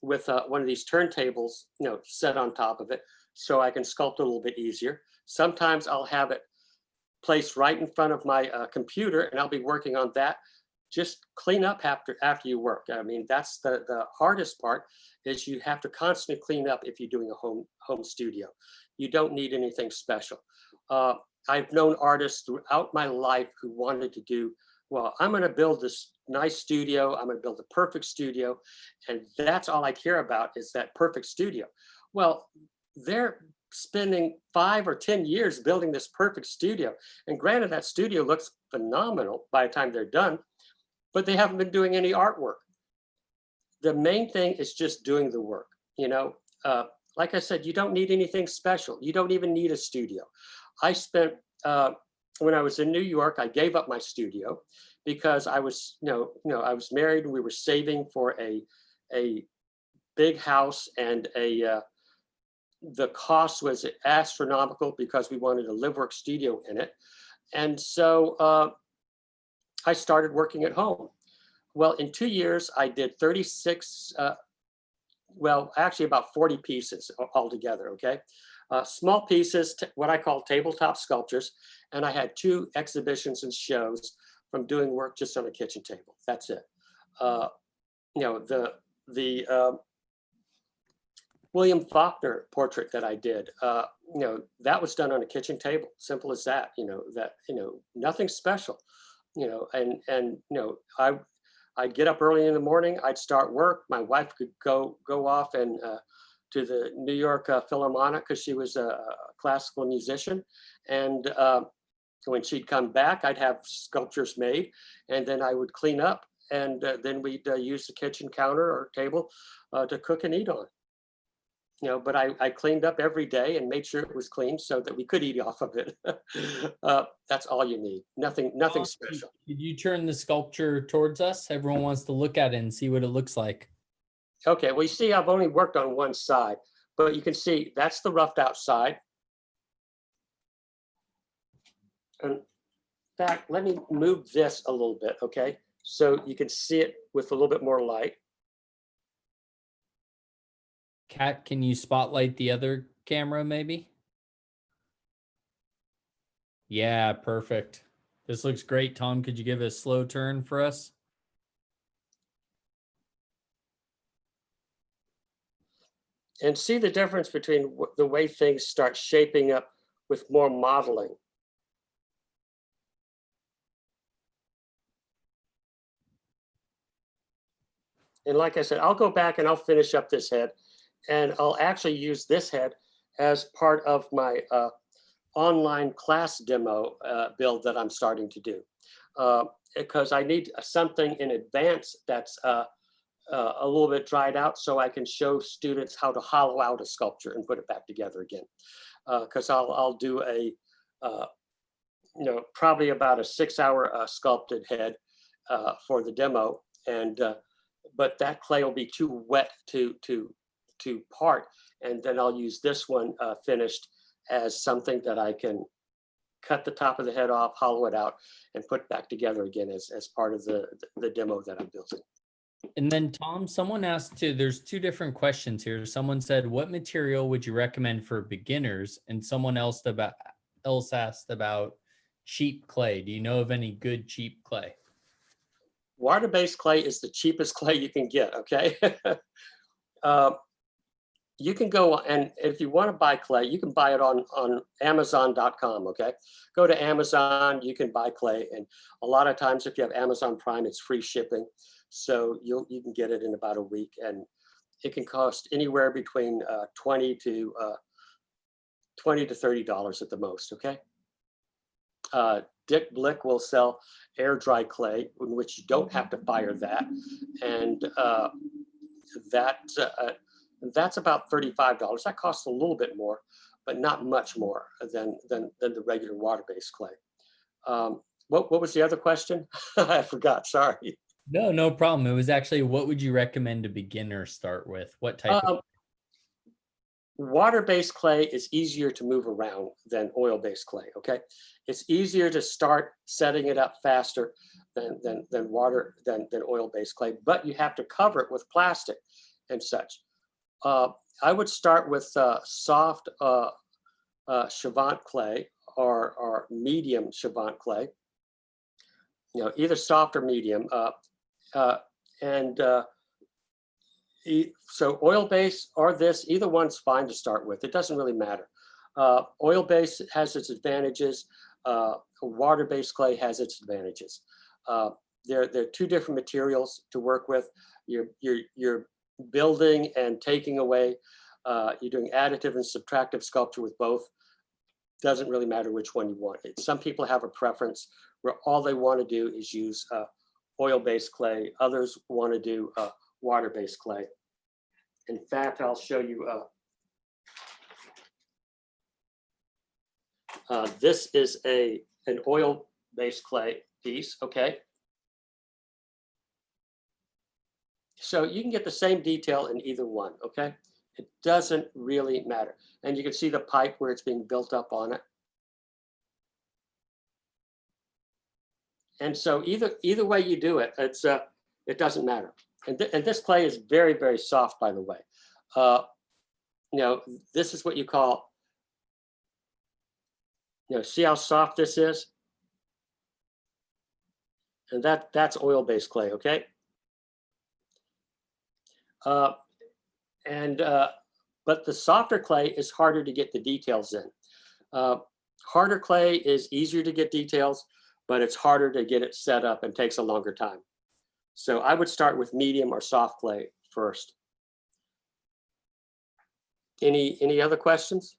with one of these turntables, set on top of it, so I can sculpt a little bit easier. Sometimes I'll have it placed right in front of my computer, and I'll be working on that. Just clean up after you work. I mean, that's the hardest part, is you have to constantly clean up if you're doing a home studio. You don't need anything special. I've known artists throughout my life who wanted to do, well, I'm going to build this nice studio. I'm going to build a perfect studio. And that's all I care about, is that perfect studio. Well, they're spending 5 or 10 years building this perfect studio. And granted, that studio looks phenomenal by the time they're done, but they haven't been doing any artwork. The main thing is just doing the work. Like I said, you don't need anything special. You don't even need a studio. I spent, when I was in New York, I gave up my studio because I was, I was married and we were saving for a big house, and the cost was astronomical because we wanted a live work studio in it. And so I started working at home. Well, in 2 years, I did 36, well, actually about 40 pieces altogether, okay? Small pieces, what I call tabletop sculptures. And I had 2 exhibitions and shows from doing work just on a kitchen table. That's it. The William Faulkner portrait that I did, that was done on a kitchen table. Simple as that. Nothing special. I'd get up early in the morning. I'd start work. My wife could go off and to the New York Philharmonic, because she was a classical musician. And when she'd come back, I'd have sculptures made, and then I would clean up, and then we'd use the kitchen counter or table to cook and eat on. but I cleaned up every day and made sure it was clean so that we could eat off of it. That's all you need. Nothing special. Did you turn the sculpture towards us? Everyone wants to look at it and see what it looks like. Okay, well, you see, I've only worked on one side, but you can see that's the roughed out side. And in fact, let me move this a little bit, okay? So you can see it with a little bit more light. Kat, can you spotlight the other camera maybe? Yeah, perfect. This looks great. Tom, could you give a slow turn for us? And see the difference between the way things start shaping up with more modeling. And like I said, I'll go back and I'll finish up this head, and I'll actually use this head as part of my online class demo build that I'm starting to do. Because I need something in advance that's a little bit dried out so I can show students how to hollow out a sculpture and put it back together again. Because I'll do a, probably about a 6-hour sculpted head for the demo. And but that clay will be too wet to part. And then I'll use this one finished as something that I can cut the top of the head off, hollow it out, and put back together again as part of the demo that I'm building. And then Tom, someone asked there's two different questions here. Someone said, what material would you recommend for beginners? And someone else asked about cheap clay. Do you know of any good cheap clay? Water-based clay is the cheapest clay you can get, okay? You can go, and if you want to buy clay, you can buy it on Amazon.com, okay? Go to Amazon, you can buy clay, and a lot of times if you have Amazon Prime, it's free shipping. So you can get it in about a week, and it can cost anywhere between $20 to $30 at the most, okay? Dick Blick will sell air dry clay in which you don't have to fire that, and that's about $35. That costs a little bit more, but not much more than the regular water-based clay. What was the other question? I forgot, sorry. No problem. It was actually, what would you recommend a beginner start with? What type of? Water-based clay is easier to move around than oil-based clay, okay? It's easier to start setting it up faster than oil-based clay, but you have to cover it with plastic and such. I would start with soft Chavant clay or medium Chavant clay, either soft or medium. So oil-based or this, either one's fine to start with. It doesn't really matter. Oil-based has its advantages. Water-based clay has its advantages. They're two different materials to work with. You're building and taking away. You're doing additive and subtractive sculpture with both. Doesn't really matter which one you want. Some people have a preference where all they want to do is use oil-based clay. Others want to do water-based clay. In fact, I'll show you. This is an oil-based clay piece, okay? So you can get the same detail in either one, okay? It doesn't really matter. And you can see the pipe where it's being built up on it. And so either way you do it, it doesn't matter. And this clay is very, very soft, by the way. This is what you call, see how soft this is? And that's oil-based clay, okay? But the softer clay is harder to get the details in. Harder clay is easier to get details, but it's harder to get it set up and takes a longer time. So I would start with medium or soft clay first. Any other questions?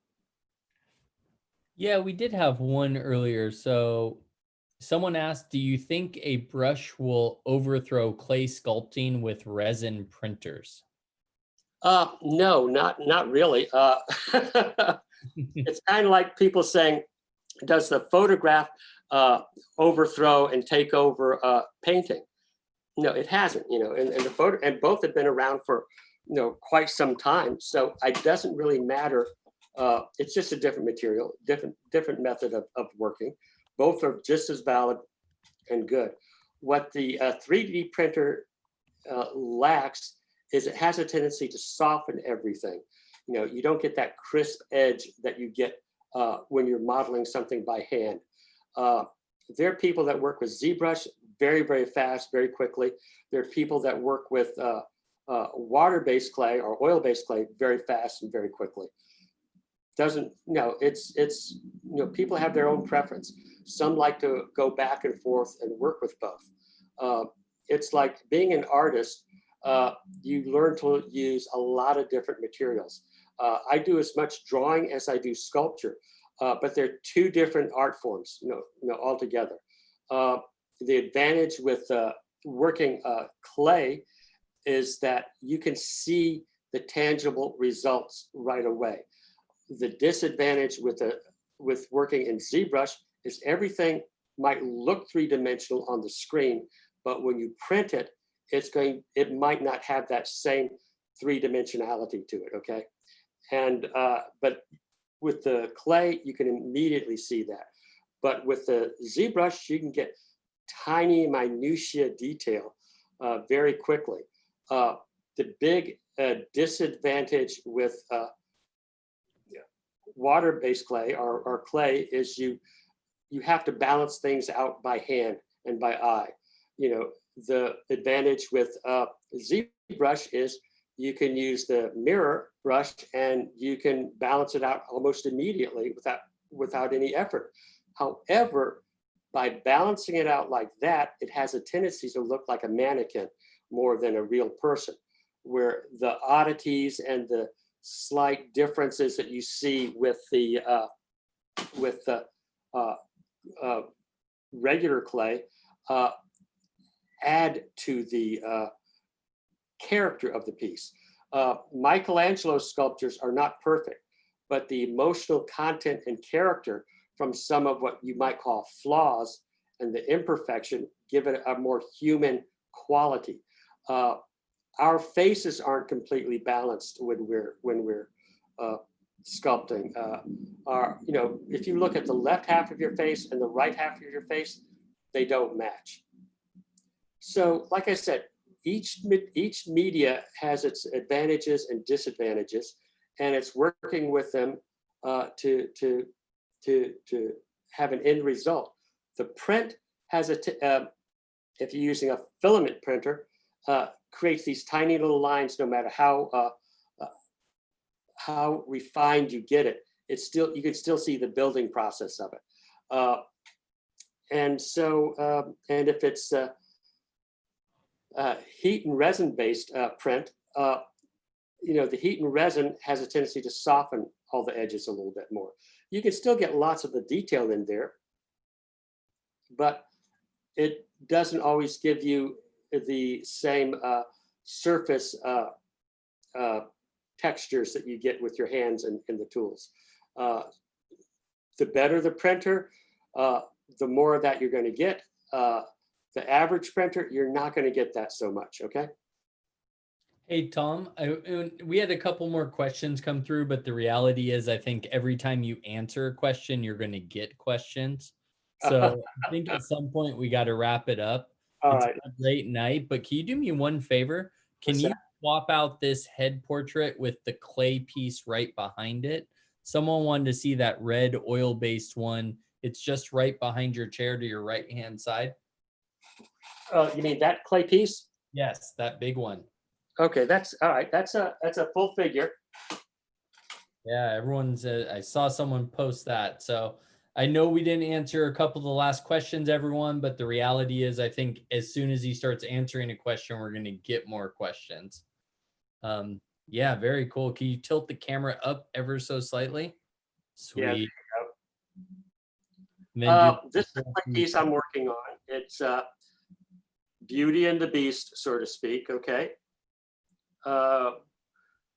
Yeah, we did have one earlier. So someone asked, do you think a brush will overthrow clay sculpting with resin printers? No, not really. It's kind of like people saying, does the photograph overthrow and take over painting? No, it hasn't, and the photo, and both have been around for, quite some time. So it doesn't really matter. It's just a different material, different method of working. Both are just as valid and good. What the 3D printer lacks is it has a tendency to soften everything. You don't get that crisp edge that you get when you're modeling something by hand. There are people that work with ZBrush very, very fast, very quickly. There are people that work with water-based clay or oil-based clay very fast and very quickly. It's people have their own preference. Some like to go back and forth and work with both. It's like being an artist. You learn to use a lot of different materials. I do as much drawing as I do sculpture, but they're two different art forms, altogether. The advantage with working clay is that you can see the tangible results right away. The disadvantage with working in ZBrush is everything might look three-dimensional on the screen, but when you print it, it might not have that same three-dimensionality to it, okay? And but with the clay, you can immediately see that. But with the ZBrush, you can get tiny minutiae detail very quickly. The big disadvantage with water-based clay or clay is you have to balance things out by hand and by eye. The advantage with ZBrush is you can use the mirror brush and you can balance it out almost immediately without any effort. However, by balancing it out like that, it has a tendency to look like a mannequin more than a real person, where the oddities and the slight differences that you see with the regular clay add to the character of the piece. Michelangelo's sculptures are not perfect, but the emotional content and character from some of what you might call flaws and the imperfection give it a more human quality. Our faces aren't completely balanced when we're sculpting. If you look at the left half of your face and the right half of your face, they don't match. So, like I said, each media has its advantages and disadvantages, and it's working with them to have an end result. The print has if you're using a filament printer, creates these tiny little lines. No matter how refined you get it, you can still see the building process of it. And if it's heat and resin based print, the heat and resin has a tendency to soften all the edges a little bit more. You can still get lots of the detail in there, but it doesn't always give you the same surface textures that you get with your hands and the tools. The better the printer, the more of that you're going to get. The average printer, you're not going to get that so much, okay? Hey, Tom, we had a couple more questions come through, but the reality is I think every time you answer a question, you're going to get questions. So I think at some point we got to wrap it up. All it's right. a great night, but can you do me one favor? Can you swap out this head portrait with the clay piece right behind it? Someone wanted to see that red oil-based one. It's just right behind your chair to your right-hand side. You mean that clay piece? Yes, that big one. Okay, that's all right. That's a full figure. Yeah, I saw someone post that. So I know we didn't answer a couple of the last questions, everyone, but the reality is I think as soon as he starts answering a question, we're going to get more questions. Yeah, very cool. Can you tilt the camera up ever so slightly? Sweet. Yeah, this is the piece I'm working on. It's Beauty and the Beast, so to speak, okay?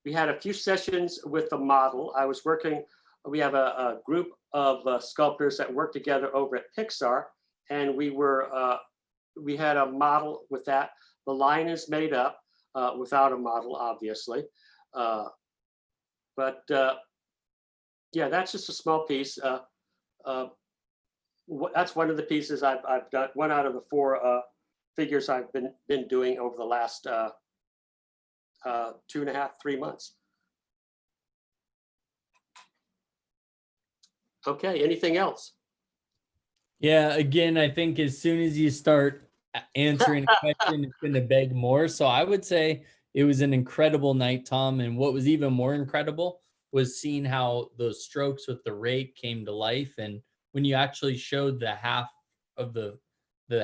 we had a few sessions with the model. We have a group of sculptors that work together over at Pixar, and we had a model with that. The line is made up without a model, obviously. But yeah, that's just a small piece. That's one of the pieces I've done, one out of the 4 figures I've been doing over the last 2.5, 3 months. Okay, anything else? Yeah, again, I think as soon as you start answering a question, it's going to beg more. So I would say it was an incredible night, Tom. And what was even more incredible was seeing how those strokes with the rake came to life. And when you actually showed the half of the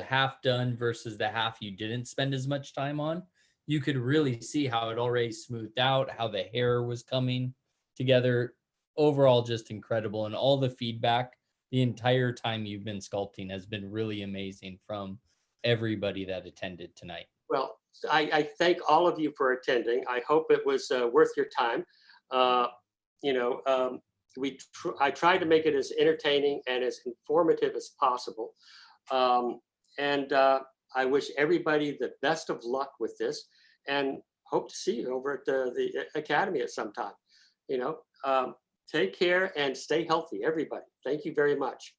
half done versus the half you didn't spend as much time on, you could really see how it already smoothed out, how the hair was coming together. Overall, just incredible. And all the feedback the entire time you've been sculpting has been really amazing from everybody that attended tonight. Well, I thank all of you for attending. I hope it was worth your time. You know, I tried to make it as entertaining and as informative as possible. I wish everybody the best of luck with this, and hope to see you over at the Academy at some time. You know, take care and stay healthy, everybody. Thank you very much.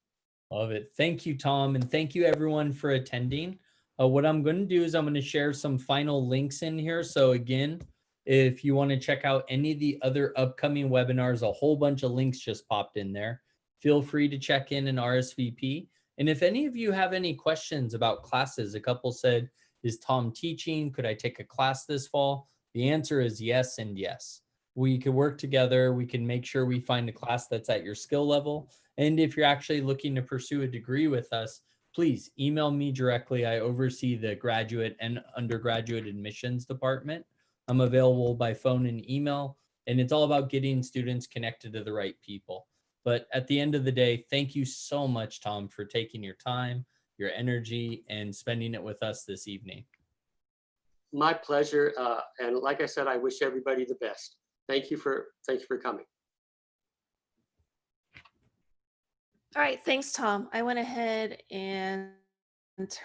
Love it. Thank you, Tom. And thank you everyone for attending. What I'm going to do is I'm going to share some final links in here. So again, if you want to check out any of the other upcoming webinars, a whole bunch of links just popped in there. Feel free to check in and RSVP. And if any of you have any questions about classes, a couple said, is Tom teaching? Could I take a class this fall? The answer is yes and yes. We could work together. We can make sure we find a class that's at your skill level. And if you're actually looking to pursue a degree with us, please email me directly. I oversee the graduate and undergraduate admissions department. I'm available by phone and email, and it's all about getting students connected to the right people. But at the end of the day, thank you so much, Tom, for taking your time, your energy, and spending it with us this evening. My pleasure. And like I said, I wish everybody the best. Thank you for coming. All right, thanks, Tom. I went ahead and